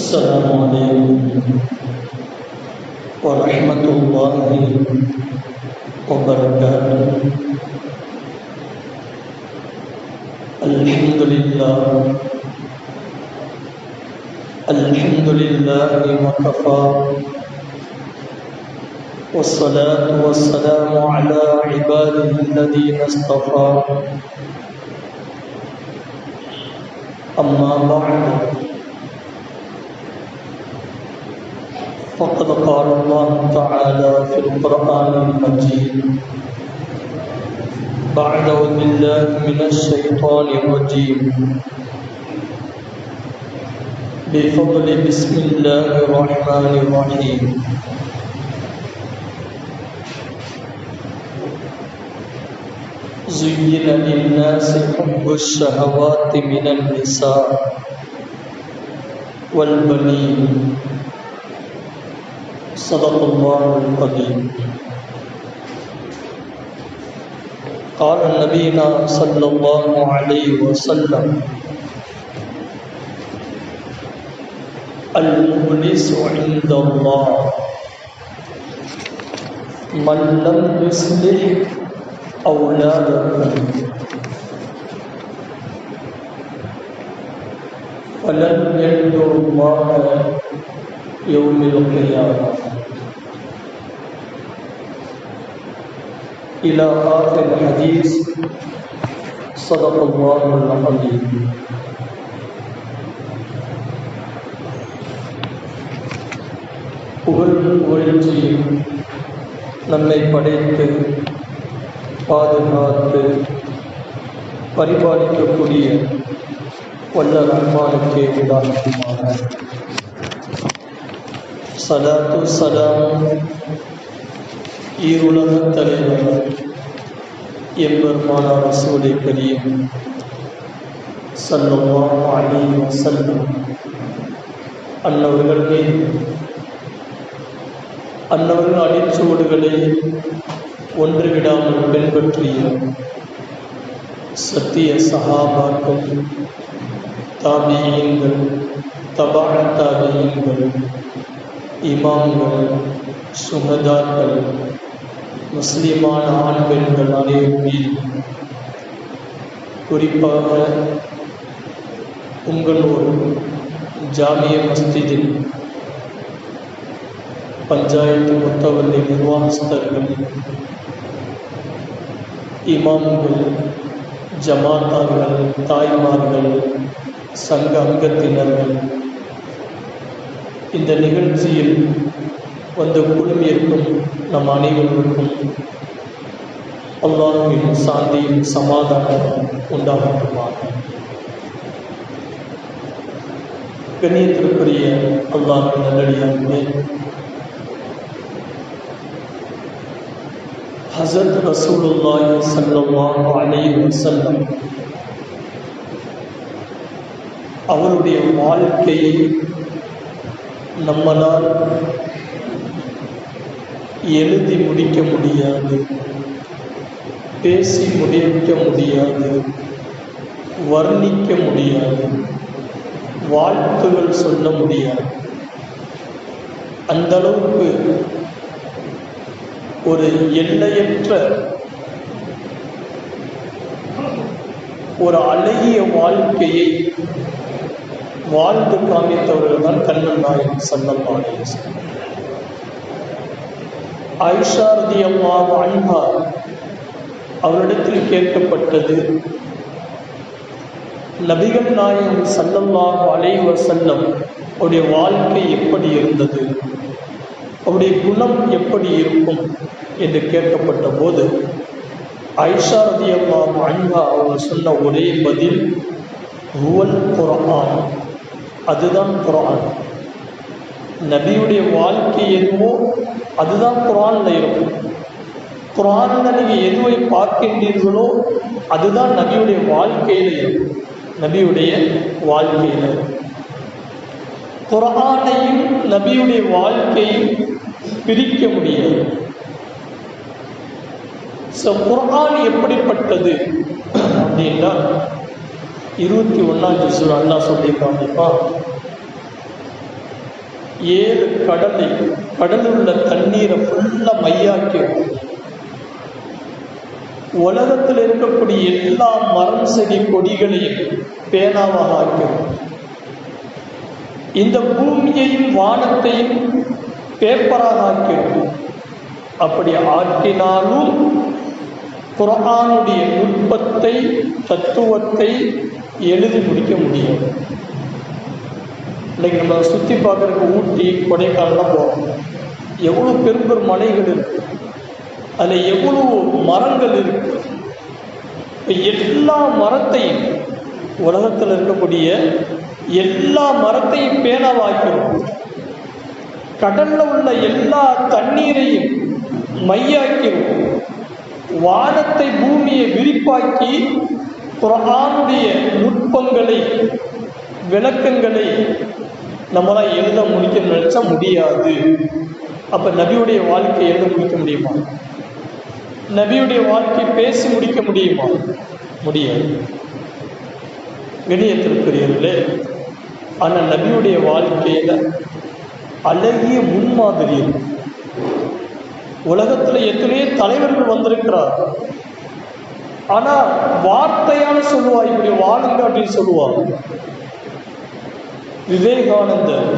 السلام عليكم ورحمة الله وبركاته. الحمد لله وكفى، والصلاة والسلام على عباده الذين اصطفى. أما بعد، فقد قال الله تعالى في القرآن المجيد بعد أعوذ بالله من الشيطان الرجيم بفضل بسم الله الرحمن الرحيم. زين للناس حب الشهوات من النساء والبنين. صدق الله العظيم. قال نبينا صلى الله عليه وسلم: المخلص عند الله من لم يصلح أولادكم فلن يلقى الله يوم القيامة. إلى آخر الحديث. صدق الله العظيم. புகழ்ச்சியும் நம்மை படைத்து பாதுகாத்து பரிபாலிக்கக்கூடிய வல்ல ரஹ்மானுக்கே உதாரணமாக ஸலாத்து ஸலாம் ஈருலகத் தலைவர் எம்பெருமானார் ரசூலே கரீம் ஸல்லல்லாஹு அலைஹி வஸல்லம் அன்னவர்கள் மீது, அன்னவர்கள் அடிச்சுவடுகளை ஒன்று விடாமல் பின்பற்றிய சத்திய சஹாபாக்கள், தாபியீன்கள், தபா தாபியீன்கள், இமாம்கள், சுஹதாக்கள், முஸ்லிமான ஆண் பெண்கள் அனைவரும், குறிப்பாக உங்களோடு ஜாமிய மஸ்ஜிதில் பஞ்சாயத்து முத்தவல்லி நிர்வாகஸ்தர்கள், இமாம்கள், ஜமாத்தார்கள், தாய்மார்கள், சங்க அங்கத்தினர்கள், இந்த நிகழ்ச்சியில் வந்து குழுமியிருக்கும் நம் அனைவருக்கும் அல்லாஹ்வின் சாந்தியும் சமாதானம் உண்டாகட்டுமாக. கண்ணியத்திற்குரிய அல்லாஹ்வின் நல்லடியார்களே, ஹஸரத் ரசூலுல்லாஹி ஸல்லல்லாஹு அலைஹி வஸல்லம் அவருடைய வாழ்க்கையை நம்மளால் எழுதி முடிக்க முடியாது, பேசி முடிக்க முடியாது, வர்ணிக்க முடியாது, வாழ்த்துகள் சொல்ல முடியாது. அந்த அளவுக்கு ஒரு எல்லையற்ற ஒரு அழகிய வாழ்க்கையை வாழ்ந்து காமித்தவர்கள் தான் கண்ணன் நாயகம் ஸல்லல்லாஹு அலைஹி வஸல்லம். ஆயிஷா ரலியல்லாஹு அன்ஹா அவரிடத்தில் கேட்கப்பட்டது, நபிகள் நாயகம் ஸல்லல்லாஹு அலைஹி வஸல்லம் அவருடைய வாழ்க்கை எப்படி இருந்தது, அவருடைய குணம் எப்படி இருக்கும் என்று கேட்கப்பட்ட போது ஆயிஷா ரலியல்லாஹு அன்ஹா அவர் சொன்ன ஒரே பதில், ஹுவல் குர்ஆன், அதுதான் குர்ஆன். நபியுடைய வாழ்க்கை எதுவோ அதுதான் குர்ஆன்ல இருக்கும். குர்ஆன்ல நீங்கள் எதுவை பார்க்கின்றீர்களோ அதுதான் நபியுடைய வாழ்க்கையில் இருக்கும். நபியுடைய வாழ்க்கையில் குர்ஆனையும் நபியுடைய வாழ்க்கையும் பிரிக்க முடியாது. குர்ஆன் எப்படிப்பட்டது அப்படின்னா 21ஆம் ஜுஸ் அல்லாஹ் சொல்லியிருக்காங்கப்பா, 7 கடலில் உள்ள தண்ணீரை ஃபுல்லா மையாக்கி உலகத்தில் இருக்கக்கூடிய எல்லா மரம் செடி கொடிகளையும் பேனாவாக ஆக்கிடும். இந்த பூமியையும் வானத்தையும் பேப்பராக ஆக்கிடும். அப்படி ஆக்கினாலும் குர்ஆனுடைய நுட்பத்தை, தத்துவத்தை எழுதி முடிக்க முடியும். இன்னைக்கு நம்ம சுற்றி பார்க்குறதுக்கு ஊட்டி, கொடைக்கானல்லாம் போகிறோம். எவ்வளோ பெரும் மலைகள் இருக்கு, அதில் எவ்வளோ மரங்கள் இருக்கு. எல்லா மரத்தையும், உலகத்தில் இருக்கக்கூடிய எல்லா மரத்தையும் பேனாவாக்கிறோம். கடல்ல உள்ள எல்லா தண்ணீரையும் மையாக்கிறோம். வானத்தை, பூமியை விரிப்பாக்கி குர்ஆனுடைய நுட்பங்களை, விளக்கங்களை நம்மளால் எழுத முடிக்க நினைச்சா முடியாது. அப்ப நபியுடைய வாழ்க்கை எழுத முடிக்க முடியுமா? நபியுடைய வாழ்க்கை பேசி முடிக்க முடியுமா? முடியாது. கண்ணியத்திற்குரியவர்களே, ஆனால் நபியுடைய வாழ்க்கையில அழகிய முன்மாதிரி இருக்கு. உலகத்துல எத்தனையோ தலைவர்கள் வந்திருக்கிறார். ஆனா வார்த்தையான சொல்லுவா, இப்படி வாழுங்க அப்படின்னு சொல்லுவாங்க. விவேகானந்தர்,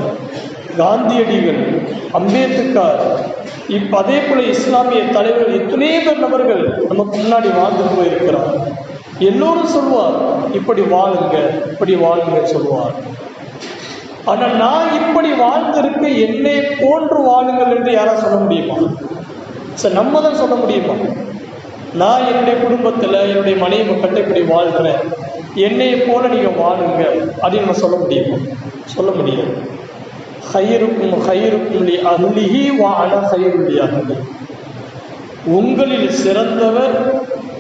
காந்தியடிகள், அம்பேத்கர், அதே போல இஸ்லாமிய தலைவர்கள், எத்தனையோ பேர் நபர்கள் நமக்கு முன்னாடி வாழ்ந்து போயிருக்கிறார். எல்லோரும் சொல்லுவார், இப்படி வாழுங்க, இப்படி வாழுங்க சொல்லுவார். ஆனால் நான் இப்படி வாழ்ந்திருக்க, என்னை போன்று வாழுங்கள் என்று யாரா சொல்ல முடியுமா? சார், நம்ம தான் சொல்ல முடியுமா? நான் என்னுடைய குடும்பத்தில் என்னுடைய மனைவி மக்கள்கிட்ட இப்படி வாழ்கிறேன், என்னை போல நீங்கள் வாழுங்க அப்படின்னு நம்ம சொல்ல முடியுமா? சொல்ல முடியாது. ஹைருக்கும் லி அஹ்லிஹி வ அனா ஹைருல் லி அஹ்லி. உங்களில் சிறந்தவர்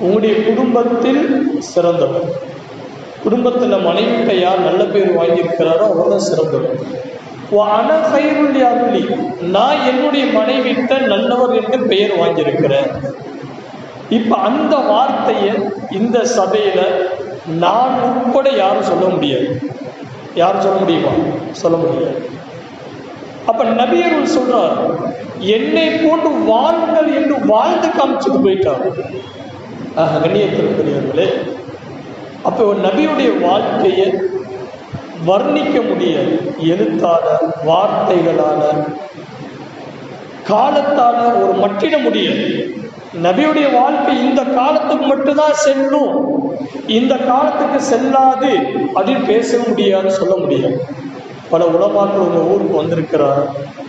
உங்களுடைய குடும்பத்தில் சிறந்தவர். குடும்பத்தில் மனைவிட்ட யார் நல்ல பேர் வாங்கியிருக்கிறாரோ அவர் தான் சிறந்தவர். அனா ஹைருல் லி அஹ்லி, நான் என்னுடைய மனைவிட்ட நல்லவர் என்று பெயர் வாங்கியிருக்கிறேன். இப்ப அந்த வார்த்தையை இந்த சபையில நான் உட்பட யாரும் சொல்ல முடியாது. யாரும் சொல்ல முடியுமா? சொல்ல முடியாது. அப்ப நபியர்கள் சொல்றார், என்னை போன்று வாழுங்கள் என்று வாழ்ந்து காமிச்சுட்டு போயிட்டார். கண்ணியத்திற்குரியவர்களே, அப்ப ஒரு நபியுடைய வாழ்க்கையை வர்ணிக்க முடியாது. எழுத்தால, வார்த்தைகளால, காலத்தால ஒரு மட்டிட முடியாது. நபியுடைய வாழ்க்கை இந்த காலத்துக்கு மட்டும்தான் செல்லும், இந்த காலத்துக்கு செல்லாது அப்படின்னு பேச முடியாது, சொல்ல முடியாது. பல உலமாக்கள் உங்க ஊருக்கு வந்திருக்கிறார்,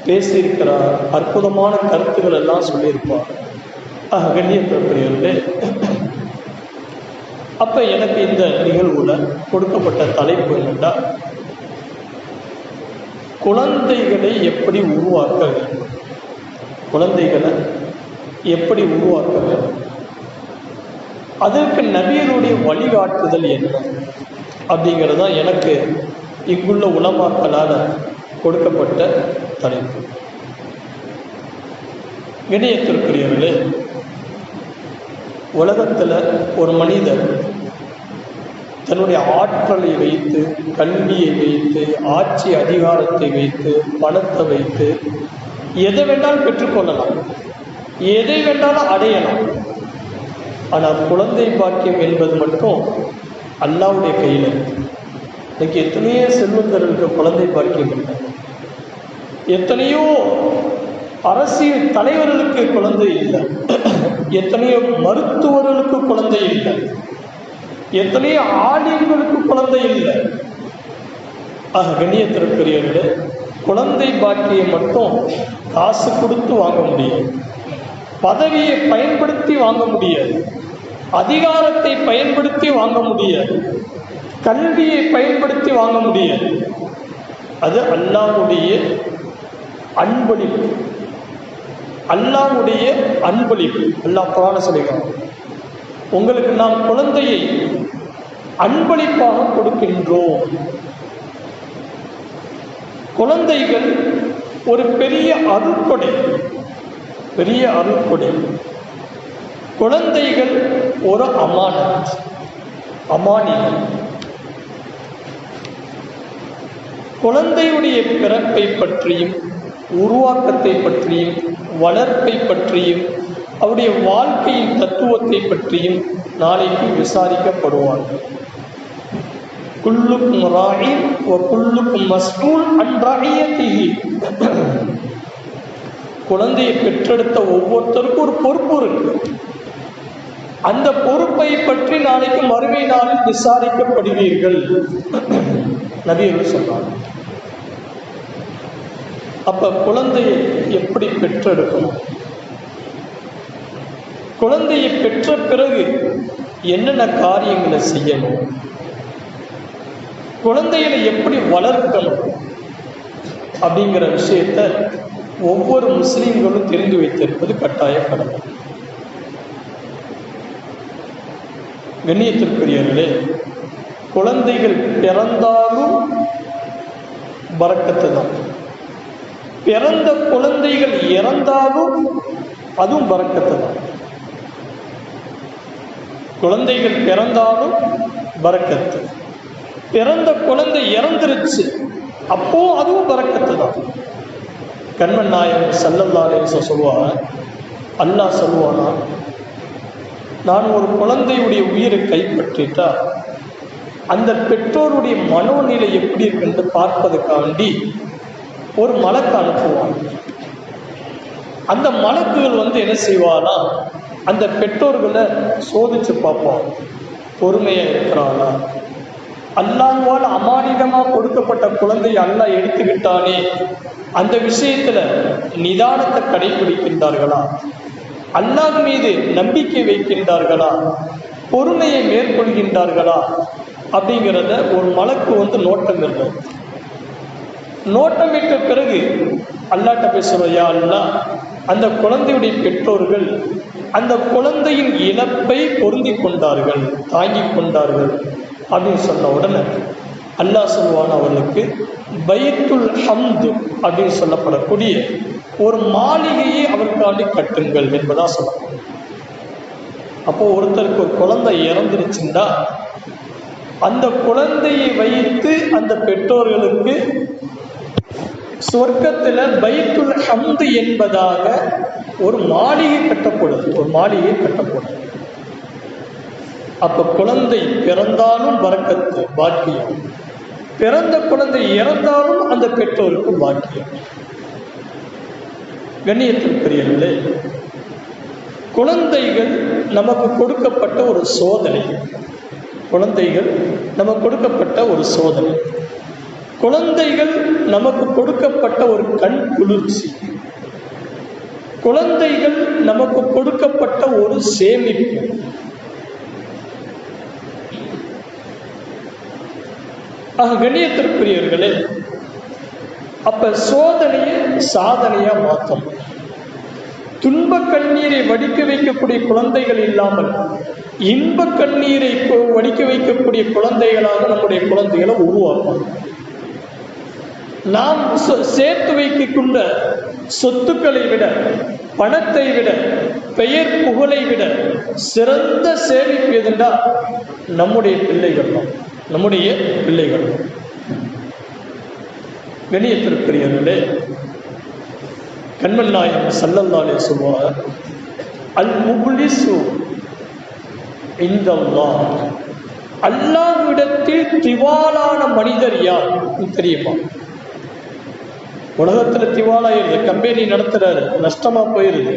பேசியிருக்கிறார், அற்புதமான கருத்துக்கள் எல்லாம் சொல்லியிருப்பார். கண்ணியத்திற்குரியவர்களே, அப்ப எனக்கு இந்த நிகழ்வுல கொடுக்கப்பட்ட தலைப்பு என்னன்னா, குழந்தைகளை எப்படி உருவாக்க வேண்டும், குழந்தைகளை எப்படி உருவாக்க வேண்டும், அதற்கு நபியருடைய வழிகாட்டுதல் என்ன அப்படிங்கிறது தான் எனக்கு இங்குள்ள உலமாக்களால் கொடுக்கப்பட்ட தலைப்பு. கண்ணியத்திற்குரியவர்களே, உலகத்தில் ஒரு மனிதர் தன்னுடைய ஆற்றலை வைத்து, கல்வியை வைத்து, ஆட்சி அதிகாரத்தை வைத்து, பணத்தை வைத்து எதை வேண்டாலும் பெற்றுக்கொள்ளலாம், எதை வேண்டாலும் அடையலாம். ஆனால் குழந்தை பாக்கியம் என்பது மட்டும் அல்லாஹ்வுடைய கையில் இருக்கு. இன்னைக்கு எத்தனையோ செல்வந்தர்களுக்கு குழந்தை பாக்கியம் இல்லை, எத்தனையோ அரசியல் தலைவர்களுக்கு குழந்தை இல்லை, எத்தனையோ மருத்துவர்களுக்கு குழந்தை இல்லை, எத்தனையோ ஆலிம்களுக்கு குழந்தை இல்லை. கண்ணியத்திற்குரியவர்களே, குழந்தை பாக்கியம் மட்டும் காசு கொடுத்து வாங்க முடியாது, பதவியை பயன்படுத்தி வாங்க முடியாது, அதிகாரத்தை பயன்படுத்தி வாங்க முடியாது, கல்வியை பயன்படுத்தி வாங்க முடியாது. அது அல்லாஹ்வுடைய அன்பளிப்பு, அல்லாஹ்வுடைய அன்பளிப்பு. அல்லாஹ் குர்ஆன்ல சொல்லுகிறான், உங்களுக்கு நாம் குழந்தையை அன்பளிப்பாக கொடுக்கின்றோம். குழந்தைகள் ஒரு பெரிய அருட்கொடை, பெரிய அருட்கொடை. குழந்தைகள் ஒரு அமானிதம். குழந்தையுடைய பிறப்பை பற்றியும் உருவாக்கத்தை பற்றியும் வளர்ப்பை பற்றியும் அவருடைய வாழ்க்கையின் தத்துவத்தை பற்றியும் நாளைக்கு விசாரிக்கப்படுவார்கள். குல்லுக்கும் ராயின் வ குல்லுக்கும் மஸ்ஊல் அன் ரஇயத்திஹி. குழந்தையை பெற்றெடுத்த ஒவ்வொருத்தருக்கும் ஒரு பொறுப்பு இருக்கு. அந்த பொறுப்பை பற்றி நாளைக்கு மறுமை நாளில் விசாரிக்கப்படுவீர்கள் நபிகள் சொன்னார். அப்ப குழந்தையை எப்படி பெற்றெடுக்கணும், குழந்தையை பெற்ற பிறகு என்னென்ன காரியங்களை செய்யணும், குழந்தைகளை எப்படி வளர்க்கணும் அப்படிங்கிற விஷயத்தை ஒவ்வொரு முஸ்லீம்களும் தெரிந்து வைத்திருப்பது கட்டாய கடமை. கண்ணியத்திற்குரியவர்களே, குழந்தைகள் பிறந்தாலும் பரக்கத்து தான். பிறந்த குழந்தைகள் இறந்தாலும் அதுவும் பரக்கத்து தான். குழந்தைகள் பிறந்தாலும் பரக்கத்து, பிறந்த குழந்தை இறந்துருச்சு அப்போ அதுவும் பரக்கத்து தான். கண்மன் நாயகம் ஸல்லல்லாஹு அலைஹி வஸல்லம் சொல்லுவாங்க, அல்லாஹ் சொல்லுவானா, நான் ஒரு குழந்தையுடைய உயிரை கைப்பற்றிட்டா அந்த பெற்றோருடைய மனோநிலை எப்படி இருக்குன்னு பார்ப்பதுக்காண்டி ஒரு மலக்கு அனுப்புவான். அந்த மலக்குகள் என்ன செய்வானா, அந்த பெற்றோர்களை சோதிச்சு பார்ப்போம், பொறுமையா இருக்கிறானா, அல்லாஹ்வால் அமானிதமாக கொடுக்கப்பட்ட குழந்தையை அல்லாஹ் எடுத்துக்கிட்டானே அந்த விஷயத்துல நிதானத்தை கடைபிடிக்கின்றார்களா, அல்லாஹ் மீது நம்பிக்கை வைக்கின்றார்களா, பொறுமையை மேற்கொள்கின்றார்களா அப்படிங்கிறத ஒரு மலக்கு நோட்டமிடுறது. நோட்டமிட்ட பிறகு அல்லாஹ்ட்ட பேசுறோம், யா அல்லாஹ், அந்த குழந்தையுடைய பெற்றோர்கள் அந்த குழந்தையின் இழப்பை பொருந்தி கொண்டார்கள், தாங்கிக் கொண்டார்கள் அப்படின்னு சொன்ன உடனே அல்லாஹ் சொல்லுவான், அவர்களுக்கு பைத்துல் ஹம்து அப்படின்னு சொல்லப்படக்கூடிய ஒரு மாளிகையை அவருக்காண்டி கட்டுங்கள் என்பதா சொல்லப்படும். அப்போ ஒருத்தருக்கு ஒரு குழந்தை இறந்துருச்சுன்னா அந்த குழந்தையை வைத்து அந்த பெற்றோர்களுக்கு சொர்க்கத்துல பைத்துல் ஹம்து என்பதாக ஒரு மாளிகை கட்டப்படுது, ஒரு மாளிகை கட்டப்படுது. அப்ப குழந்தை பிறந்தாலும் பரக்கத்து, பாக்கியம், பிறந்த குழந்தை இறந்தாலும் அந்த பெற்றோருக்கு பாக்கியம். கண்ணியத்திற்குரியவர்களே, குழந்தைகள் நமக்கு கொடுக்கப்பட்ட ஒரு சோதனை. குழந்தைகள் நமக்கு கொடுக்கப்பட்ட ஒரு சோதனை. குழந்தைகள் நமக்கு கொடுக்கப்பட்ட ஒரு கண் குளிர்ச்சி. குழந்தைகள் நமக்கு கொடுக்கப்பட்ட ஒரு சேமிப்பு. கண்ணியத்திற்குரியவர்களே, அப்ப சோதனையை சாதனையா மாற்றணும். துன்ப கண்ணீரை வடிக்க வைக்கக்கூடிய குழந்தைகள் இல்லாமல் இன்ப கண்ணீரை வடிக்க வைக்கக்கூடிய குழந்தைகளாக நம்முடைய குழந்தைகளை உருவாக்கணும். நாம் சேர்த்து வைக்கின்ற சொத்துக்களை விட, பணத்தை விட, பெயர் புகழை விட சிறந்த சேமிப்பு எதுண்டா நம்முடைய பிள்ளைகள் தான், நம்முடைய பிள்ளைகள். கண்ணியத்திற்குரியவர்களே, கண்மன் நாயகம் ஸல்லல்லாஹு அலைஹி சொல்வார், அல் முப்லிஸு இந்தல்லாஹ், அல்லாஹ்விடத்தில் திவாலான மனிதர் யார் தெரியுமா? உலகத்துல திவாலாயிருது, கம்பெனி நடத்துறாரு, நஷ்டமா போயிருது,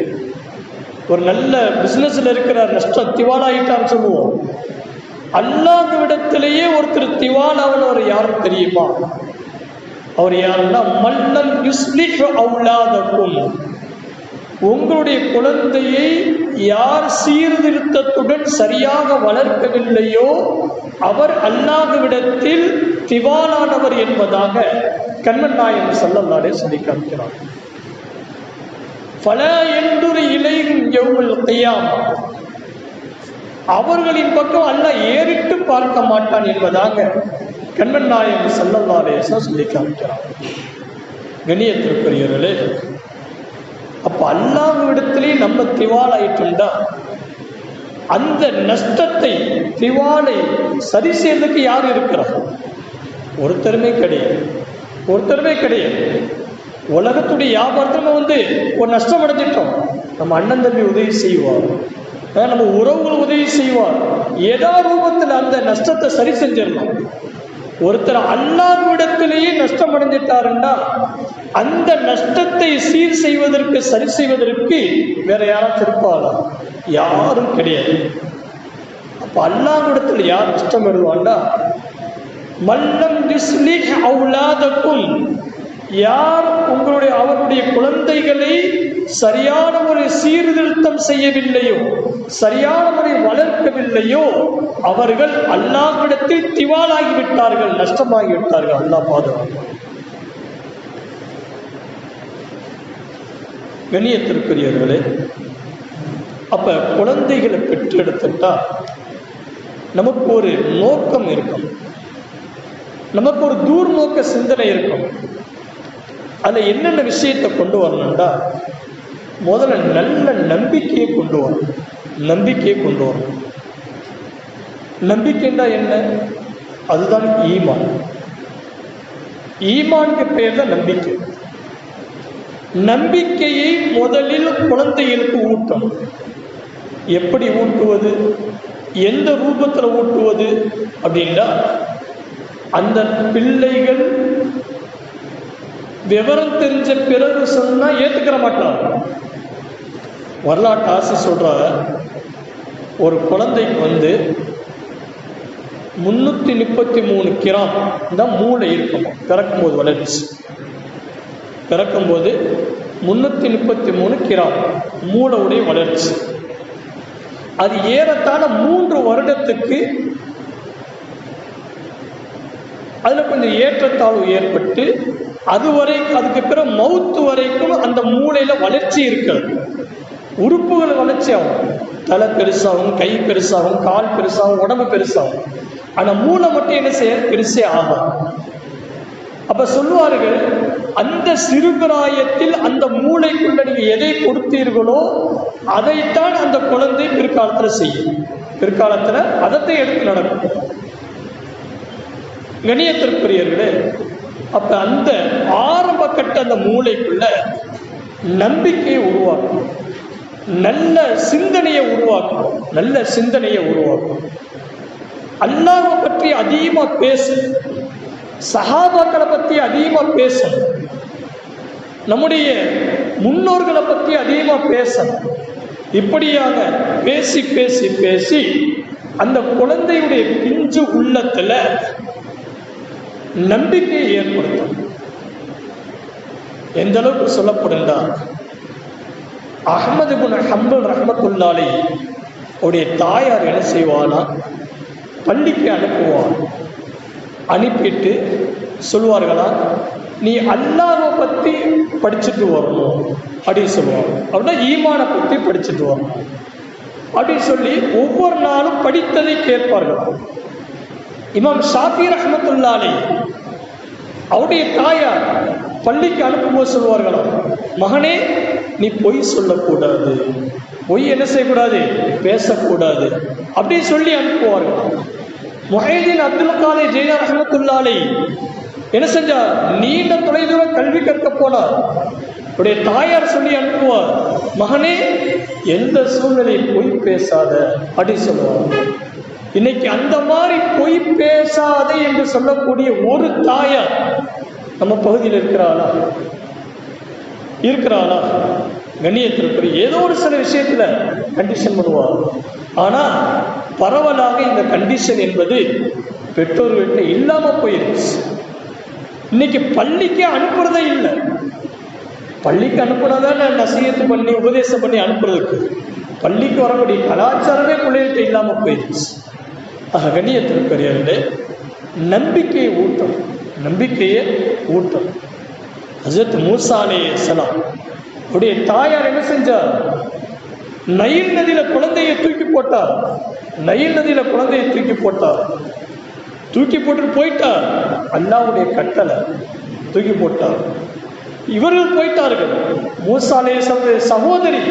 ஒரு நல்ல பிசினஸ்ல இருக்கிறார், நஷ்டம், திவாலாயிட்டான்னு சொல்லுவோம். அல்லாஹ்விடத்திலேயே ஒருத்தர் திவாலானவர் யார் தெரியுமா? அவர் யாருன்னா, மல்லம் யுஸ்லிஹ் அவுலாதக்கும், உங்களுடைய குழந்தையை யார் சீர்திருத்தத்துடன் சரியாக வளர்க்கவில்லையோ அவர் அல்லாஹ்விடத்தில் திவாலானவர் என்பதாக கண்மன் நாயகம் ஸல்லல்லாஹு அலைஹி சொல்லி காமிக்கிறார். ஃபலா யன்துரு இலைஹிம் யௌமல் கியாமா, அவர்களின் பக்கம் அல்லாஹ் ஏறிட்டு பார்க்க மாட்டான் என்பதாக கண்மன் நாயகம் ஸல்லல்லாஹு அலைஹி வஸல்லம் சொல்லி காமிக்கிறார். கண்ணியத்திற்குரியவர்களே, அப்ப அல்லாஹ்விடத்திலே நம்ம திவாலாயிட்டுண்டா அந்த நஷ்டத்தை, திவாலை சரி செய்யறதுக்கு யார் இருக்கிறார்? ஒருத்தருமே கிடையாது. ஒருத்தருமே கிடையாது. உலகத்துடைய வியாபாரத்தில் ஒரு நஷ்டம் அடைஞ்சிட்டோம், நம்ம அண்ணன் தம்பி உதவி செய்வார், நம்ம உறவுகள் உதவி செய்வார், ஏதாவது ரூபத்தில் அந்த நஷ்டத்தை சரி செஞ்சிடலாம். ஒருத்தர் அல்லாஹ்விடத்திலேயே நஷ்டம் அடைஞ்சிட்டாருன்னா அந்த நஷ்டத்தை சீர் செய்வதற்கு சரி செய்வதற்கு வேற யாராச்சும் இருப்பாளா? யாரும் கிடையாது. அப்ப அல்லாஹ்விடத்தில் யார் நஷ்டம் வருவாண்டா, மல்லம் யுஸ்லிஹ் அவுலாதக்கும், யார் அவருடைய குழந்தைகளை சரியான ஒரு சீர்திருத்தம் செய்யவில்லையோ, சரியான முறை வளர்க்கவில்லையோ, அவர்கள் அல்லாஹ்விடத்தில் திவாலாகிவிட்டார்கள், நஷ்டமாகிவிட்டார்கள். அல்லாஹ் பாதுகாப்பான். கண்ணியத்திற்குரியவர்களே, அப்ப குழந்தைகளை பெற்றெடுத்துட்டா நமக்கு ஒரு நோக்கம் இருக்கும், நமக்கு ஒரு தூர்நோக்க சிந்தனை இருக்கும். அதில் என்னென்ன விஷயத்தை கொண்டு வரணும்டா, முதல்ல நல்ல நம்பிக்கையை கொண்டு வரணும். நம்பிக்கையை கொண்டு வரணும். நம்பிக்கைண்டா என்ன? அதுதான் ஈமான். ஈமானுக்கு பேர் தான் நம்பிக்கை. நம்பிக்கையை முதலில் குழந்தைகளுக்கு ஊட்டணும். எப்படி ஊட்டுவது, எந்த ரூபத்தில் ஊட்டுவது அப்படின்னா, அந்த பிள்ளைகள் விவரம் தெரிஞ்ச பிறகு சொன்னா ஏத்துக்கிற மாட்டாங்க. வரலாற்று ஆசை சொல்ற, ஒரு குழந்தைக்கு 333 கிராம் தான் மூளை இருக்கும். பிறக்கும்போது வளர்ச்சி, பிறக்கும்போது 333 கிராம் மூளையுடைய வளர்ச்சி. அது ஏறத்தாழ 3 வருடத்துக்கு அதுல கொஞ்சம் ஏற்றத்தாழ்வு ஏற்பட்டு அதுக்கு பிறகு மவுத்து வரைக்கும் அந்த மூளையில வளர்ச்சி இருக்காது. உறுப்புகள் வளர்ச்சி ஆகும், தலை பெருசாகும், கை பெருசாகும், கால் பெருசாகும், உடம்பு பெருசாகும். ஆனா மூளை மட்டும் என்ன செய்ய பெருசே ஆகும். அப்ப சொல்லுவார்கள், அந்த சிறுபிராயத்தில் அந்த மூளைக்குள்ள நீங்க எதை கொடுத்தீர்களோ அதைத்தான் அந்த குழந்தை பிற்காலத்துல செய்யும். பிற்காலத்துல அதத்தை எடுத்து நடக்கும். கணியத்திற்குரியவர்களே, அப்ப அந்த ஆரம்ப கட்ட அந்த மூளைக்குள்ள நம்பிக்கையை உருவாக்கும், நல்ல சிந்தனையை உருவாக்கும், நல்ல சிந்தனையை உருவாக்கும். அல்லாஹ்வை பற்றி அதிகமா பேசும், சஹாபாக்களை பற்றி அதிகமா பேசும், நம்முடைய முன்னோர்களை பற்றி அதிகமா பேசும். இப்படியாக பேசி பேசி பேசி அந்த குழந்தையுடைய பிஞ்சு உள்ளத்துல நம்பிக்கையை ஏற்படுத்தும். எந்த அளவுக்கு சொல்லப்படுண்டா, அஹ்மது இப்னு ஹம்பல் ரஹ்மத்துல்லாஹி அலைஹி உடைய தாயார் என்ன செய்வானா, பள்ளிக்கு அனுப்புவான். அனுப்பிட்டு சொல்லுவார்களா, நீ அல்லாஹ்வை பற்றி படிச்சுட்டு வரணும் அப்படின்னு சொல்லுவாங்க. அப்படின்னா ஈமானை பற்றி படிச்சுட்டு வரணும் அப்படின்னு சொல்லி ஒவ்வொரு நாளும் படித்ததை கேட்பார்கள். இமாம் ஷாஃபி ரஹ்மத்துல்லாஹி அலைஹி அவருடைய தாயார் பள்ளிக்கு அனுப்பும்போது சொல்லுவார்களா, மகனே நீ பொய் சொல்லக்கூடாது, பொய் என்ன செய்யக்கூடாது, பேசக்கூடாது அப்படின்னு சொல்லி அனுப்புவார்கள். முஹைதீன் அப்துல் காதர் ஜெயிலா ரஹ்மத்துல்லாஹி அலைஹி என்ன செஞ்சா, நீண்ட தொலைதூர கல்வி கற்க போனார். அவருடைய தாயார் சொல்லி அனுப்புவார், மகனே எந்த சூழ்நிலையில் பொய் பேசாத அப்படின்னு சொல்லுவாங்க. இன்னைக்கு அந்த மாதிரி பொய் பேசாதே என்று சொல்லக்கூடிய ஒரு தாயார் நம்ம பகுதியில் இருக்கிறாளா? இருக்கிறாளா? கண்ணியத்திற்கு ஏதோ ஒரு சில விஷயத்துல கண்டிஷன் பண்ணுவார். ஆனா பரவலாக இந்த கண்டிஷன் என்பது பெற்றோர்கிட்ட இல்லாம போயிருச்சு. இன்னைக்கு பள்ளிக்கு அனுப்புறதே இல்லை. பள்ளிக்கு அனுப்புனதான் நசீகத்து பண்ணி உபதேசம் பண்ணி அனுப்புறதுக்கு, பள்ளிக்கு வரக்கூடிய கலாச்சாரமே பிள்ளைகிட்ட இல்லாம போயிருச்சு. கண்ணியத்திற்குரியவர்களே, நம்பிக்கையை ஊட்டும், நம்பிக்கையை ஊட்டும். ஹஜ்ரத் மூசா அலைஹிஸ்ஸலாம் உடைய தாயார் என்ன செஞ்சார், நைல் நதியில குழந்தையை தூக்கி போட்டார். நைல் நதியில குழந்தையை தூக்கி போட்டார். தூக்கி போட்டு போயிட்டார். அல்லாஹ்வுடைய கட்டளை, தூக்கி போட்டார். இவர்கள் போயிட்டார்கள். மூசா அலைஹிஸ்ஸலாம் சகோதரி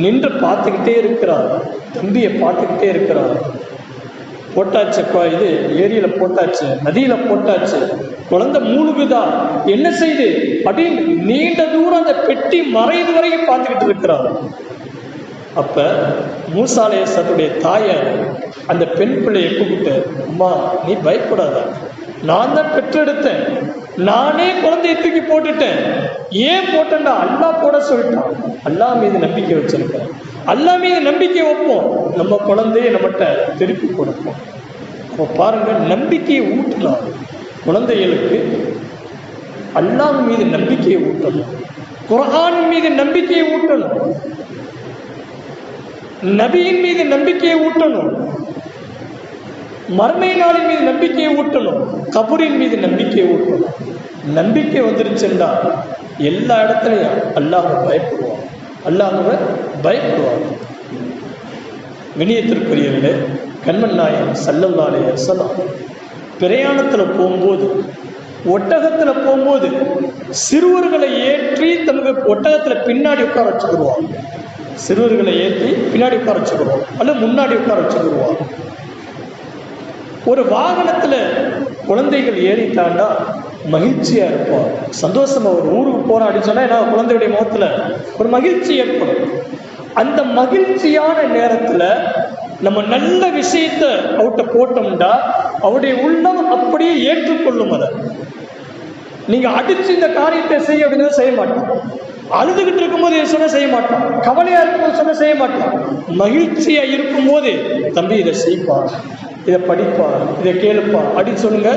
நின்று பார்த்துக்கிட்டே இருக்கிறார், தம்பியை பார்த்துக்கிட்டே இருக்கிறார். போட்டாச்சு, இது ஏரியில போட்டாச்சு, நதியில போட்டாச்சு, குழந்தை மூழ்குதா, என்ன செய்து அப்படின்னு நீண்ட தூரம் அந்த பெட்டி மறைது வரைக்கும் பார்த்துக்கிட்டு இருக்கிறார். அப்ப மூசா அலைஹிஸ்ஸலாத்துடைய தாயார் அந்த பெண் பிள்ளையை கூப்பிட்டு, அம்மா நீ பயப்படாத, நான் தான் பெற்றெடுத்தேன், நானே குழந்தையை தூக்கி போட்டுட்டேன். ஏன் போட்டேன்டா, அல்லாஹ் போட சொல்லிட்டான். அல்லாஹ் மீது நம்பிக்கை வச்சிருக்கேன், அல்லாஹ் மீது நம்பிக்கை வைப்போம், நம்ம குழந்தைய நம்மகிட்ட திருப்பி கொடுப்போம். அப்போ பாருங்க, நம்பிக்கையை ஊட்டலாம். குழந்தைகளுக்கு அல்லாஹ் மீது நம்பிக்கையை ஊட்டணும், குர்ஆன் மீது நம்பிக்கையை ஊட்டணும், நபியின் மீது நம்பிக்கையை ஊட்டணும், மர்மை நாளின் மீது நம்பிக்கையை ஊட்டணும், கபரின் மீது நம்பிக்கையை ஊட்டணும். நம்பிக்கை வந்துருச்சுண்டா எல்லா இடத்துலையும் அல்லாஹ்வை பயப்படுவான், அல்லாஹ்வை பயப்படுவான். வினயத்திற்குரியவர்களே, கண்மன் நாயகம் ஸல்லல்லாஹு அலைஹி வஸல்லம் பிரயாணத்தில் போகும்போது, ஒட்டகத்தில் போகும்போது சிறுவர்களை ஏற்றி தனக்கு ஒட்டகத்தில் பின்னாடி உட்கார வச்சுக்கிடுவாங்க. சிறுவர்களை ஏற்றி பின்னாடி உட்கார வச்சுக்கிடுவோம் அல்லது முன்னாடி உட்கார வச்சுக்கிடுவாங்க. ஒரு வாகனத்தில் குழந்தைகள் ஏறிட்டாண்டா மகிழ்ச்சியா இருப்பான், சந்தோஷமா. ஒரு ஊருக்கு போறோம் அப்படின்னு சொன்னா என்ன, குழந்தையுடைய முகத்துல ஒரு மகிழ்ச்சி ஏற்படும். அந்த மகிழ்ச்சியான நேரத்துல நம்ம நல்ல விஷயத்த அவட்ட போட்டோம்டா அவருடைய உள்ளம் அப்படியே ஏற்றுக்கொள்ளும். அதை நீங்க அடிச்சு இந்த காரியத்தை செய்ய அப்படின்னு செய்ய மாட்டோம், அழுதுகிட்டு இருக்கும்போது சொன்ன செய்ய மாட்டோம், கவலையா இருக்கும்போது சொன்ன செய்ய மாட்டோம். மகிழ்ச்சியா இருக்கும்போது தம்பி இதை செய்ப்பா, இதை படிப்பா, இதை கேளுப்பா அப்படின்னு சொல்லுங்க.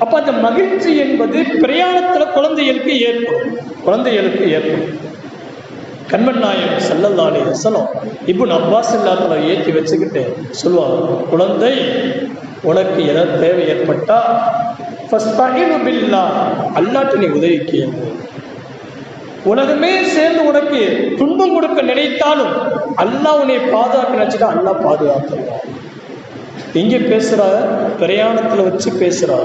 அப்ப அந்த மகிழ்ச்சி என்பது பிரயாணத்துல குழந்தைகளுக்கு ஏற்படும். கண்மன் நாயகம் ஸல்லல்லாஹு அலைஹி வஸல்லம் இப்னு அப்பாஸ் இல்லாத ஏற்றி வச்சுக்கிட்டு சொல்லுவாங்க, குழந்தை உனக்கு ஏதாவது தேவை ஏற்பட்டா ஃபஸ்தஈனு பில்லாஹ், அல்லாஹ்ட்ட நீ உதவி கேளு. உலகமே சேர்ந்து உனக்கு துன்பம் கொடுக்க நினைத்தாலும் அல்லாஹ் உன்னை பாதுகாக்க நினைச்சிட்டா அல்லாஹ் பாதுகாத்துருவான். எங்கே பேசுறா, பிரயாணத்துல வச்சு பேசுறா,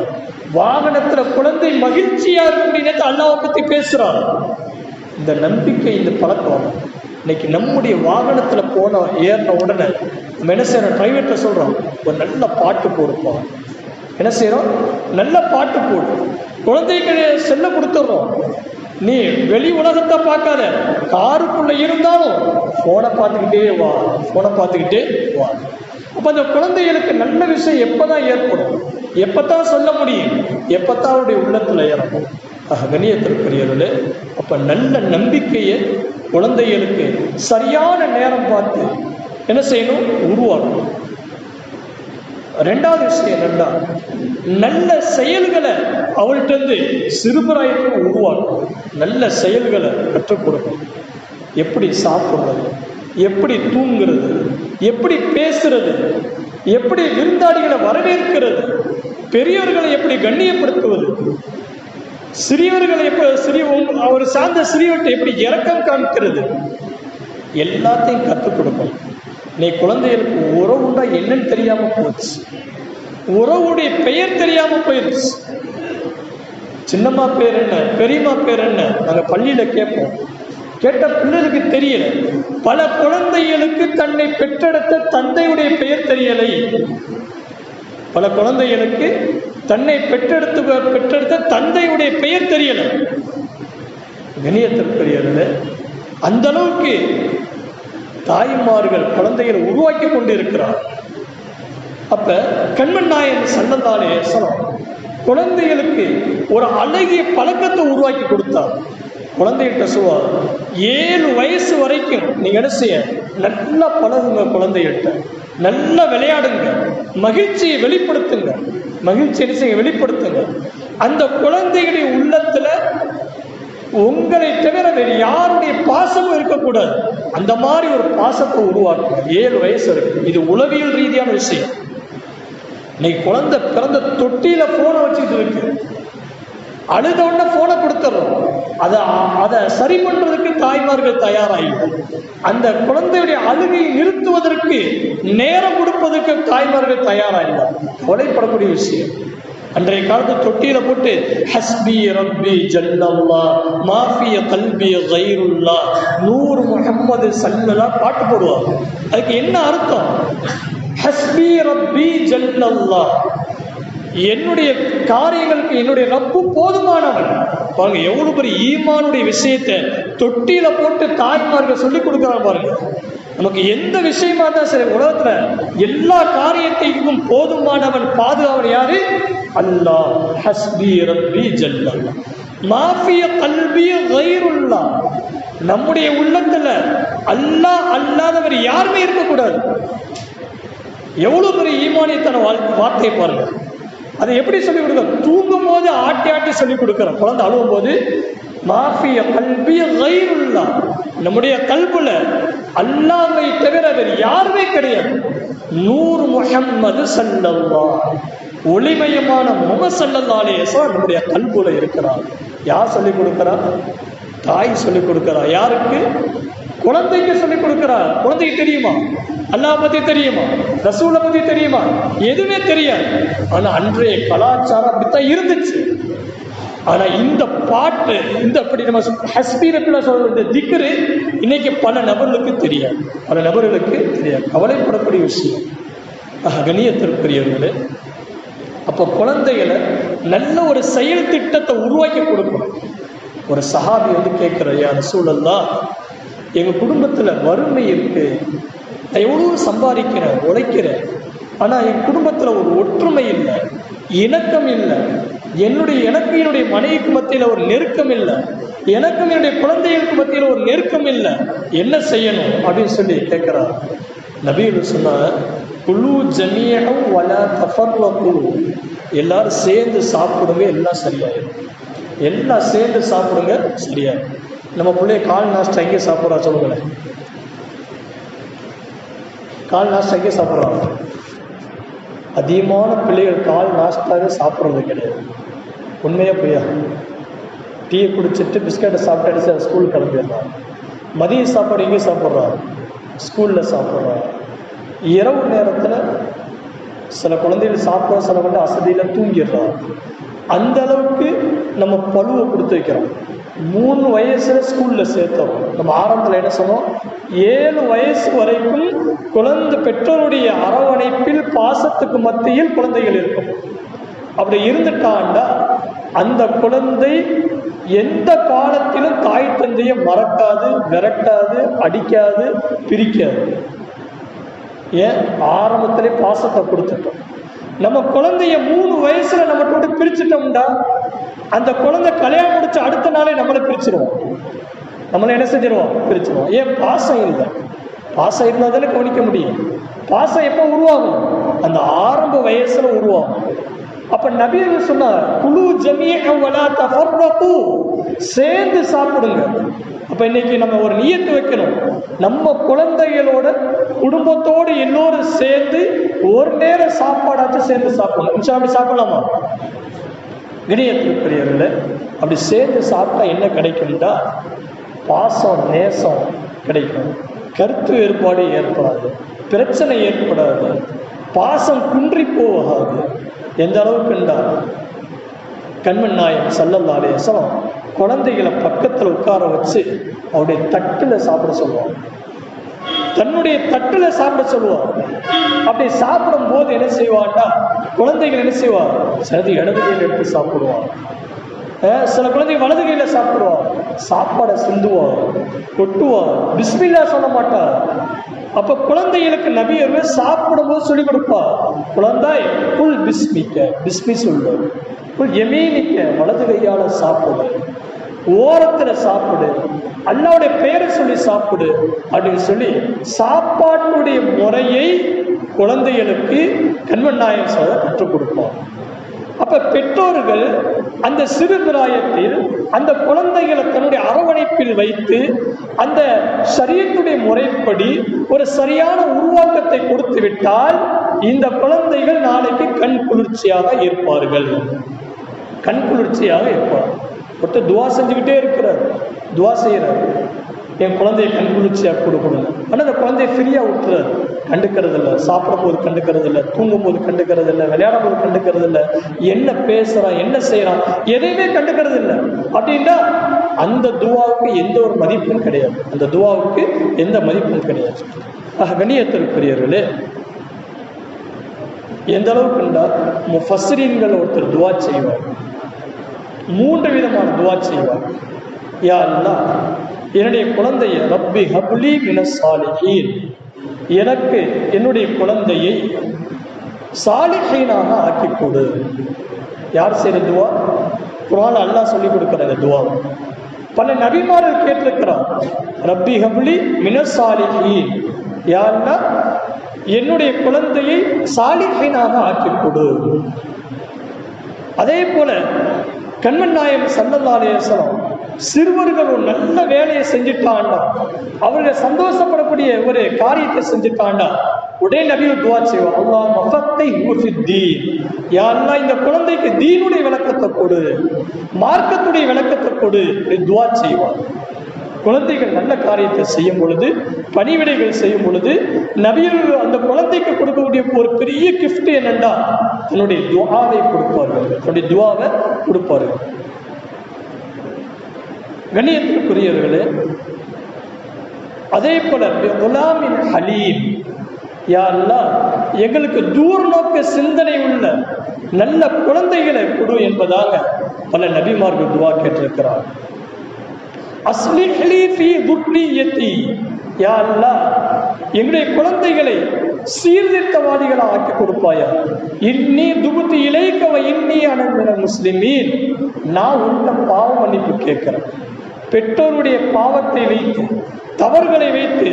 வாகனத்துல குழந்தை மகிழ்ச்சியா இருக்கும் அப்படின்னு அல்லாஹ்வை பத்தி பேசுறா. இந்த நம்பிக்கை, இந்த பழக்கம் இன்னைக்கு நம்முடைய வாகனத்துல ஏறின உடனே நம்ம என்ன செய்யறோம், டிரைவர்கிட்ட சொல்றோம் ஒரு நல்ல பாட்டு போடுப்போம். என்ன செய்யறோம், நல்ல பாட்டு போடு. குழந்தைக்கு செல்ல கொடுத்துடுறோம், நீ வெளி உலகத்தை பார்க்காத, காருக்குள்ள இருந்தாலும் போனை பார்த்துக்கிட்டே வா. அப்ப அந்த குழந்தைகளுக்கு நல்ல விஷயம் எப்பதான் ஏற்படும், எப்பத்தான் சொல்ல முடியும், எப்பத்தான் அவருடைய உள்ளத்துல இறங்கும். கண்ணியத்திற்குரியவர்களே, அப்ப நல்ல நம்பிக்கையை குழந்தைகளுக்கு சரியான நேரம் பார்த்து என்ன செய்யணும், உருவாக்கணும். ரெண்டாவது விஷயம் என்னன்னா, நல்ல செயல்களை அவள்கிட்ட இருந்து சிறுபிராயத்தில் உருவாக்கணும். நல்ல செயல்களை கற்றுக் கொடுக்கணும். எப்படி சாப்பிடுறது, எப்படி தூங்குறது, எப்படி பேசுறது, எப்படி விருந்தாளிகளை வரவேற்கிறது, பெரியவர்களை எப்படி கண்ணியப்படுத்துவது, சிறியவர்களை எப்படி அவர் சார்ந்த சிறியவர்கிட்ட எப்படி இரக்கம் காமிக்கிறது, எல்லாத்தையும் கற்றுக் கொடுக்கணும். நீ குழந்தைகளுக்கு உறவுண்டா என்னன்னு தெரியாம போச்சு, உறவுடைய பெயர் தெரியாம போயிடுச்சு. சின்னம்மா பேர் என்ன, பெரியம்மா பேர் என்ன, நாங்க பள்ளியில கேட்போம், கேட்ட பிள்ளைகளுக்கு தெரியல. பல குழந்தைகளுக்கு தன்னை பெற்றெடுத்த தந்தையுடைய பெயர் தெரியலை. பல குழந்தைகளுக்கு தன்னை பெற்றெடுத்த தந்தையுடைய பெயர் தெரியல. கண்ணியத்திற்குரியவர்களே, அந்த அளவுக்கு தாய்மார்கள் குழந்தைகளை உருவாக்கி கொண்டு இருக்கிறார். அப்ப கண்மன் நாயகம் ஸல்லல்லாஹு அலைஹி வஸல்லம் குழந்தைகளுக்கு ஒரு அழகிய பழக்கத்தை உருவாக்கி கொடுத்தார். குழந்தைகிட்ட சொல்லுவார், 7 வயசு வரைக்கும் நீங்க என்ன செய்ய, நல்லா பழகுங்க, குழந்தைகிட்ட நல்லா விளையாடுங்க, மகிழ்ச்சியை வெளிப்படுத்துங்க, வெளிப்படுத்துங்க. அந்த குழந்தைகளுடைய உள்ளத்துல உங்களை தவிர வேறு யாருடைய பாசமும் இருக்கக்கூடாது. அந்த மாதிரி ஒரு பாசத்தை உருவாக்கும் 7 வயசு இருக்கு. இது உளவியல் ரீதியான விஷயம். இன்னைக்கு குழந்தை பிறந்த தொட்டியில போனை வச்சுட்டு இருக்கு, அழுத உடனே போனை கொடுத்துறோம். அதை சரி பண்றதுக்கு தாய்மார்கள் தயாராகிடும். அந்த குழந்தையுடைய அழுகையை நிறுத்துவதற்கு நேரம் கொடுப்பதற்கு தாய்மார்கள் தயாராகிடும். கொலைப்படக்கூடிய விஷயம். அன்றைய காலத்து தொட்டியில போட்டு ஹஸ்பி ரப்பி ஜல்லல்லாஹ் மாஃபிய கல்பி கைருல்லாஹ் நூர் முஹம்மது ஸல்லல்லாஹு பாட்டு போடுவாங்க. அதுக்கு என்ன அர்த்தம்? ஹஸ்பி ரப்பி ஜல்லல்லாஹ், என்னுடைய காரியங்களுக்கு என்னுடைய ரப்பு போதுமானவன். பாருங்க எவ்வளவு பெரிய ஈமானுடைய விஷயத்தை தொட்டியில போட்டு தாய்மார்கள் சொல்லிக் கொடுக்குறாங்க பாருங்க. நமக்கு எந்த விஷயமா தான் சரி, உலகத்துல எல்லா காரியத்தையும் போதுமானவன் பாதுகாவன் யாரு? அல்லாஹ். ஹஸ்பி ரப்பி ஜல்லல்லாஹ் மாஃபிய கல்பி கைருல்லாஹ், நம்முடைய உள்ளத்துல அல்லாஹ் அல்லாதவர் யாருமே இருக்கக்கூடாது. எவ்வளவு பெரிய ஈமானியத்தான வார்த்தை பாருங்க. அதை எப்படி சொல்லிக் கொடுக்க? தூங்கும் போது ஆட்டி ஆட்டி சொல்லிக் கொடுக்கிற குழந்தை அழுவும் போது மாஃபிய கல்பி கைருல்லாஹ், நம்முடைய கல்புல அல்லாஹ்வை தவிர வேறு யாருமே கிடையாது. நூர் முஹம்மது ஸல்லல்லாஹ், ஒளிமயமான முஹம்மது ஸல்லல்லாஹு அலைஹி வஸல்லம் நம்முடைய கல்புல இருக்கிறார். யார் சொல்லிக் கொடுக்கிறா? தாய் சொல்லிக் கொடுக்கிறா. யாருக்கு? குழந்தைக்கு சொல்லிக் கொடுக்கிறா. குழந்தைக்கு தெரியுமா அல்லாஹ் பத்தி? தெரியுமா ரசூலை பத்தி? தெரியுமா? எதுவுமே தெரியாது. ஆனா அன்றைய கலாச்சாரம் அப்படித்தான் இருந்துச்சு. ஆனா இந்த பாட்டு, இந்த அப்படி நம்ம ஹஸ்பி ரப்பில சொல்ற திக்ரு இன்னைக்கு பல நபர்களுக்கு தெரியாது, பல நபர்களுக்கு தெரியாது. கவலைப்படக்கூடிய விஷயம். கண்ணியத்திற்குரியவர்களே, அப்போ குழந்தைகளை நல்ல ஒரு செயல் திட்டத்தை உருவாக்கி கொடுக்கணும். ஒரு சஹாபி கேட்கிற, யா ரசூலல்லாஹ், எங்க குடும்பத்துல வறுமை இருக்கு, நான் எவ்வளவு சம்பாதிக்கிறேன், உழைக்கிறேன், ஆனா என் குடும்பத்துல ஒரு ஒற்றுமை இல்லை, இணக்கம் இல்லை, என்னுடைய மனைவிக்கு மத்தியில ஒரு நெருக்கம் இல்லை, எனக்கும் என்னுடைய குழந்தைகளுக்கு மத்தியில ஒரு நெருக்கம் இல்லை, என்ன செய்யணும் அப்படின்னு சொல்லி கேட்கிறார். நபிகள் சொன்னார், குலு ஜமீஅன் வலா தஃபர்ரகு, எல்லாரும் சேர்ந்து சாப்பிடுங்க, எல்லாம் சரியாயிடும். எல்லாம் சேர்ந்து சாப்பிடுங்க, சரியாயிடும். நம்ம பிள்ளைய கால் நாஸ்டா எங்கே சாப்பிட்றா சொல்லுங்களேன்? கால் நாஸ்டா எங்கே சாப்பிட்றாங்க? அதிகமான பிள்ளைகள் கால் நாஸ்டாவே சாப்பிட்றது கிடையாது. உண்மையா பொய்யா? டீயை குடிச்சிட்டு பிஸ்கட்டை சாப்பிட்டு ஸ்கூல் கிளம்பிடுறாங்க. மதிய சாப்பாடு எங்கே சாப்பிட்றாங்க? ஸ்கூலில் சாப்பிட்றாங்க. இரவு நேரத்தில் சில குழந்தைகள் சாப்பிட்ற, சில வந்து அசதியில் தூங்கிடுறாங்க. அந்த அளவுக்கு நம்ம பழுவை கொடுத்து வைக்கிறோம். 3 வயசுல ஸ்கூல்ல சேர்த்தோம். நம்ம ஆரம்பத்தில் என்ன சொன்னோம்? 7 வயசு வரைக்கும் குழந்தை பெற்றோருடைய அரவணைப்பில் பாசத்துக்கு மத்தியில் குழந்தைகள் இருக்கும். அப்படி இருந்துட்டாண்டா அந்த குழந்தை எந்த காலத்திலும் தாய் தந்தையை மறக்காது, விரட்டாது, அடிக்காது, பிரிக்காது. ஏன்? ஆரம்பத்திலே பாசத்தை கொடுத்துட்டோம். நம்ம குழந்தைய 3 வயசுல நம்ம போட்டு பிரிச்சுட்டோம்டா, அந்த குழந்தை கல்யாணம் முடிச்ச அடுத்த நாளே நம்மளை பிரிச்சிருவோம். நம்மளை என்ன செஞ்சிருவோம்? பிரிச்சிருவோம். ஏன்? பாசம் இல்லை. பாசம் இருந்தால் தானே கவனிக்க முடியும். பாசம் எப்போ உருவாகும்? அந்த ஆரம்ப வயசுல உருவாகும். அப்ப நபி சொன்னார், குலு ஜமீஅன் வலா தஃபர்ரகு, சேர்ந்து சாப்பிடுங்க. அப்ப இன்னைக்கு நம்ம ஒரு நியத்து வைக்கணும், நம்ம குழந்தைகளோட குடும்பத்தோடு எல்லோரும் சேர்ந்து ஒரு நேரம் சாப்பாடாச்சும் சேர்ந்து சாப்பிடணும். அப்படி சாப்பிடலாமா? கண்ணியத்திற்குரியவர்களே, அப்படி சேர்ந்து சாப்பிட்டா என்ன கிடைக்கும்டா? பாசம், நேசம் கிடைக்கும். கருத்து வேறுபாடு ஏற்படாது, பிரச்சனை ஏற்படாது, பாசம் குன்றி போகாது. எந்த அளவுக்குண்டா, கண்மன் நாயகம் ஸல்லல்லாஹு அலைஹி வஸல்லம் குழந்தைகளை பக்கத்தில் உட்கார வச்சு அவருடைய தட்டில் சாப்பிட சொல்லுவாங்க. தன்னுடைய தட்டில் சாப்பிட சொல்லுவார். அப்படி சாப்பிடும் போது என்ன செய்வான்னா, குழந்தைகள் என்ன செய்வார்? சிலது இடது கையில் எடுத்து சாப்பிடுவார், சில குழந்தைங்க வலது கையில சாப்பிடுவார். சாப்பாடை சிந்துவார், கொட்டுவார், பிஸ்மில்லா சொல்ல மாட்டார். அப்ப குழந்தைகளுக்கு நபி அவர்கள் சாப்பிடும் போது சொல்லிக் கொடுப்பார், குழந்தாய் புல் பிஸ்மிக்க, பிஸ்மி சொல்லு, புல் எமீனிக்க, வலது கையால சாப்பிடு, ஓரத்துல சாப்பிடு, அல்லாவுடைய பெயரை சொல்லி சாப்பிடு அப்படின்னு சொல்லி சாப்பாட்டுடைய முறையை குழந்தைகளுக்கு கண்மன் நாயகம் சொல்ல கற்றுக் கொடுப்பார். அப்ப பெற்றோர்கள் அந்த சிறு பிராயத்தில் அந்த குழந்தைகளை தன்னுடைய அரவணைப்பில் வைத்து அந்த ஷரியத்துடைய முறைப்படி ஒரு சரியான உருவாக்கத்தை கொடுத்து விட்டால் இந்த குழந்தைகள் நாளைக்கு கண் குளிர்ச்சியாக இருப்பார்கள். கண் குளிர்ச்சியாக இருப்பார். ஒருத்தர் துவா செஞ்சுக்கிட்டே இருக்கிறார், துவா செய்யறார், என் குழந்தைய கண் குளிர்ச்சியாக கொடுக்கணும். ஆனால் அந்த குழந்தைய ஃப்ரீயா விட்டுறாரு, கண்டுக்கிறது இல்லை, சாப்பிடும் போது கண்டுக்கிறது இல்லை, தூங்கும் போது கண்டுக்கிறது இல்லை, விளையாடும் போது கண்டுக்கிறது இல்லை, என்ன பேசுறான், என்ன செய்யறான், எதையுமே கண்டுக்கிறது இல்லை. அப்படின்னா அந்த துவாவுக்கு எந்த ஒரு மதிப்பும் கிடையாது, அந்த துவாவுக்கு எந்த மதிப்பும் கிடையாது. கண்ணியத்திற்குரியவர்களே, எந்த அளவுக்கு என்றால் முஃபஸ்ஸிரீன்கள் ஒருத்தர் துவா செய்வார், 3 விதமான துவா செய்வார். யா அல்லாஹ், என்னுடைய குழந்தையை ரப்பி ஹப்லி மினஸ் சாலிஹீன், எனக்கு என்னுடைய குழந்தையை சாலிஹீனாக ஆக்கி கொடு. யார் செய்கிற துவா? குர்ஆன்ல அல்லாஹ் சொல்லி கொடுக்கிற இந்த துவா பல நபிமார்கள் கேட்டிருக்கிறார். ரப்பி ஹப்லி மினஸ் சாலிஹீன், யா அல்லாஹ் என்னுடைய குழந்தையை சாலிஹீனாக ஆக்கி கொடு. அதே போல கண்மன் நாயகம் ஸல்லல்லாஹு அலைஹி வஸல்லம் சிறுவர்கள் ஒரு நல்ல வேலையை செஞ்சுட்டாண்டா, அவர்கள் சந்தோஷப்படக்கூடிய ஒரு காரியத்தை செஞ்சுட்டாண்டா, உடனே நபிகள் துவா செய்வார், அல்லாஹும்ம ஃபக்ஹிஹு ஃபித்தீன், யா அல்லாஹ் இந்த குழந்தைக்கு தீனுடைய விளக்கத்தை கொடு, மார்க்கத்துடைய விளக்கத்தை கொடு, துவா செய்வார். குழந்தைகள் நல்ல காரியத்தை செய்யும் பொழுது, பணிவிடைகள் செய்யும் பொழுது நபிகள் அந்த குழந்தைக்கு கொடுக்கக்கூடிய ஒரு பெரிய கிஃப்ட் என்னென்னா தன்னுடைய துஆவை கொடுப்பார்கள், தன்னுடைய துஆவை கொடுப்பார்கள். கண்ணியத்திற்குரியவர்களே, அதே போல குலாமின் ஹலீம், யா அல்லாஹ் எங்களுக்கு தூர்நோக்க சிந்தனை உள்ள நல்ல குழந்தைகளை கொடு என்பதாக பல நபிமார்கள் துஆ கேட்டிருக்கிறார். அஸ்லிஹ் லீ ஃபீ துர்ரிய்யத்தி, யா அல்லாஹ் எங்களுடைய குழந்தைகளை சீர்திருத்தவாதிகளாக ஆக்கி கொடுப்பாயா. இன்னி துபுத்து இலைக்க வ இன்னி அன மினல் முஸ்லிமீன், நான் உன்ன பாவ மன்னிப்பு கேட்கிறேன். பெற்றோருடைய பாவத்தை வைத்து, தவறுகளை வைத்து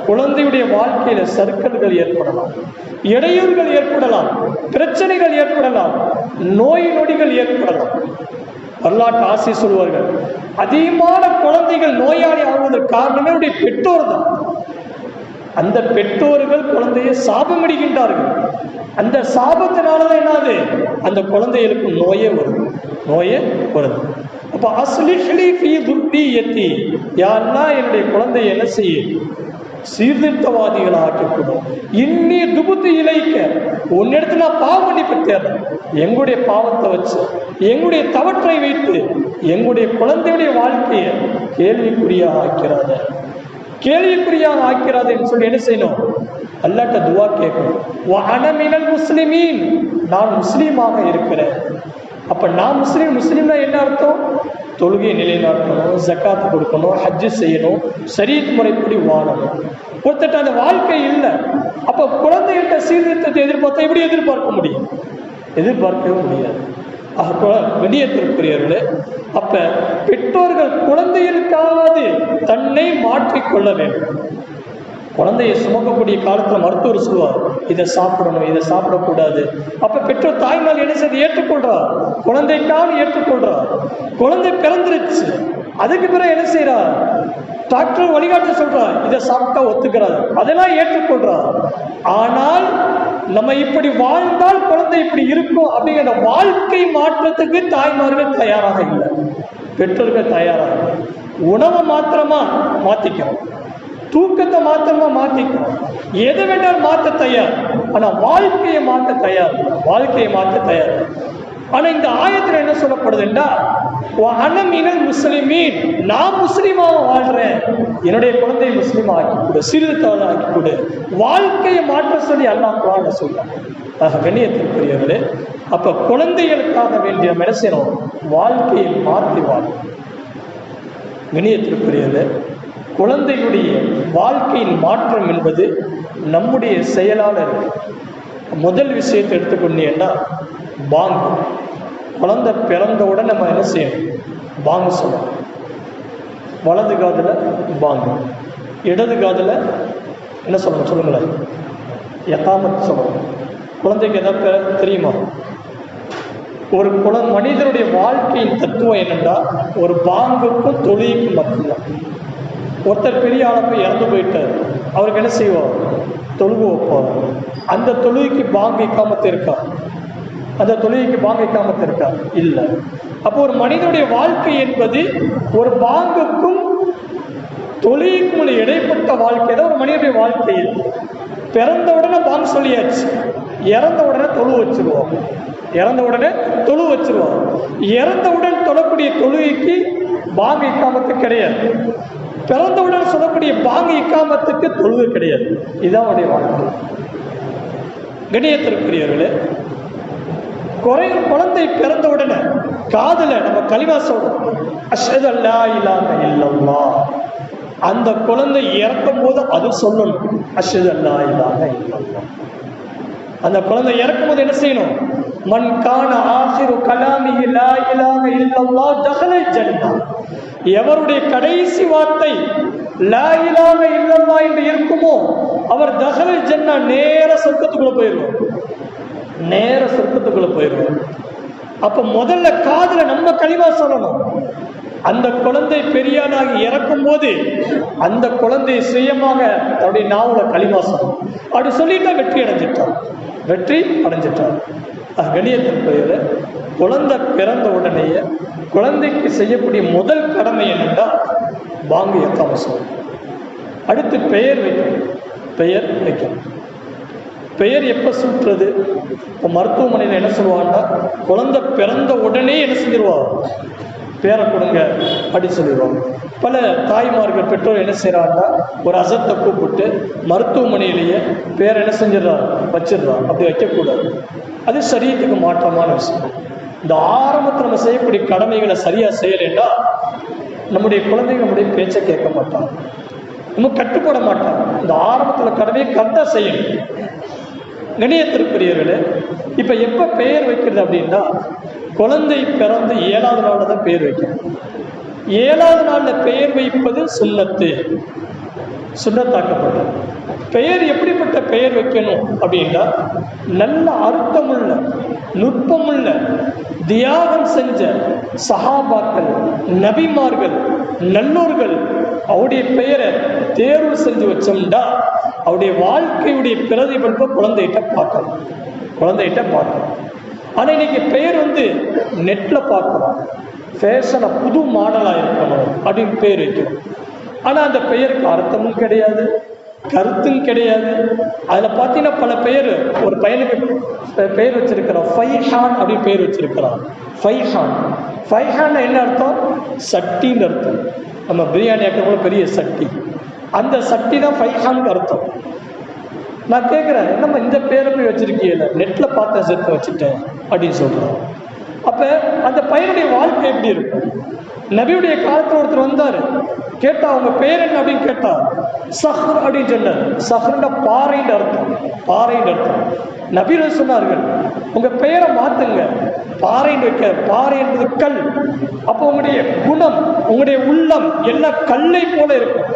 குழந்தையுடைய வாழ்க்கையில சறுக்கல்கள் ஏற்படலாம், இடையூறுகள் ஏற்படலாம், பிரச்சனைகள் ஏற்படலாம், நோய் நொடிகள் ஏற்படலாம். வரலாற்று ஆசிரியர் சொல்வார்கள், அதிகமான குழந்தைகள் நோயாளி ஆகுவதற்கு காரணமே உடைய பெற்றோர் தான். அந்த பெற்றோர்கள் குழந்தையை சாபமிடுகின்றார்கள். அந்த சாபத்தினாலதான் என்னது, அந்த குழந்தைகளுக்கு நோயே வருது, நோயே வருது. அப்ப அஸ்லிஹ் லீ ஃபீ துர்ரிய்யத்தி, யா அல்லாஹ் என்னுடைய குழந்தையை என்ன செய்ய, சீர்திருத்தவாதிகளாக ஆக்கிக்கொடும். இன்னி துபுத்து இலைக்க, உன்னிடத்துல நான் பாவ மன்னிப்பு தேடுறேன். எங்களுடைய பாவத்தை வச்சு, எங்களுடைய தவற்றை வைத்து எங்களுடைய குழந்தையுடைய வாழ்க்கையை கேள்விக்குறியாக ஆக்கிறாத, கேள்விக்குறியாக ஆக்கிறாதுன்னு சொல்லி என்ன செய்யணும், அல்லாஹ்ட்ட துஆ கேட்கணும். வ அன மினல் முஸ்லிமீன், நான் முஸ்லீமாக இருக்கிறேன். அப்ப நான் முஸ்லீம்னா என்ன அர்த்தம்? தொழுகையை நிலைநாட்டணும், ஜக்காத்து கொடுக்கணும், ஹஜ்ஜு செய்யணும், ஷரீஅத் முறைப்படி வாழணும். ஒருத்தட்ட அந்த வாழ்க்கை இல்லை. அப்ப குழந்தைகிட்ட சீர்திருத்தத்தை எதிர்பார்த்தா எப்படி எதிர்பார்க்க முடியும்? எதிர்பார்க்கவே முடியாது. கண்ணியத்திற்குரியவர்களே, அப்ப பெற்றோர்கள் குழந்தைகளுக்காவது தன்னை மாற்றிக்கொள்ள வேண்டும். குழந்தையை சுமக்கக்கூடிய காலத்துல மருத்துவர் சொல்லுவார், இதை சாப்பிடணும், இதை சாப்பிடக்கூடாது. அப்ப பெற்றோர் தாய்மார் என்ன செய்து ஏற்றுக்கொள்றார், குழந்தைக்காக ஏற்றுக்கொள்றார். குழந்தை பிறந்துருச்சு, அதுக்கு பிறகு என்ன செய்யறார், டாக்டர் வழிகாட்ட சொல்றார், இதை சாப்பிட்டா ஒத்துக்கிறார், அதெல்லாம் ஏற்றுக்கொள்றார். ஆனால் நம்ம இப்படி வாழ்ந்தால் குழந்தை இப்படி இருக்கும் அப்படிங்கிற வாழ்க்கை மாற்றத்துக்கு தாய்மார்கள் தயாராக இல்லை, பெற்றோர்கள் தயாராக இல்லை. உணவை மாத்திரமா மாத்திக்கிறோம், தூக்கத்தை மாத்திரமா மாத்திக்கிறோம், எதை வேண்டாலும் மாற்ற தயார். ஆனா வாழ்க்கையை மாற்ற தயார், வாழ்க்கையை மாற்ற தயார். ஆனா இந்த ஆயத்துல என்ன சொல்லப்படுதுன்னா, அனமினல் முஸ்லிமீன், நான் முஸ்லீமாக வாழ்றேன், என்னுடைய குழந்தையை முஸ்லீமா ஆக்கி கொடு, சீர்திருத்தவாதி ஆக்கி கொடு, வாழ்க்கையை மாற்ற சொல்லி அல்லாஹ் குர்ஆன்ல சொல்றான். கண்ணியத்திற்குரியவர்களே, அப்ப குழந்தைகளுக்காக வேண்டிய மெனசேனும் வாழ்க்கையை மாற்றி வாழும். கண்ணியத்திற்குரியவர்களே, குழந்தையுடைய வாழ்க்கையின் மாற்றம் என்பது நம்முடைய செயலாளர். முதல் விஷயத்தை எடுத்துக்கொண்டீங்கன்னா பாங்கு. குழந்தை பிறந்தவுடன் நம்ம என்ன செய்யணும், பாங்கு சொல்லணும். வலது காதுல பாங்கு, இடது காதுல என்ன சொல்லணும் சொல்லுங்களேன், யகாமத் சொல்லணும். குழந்தைக்கு எதாவது தெரியுமா? ஒரு மனிதனுடைய வாழ்க்கையின் தத்துவம் என்னென்னா, ஒரு பாங்குக்கும் தொழுகைக்கும் மட்டும்தான். ஒருத்தர் பெரிய ஆளை போய் இறந்து போயிட்டார், அவருக்கு என்ன செய்வார், தொழுகு வைப்பார். அந்த தொழுகைக்கு பாங்கு இக்காமத்து இருக்கா? அந்த தொழுகைக்கு பாங்கு இக்காமத்து இருக்கா? இல்லை. அப்போ ஒரு மனிதனுடைய வாழ்க்கை என்பது ஒரு பாங்குக்கும் தொழுகைக்கும் இடைப்பட்ட வாழ்க்கை தான் ஒரு மனிதனுடைய வாழ்க்கையில். பிறந்த உடனே பாங்கு சொல்லியாச்சு, இறந்த உடனே தொழு வச்சிருவோம், இறந்த உடனே தொழு வச்சிருவோம். இறந்தவுடன் தொழக்கூடிய தொழுகைக்கு பாங்கு இக்காமத்து கிடையாது, பிறந்தவுடன் சொல்லக்கூடிய பாங்கு இக்காமத்துக்கு தொழுகை கிடையாது. இதுதான் அவருடைய வாழ்க்கை. கணியத்திற்குரியவர்களே, குழந்தை பிறந்த உடனே காதுல நம்ம கலிமா சொல்றோம், அஷ்ஹது அல்லா இலாஹ இல்லல்லாஹ். அந்த குழந்தை இறக்கும் போது அது சொல்லணும், அஷ்ஹது அல்லா இலாஹ இல்லல்லாஹ். அந்த குழந்தை இறக்கும் போது என்ன செய்யணும்? மன் கான ஆகிரு கலாமிஹி லா இலாஹ இல்லல்லாஹ் தஹலல் ஜன்னah. எவருடைய கடைசி வார்த்தை லா இலாஹ இல்லல்லாஹ் என்று இருக்குமோ அவர் தஹலல் ஜன்னah, நேர சொர்க்கத்துக்குள்ள போயிடுவார். நேர சொர்க்கத்துக்குள்ள போயிடுவார். அப்ப முதல்ல காதுல நம்ம கலிமா சொல்லணும். அந்த குழந்தை பெரியானாகி இறக்கும் போது அந்த குழந்தை சுயமாக அவருடைய நாவுல கலிமா சொல்லணும். அப்படி சொல்லிட்டா வெற்றி அடைஞ்சிட்டார். கணியத்திற்குரிய குழந்தை பிறந்த உடனேயே குழந்தைக்கு செய்யக்கூடிய முதல் கடமை என்னென்னா பாங்கு எக்காம சொல்லணும். அடுத்து பெயர் வைக்கணும். பெயர் எப்போ சூட்டுறது? இப்போ மருத்துவமனையில் என்ன சொல்லுவாங்கன்னா, குழந்தை பிறந்த உடனே என்ன செஞ்சிருவாங்க, பேரை கொடுங்க அப்படின்னு சொல்லிடுவாங்க. பல தாய்மார்கள் பெற்றோர் என்ன செய்கிறாங்கன்னா, ஒரு அசத்தை கூப்பிட்டு மருத்துவமனையிலேயே பேரை என்ன வச்சிடுறாங்க. அப்படி வைக்கக்கூடாது. அது சரீரத்துக்கு மாற்றமான விஷயம். இந்த ஆரம்பத்தில் நம்ம செய்யக்கூடிய கடமைகளை சரியாக செய்யலைன்னா நம்முடைய குழந்தைங்க நம்முடைய பேச்சை கேட்க மாட்டாங்க, நம்ம கட்டுப்பட மாட்டாங்க. இந்த ஆரம்பத்தில் கடமையை கரெக்டாக செய்யணும். கணியத்திற்குரியவர்களே, இப்போ எப்போ பெயர் வைக்கிறது அப்படின்னா, குழந்தை பிறந்து 7வது நாளில் தான் பெயர் வைக்கணும். 7வது நாளில் பெயர் வைப்பது சுன்னத்தாக்கப்பட்டது. பெயர் எப்படிப்பட்ட பெயர் வைக்கணும் அப்படின்னா, நல்ல அர்த்தமுள்ள, நுட்பமுள்ள, தியாகம் செஞ்ச சஹாபாக்கள், நபிமார்கள், நல்லோர்கள் அவருடைய பெயரை தேர்வு செஞ்சு வச்சோம்னா அவருடைய வாழ்க்கையுடைய பிரதிபலிப்பை குழந்தைகிட்ட பார்க்கணும். ஆனால் இன்னைக்கு பெயர் நெட்டில் பார்க்குறோம், ஃபேஷனாக புது மாடலாக இருக்கணும் அப்படின்னு பெயர் வைக்கிறோம். ஆனால் அந்த பெயருக்கு அர்த்தமும் கிடையாது, கருத்தும் கிடையாது. அதில் பார்த்தீங்கன்னா பல பெயர், ஒரு பையனுக்கு பெயர் வச்சிருக்கிறான், ஃபைஹான் அப்படின்னு பெயர் வச்சிருக்கிறான். ஃபைஹான் என்ன அர்த்தம்? சட்டின்னு அர்த்தம். நம்ம பிரியாணி ஆக்கிற பெரிய சட்டி, அந்த சட்டி தான் ஃபைஹானுக்கு அர்த்தம். நான் கேட்குறேன், நம்ம இந்த பேரை போய் வச்சிருக்கீங்க, நெட்டில் பார்த்த சேர்த்து வச்சுட்டேன் அப்படின்னு சொல்கிறோம். அப்போ அந்த பையனுடைய வாழ்க்கை எப்படி இருக்கும்? நபியுடைய காலத்தில் ஒருத்தர் வந்தார், கேட்டா அவங்க பேர் என்ன அப்படின்னு கேட்டா சஹர் அப்படின்னு சொன்னார். சஹர்ன்ற பாறைன்னு அர்த்தம். நபிகள் சொன்னார்கள், உங்க பெயரை மாத்துங்க, பாறைன்னு வைக்க. பாறை என்பது கல். அப்போ உங்களுடைய குணம், உங்களுடைய உள்ளம் எல்லாம் கல்லை போல இருக்கும்.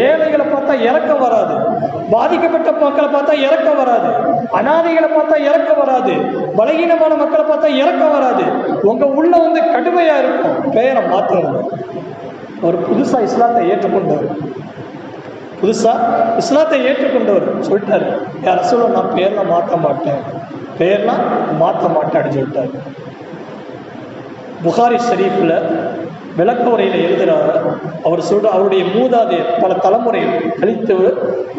ஏழைகளை பார்த்தா இறக்கம் வராது, பாதிக்கப்பட்ட மக்களை பார்த்தா இறக்கம் வராது, அனாதைகளை பார்த்தா இறக்கம் வராது, பலகீனமான மக்களை பார்த்தா இறக்கம் வராது. உங்க உள்ள கடுமையா இருக்கும். பெயரை மாத்துங்க. ஒரு புதுசா இஸ்லாத்தை ஏற்றுக்கொண்டவர் சொல்லிட்டாரு, யார் சொல்ல நான் பேர்லாம் மாற்ற மாட்டேன் அப்படின்னு சொல்லிட்டாரு. புகாரி ஷரீஃபில் விளக்க உரையில் எழுதுகிறார். அவர் அவருடைய மூதாதையர் பல தலைமுறை கழித்து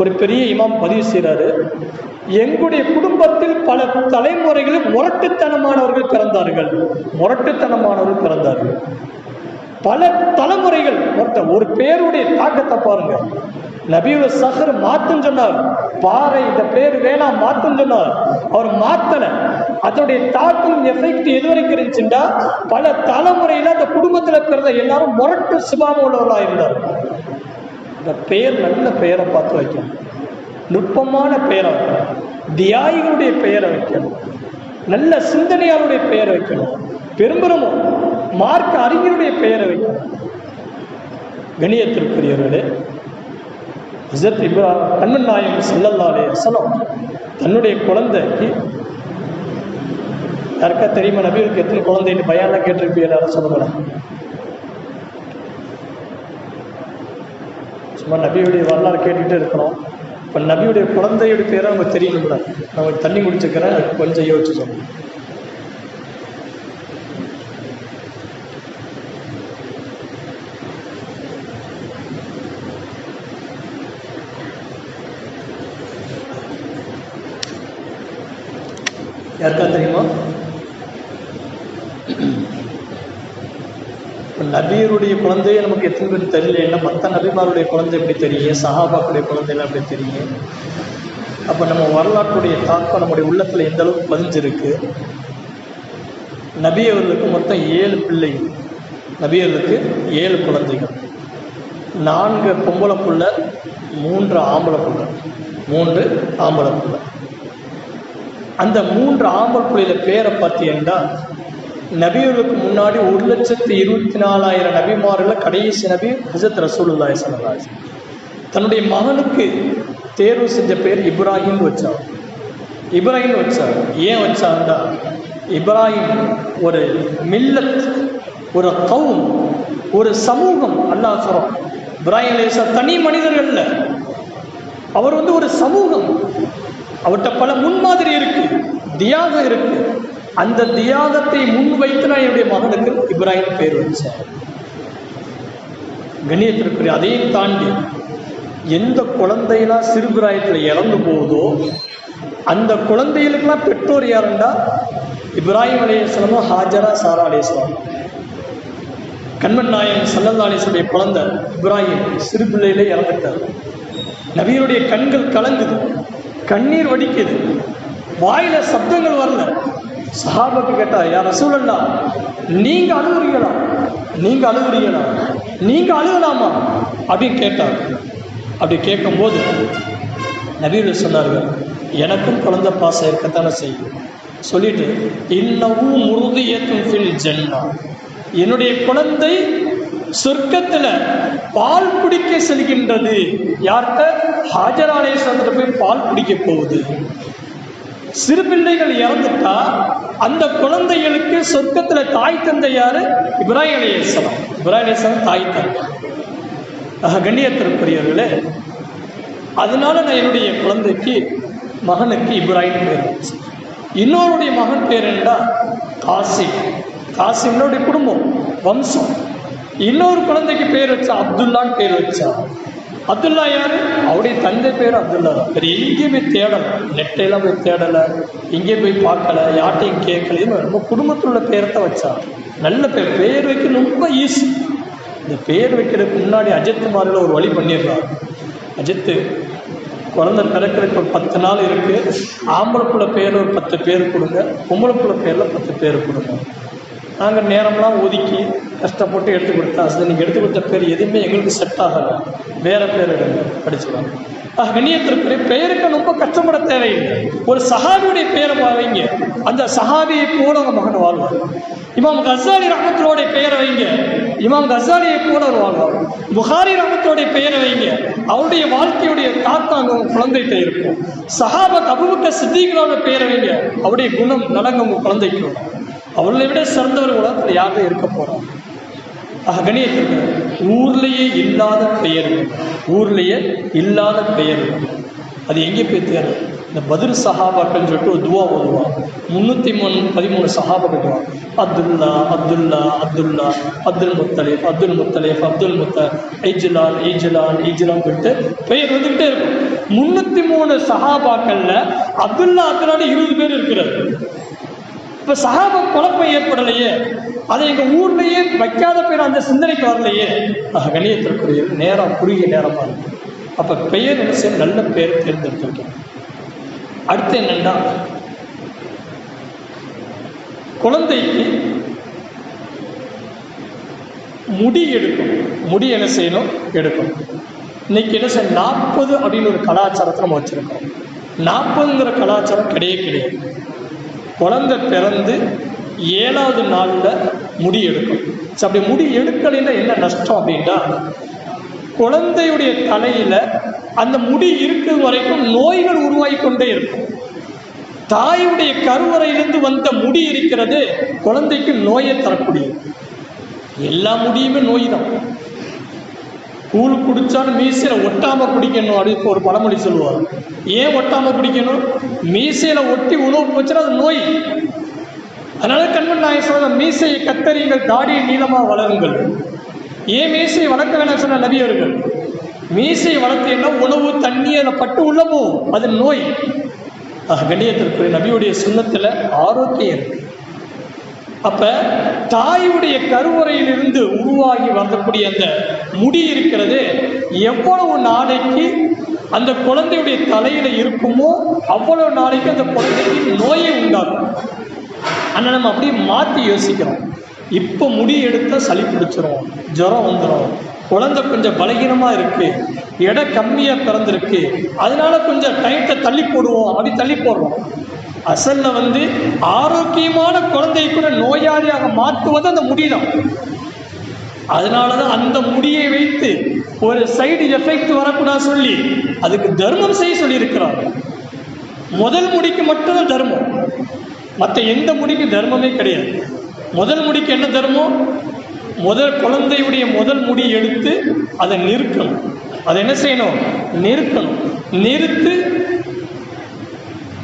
ஒரு பெரிய இமாம் பதிவு செய்கிறாரு, எங்களுடைய குடும்பத்தில் பல தலைமுறைகளில் முரட்டுத்தனமானவர்கள் பிறந்தார்கள். பல தலைமுறைகள் ஒரு பேருடைய தாக்கத்தை பாருங்க. நபியுடைய சஹர் மாத்துன்னு சொன்னார், பாறை இந்த பேர் வேணாம் மாத்துன்னு சொன்னார். அவர் மாத்தல. அதோடைய தாக்கம் எஃபெக்ட் எதுவரைக்கும் இருந்துச்சுன்னா, பல தலைமுறையில அந்த குடும்பத்துல பிறந்த எல்லாரும் முரட்டு சுபாவம் உள்ளவர்களா இருந்தார். இந்த பெயர் நல்ல பெயரை பார்த்து வைக்கணும், நுட்பமான பெயரை வைக்கணும், தியாகிகளுடைய பெயரை வைக்கணும், நல்ல சிந்தனையாளருடைய பெயரை வைக்கணும், பெரும்பெருமும் மார்க்க அறிஞருடைய பெயரை வைக்கணும். கணியத்திற்குரியவர்களே, ஹஸரத் இப்ராஹிம் கண்மன் நாயகம் ஸல்லல்லாஹு அலைஹி வஸல்லம் தன்னுடைய குழந்தைக்கு, யாருக்கா தெரியுமா நபிகளுக்கு எத்தனை குழந்தைன்னு பயான்லாம் கேட்டிருப்பீங்க, யாரும் சொல்லுங்களேன். சும்மா நபியுடைய வரலாறு கேட்டுகிட்டே இருக்கிறோம். இப்போ நபியுடைய குழந்தையுடைய பேரை நமக்கு தெரியணும்ல. நமக்கு தண்ணி குடிச்சுக்கிறேன், கொஞ்சம் யோசிச்சு சொல்லுங்கள். யாருக்கா தெரியுமா? நபியருடைய குழந்தைய நமக்கு எத்தனை பேர் தெரியல. மற்ற நபிமாருடைய குழந்தை எப்படி தெரியும், சஹாபாக்குடைய குழந்தைலாம் எப்படி தெரியும்? அப்போ நம்ம வரலாற்றுடைய தாக்கம் நம்முடைய உள்ளத்தில் எந்த அளவுக்கு பதிஞ்சிருக்கு. நபி அவர்களுக்கு மொத்தம் 7 பிள்ளைகள். நபி அவர்களுக்கு 7 குழந்தைகள், 4 பொம்பளை பிள்ளை, 3 ஆம்பளை பிள்ளை. 3 ஆம்பளை பிள்ளை. அந்த 3 ஆம்பளை பிள்ளையில பேரை பார்த்தீங்கன்னா, நபிகளுக்கு முன்னாடி 1,24,000 நபிமாரில் கடைசி நபி ஹஸரத் ரசூலுல்லாஹி ஸல்லல்லாஹு அலைஹி வஸல்லம். தன்னுடைய மகனுக்கு தேர்வு செஞ்ச பேர் இப்ராஹிம் வச்சார். இப்ராஹிம் வச்சார். ஏன் வச்சாங்கன்னா, இப்ராஹிம் ஒரு மில்லத், ஒரு கௌம், ஒரு சமூகம். அல்லாஹ் சொல்றான், இப்ராஹிம் அலைஹிஸ்ஸலாம் தனி மனிதர்கள் இல்லை, அவர் ஒரு சமூகம். அவர்கிட்ட பல முன்மாதிரி இருக்கு, தியாகம் இருக்கு. அந்த தியாகத்தை முன்வைத்து நான் என்னுடைய மகனுக்கு இப்ராஹிம் பேர் வச்சேன். கண்ணியத்திற்குரிய அதையும் தாண்டி எந்த குழந்தையெல்லாம் சிறுபிராயத்தில் இறந்து போகுதோ அந்த குழந்தைகளுக்கெல்லாம் பெற்றோர் யாருண்டா இப்ராஹிம் அலைஹிஸ்ஸலாம், ஹாஜரா, சாரா அலைஹிஸ்ஸலாம். கண்மன் நாயகம் ஸல்லல்லாஹு அலைஹி வஸல்லம் குழந்தை இப்ராஹிம் சிறு பிள்ளையிலே இறந்துட்டார். நபியுடைய கண்கள் கலங்குது, கண்ணீர் வடிக்குது, வாயில சப்தங்கள் வரல. சஹாபாக்கு கேட்டா, யா ரசூலல்லாஹ், நீங்க அழுகுறீங்களா, நீங்க அழுகுறீங்களா, நீங்க அழுகலாமா அப்படின்னு கேட்டார். அப்படி கேட்கும்போது நபிகள் சொன்னார்கள், எனக்கும் குழந்தை பாசம் இருக்கத்தானே செய்யும். சொல்லிட்டு, இன்னவும் முருதியத்தும் ஃபில் ஜன்னா, என்னுடைய குழந்தை சொர்க்கத்தில் பால் குடிக்க செல்கின்றது. யார்கிட்ட? ஹாஜரா அலைஹிஸ்ஸலாம் போய் பால் குடிக்க போகுது. சிறு பிள்ளைகள் இறந்துட்டா அந்த குழந்தைகளுக்கு சொர்க்கத்தில் தாய் தந்தை யாரு? இப்ராஹிம் அலைஹிஸ்ஸலாம். இப்ராஹிம் அலைஹிஸ்ஸலாம் தாய் தந்தை. கண்ணியத்திற்குரியவர்களே, அதனால நான் என்னுடைய குழந்தைக்கு மகனுக்கு இப்ராஹிம் பேர் வச்சேன். இன்னொருடைய மகன் பேர் என்னடா காசிம். காசிம்னுடைய குடும்பம், வம்சம். இன்னொரு குழந்தைக்கு பேர் வச்சா அப்துல்லான்னு பேர் வச்சா. அப்துல்லா யாரு? அவருடைய தந்தை பேர் அப்துல்லா தான். வேறு எங்கேயும் போய் தேடலை, நெட்டையெல்லாம் போய் தேடலை, எங்கேயும் போய் பார்க்கல, யார்ட்டையும் கேட்கல. நம்ம குடும்பத்தில் உள்ள பேரத்தை வச்சா நல்ல பேர். பேர் வைக்க ரொம்ப ஈஸி. இந்த பேர் வைக்கிறதுக்கு முன்னாடி அஜித்குமாரில் ஒரு வழி பண்ணிடுறாங்க. அஜித்து குழந்தை பிறக்கிறதுக்கு ஒரு 10 நாள் இருக்குது. ஆம்பளைப்புள்ள பேரில் ஒரு 10 பேர் கொடுங்க, பொம்பளைப்புள்ள பேரில் 10 பேர் கொடுங்க. நாங்கள் நேரம்லாம் ஒதுக்கி கஷ்டப்பட்டு எடுத்து கொடுத்தா, அது நீங்கள் எடுத்து கொடுத்த பேர் எதுவுமே எங்களுக்கு செட் ஆகலை, வேறு பேர் எடுங்க, படிச்சுக்கலாம். கண்ணியத்திற்குரிய பெயருக்கு ரொம்ப கஷ்டப்பட தேவையில்லை. ஒரு சஹாபியுடைய பெயரை வைங்க, அந்த சஹாபியை போல உங்கள் மகன் வாழ்வார். இமாம் கஸாலி ரஹ்மத்துல்லாஹி பெயரை வைங்க, இமாம் கஸாலியை போல அவர் வாழ்வார். புகாரி ரஹ்மத்துல்லாஹி பெயரை வைங்க, அவருடைய வாழ்க்கையுடைய தாக்கம் அங்கே உங்கள் குழந்தைகிட்ட இருக்கும். சஹாபத் அபூபக்கர் சித்திக்ரோட பெயரை வைங்க, அவருடைய குணம் நலங்க உங்கள் குழந்தைக்கு வரும். அவர்களை விட சிறந்தவர் உலகத்தில் யாரும் இருக்க போகிறோம். கணியத்திற்கு ஊர்லேயே இல்லாத பெயர்கள், ஊர்லேயே இல்லாத பெயர்கள் அது எங்கே போய் தேரும்? இந்த பத்ர் சஹாபாக்கள்னு சொல்லிட்டு ஒரு துவா ஓதுவான். 313 சஹாபாக்கள், அப்துல்லா அப்துல்லா அப்துல்லா, அப்துல் முத்தலிஃப் அப்துல் முத்தலிஃப் அப்துல் ஐஜ்லான் ஐஜ்லான் ஐஜ்லான் சொல்லிட்டு பெயர் வந்துக்கிட்டே இருக்கும். 303 சஹாபாக்கள்ல அப்துல்லா அப்துல்லான்னு 20 பேர் இருக்கிறார். இப்போ சஹாபா குழப்பம் ஏற்படலையே, அதை எங்கள் ஊர்லேயே வைக்காத பேர் அந்த சிந்தனைக்கு வரலையே. கண்ணியத்திற்குரிய நேரம் குறுகிய நேரமாக இருக்கு. அப்போ பெயர் என்ன செய்ய, நல்ல பேர் தேர்ந்தெடுத்திருக்கேன். அடுத்து என்னன்னா, குழந்தைக்கு முடி எடுக்கும். முடி என்ன செய்யணும்? எடுக்கணும். இன்னைக்கு என்ன செய்ய, 40 அப்படின்னு ஒரு கலாச்சாரத்தை நம்ம வச்சுருக்கோம். 40ங்கிற கலாச்சாரம் கிடையாது. குழந்தை பிறந்து 7வது நாளில் முடி எடுக்கும். அப்படி முடி எடுக்கலைன்னா என்ன நஷ்டம் அப்படின்னா, குழந்தையுடைய தலையில் அந்த முடி இருக்கும் வரைக்கும் நோய்கள் உருவாகி கொண்டே இருக்கும். தாயுடைய கருவறையிலிருந்து வந்த முடி இருக்கிறது குழந்தைக்கு நோயை தரக்கூடியது. எல்லா முடியுமே நோய் தான். கூழ் குடித்தாலும் மீசையில் ஒட்டாமல் குடிக்கணும் அப்படின்னு ஒரு பழமொழி சொல்லுவார். ஏன் ஒட்டாமல் குடிக்கணும்? மீசையில் ஒட்டி உணவு போச்சுன்னா அது நோய். அதனால கண்மன் நாயகம் சொல்ல, மீசையை கத்தறியுங்கள், தாடியை நீளமாக வளருங்கள். ஏன் மீசையை வளர்க்க வேணாம் சொன்ன நபியவர்கள்? மீசையை வளர்த்தீங்கன்னா உணவு தண்ணி அதில் பட்டு உள்ள போகும், அது நோய். கண்ணியத்திற்குரிய நபியுடைய சுன்னத்தில் ஆரோக்கியம் இருக்கு. அப்போ தாயுடைய கருவறையிலிருந்து உருவாகி வரக்கூடிய அந்த முடி இருக்கிறது எவ்வளவு நாளைக்கு அந்த குழந்தையுடைய தலையில இருக்குமோ அவ்வளவு நாளைக்கு அந்த குழந்தைக்கு நோயை உண்டாகும். ஆனால் நம்ம அப்படியே மாற்றி யோசிக்கிறோம். இப்போ முடி எடுத்தால் சளி பிடிச்சிரும், ஜுரம் வந்துடும், குழந்தை கொஞ்சம் பலகீனமாக இருக்கு, எடை கம்மியாக பிறந்திருக்கு, அதனால கொஞ்சம் டயத்தை தள்ளி போடுவோம், அப்படி தள்ளி போடுறோம். அசல்ல ஆரோக்கியமான குழந்தையை கூட நோயாளியாக மாற்றுவது அந்த முடிதான். அதனாலதான் அந்த முடியை வைத்து ஒரு சைடு எஃபெக்ட் வரக்கூடாது சொல்லி அதுக்கு தர்மம் செய்ய சொல்லி இருக்கிறார். முதல் முடிக்கு மட்டும்தான் தர்மம், மற்ற எந்த முடிக்கு தர்மமே கிடையாது. முதல் முடிக்கு என்ன தர்மம்? முதல் குழந்தையுடைய முதல் முடி எடுத்து அதை நிறுக்கணும். அதை என்ன செய்யணும்? நிறுக்கணும். நிறுத்து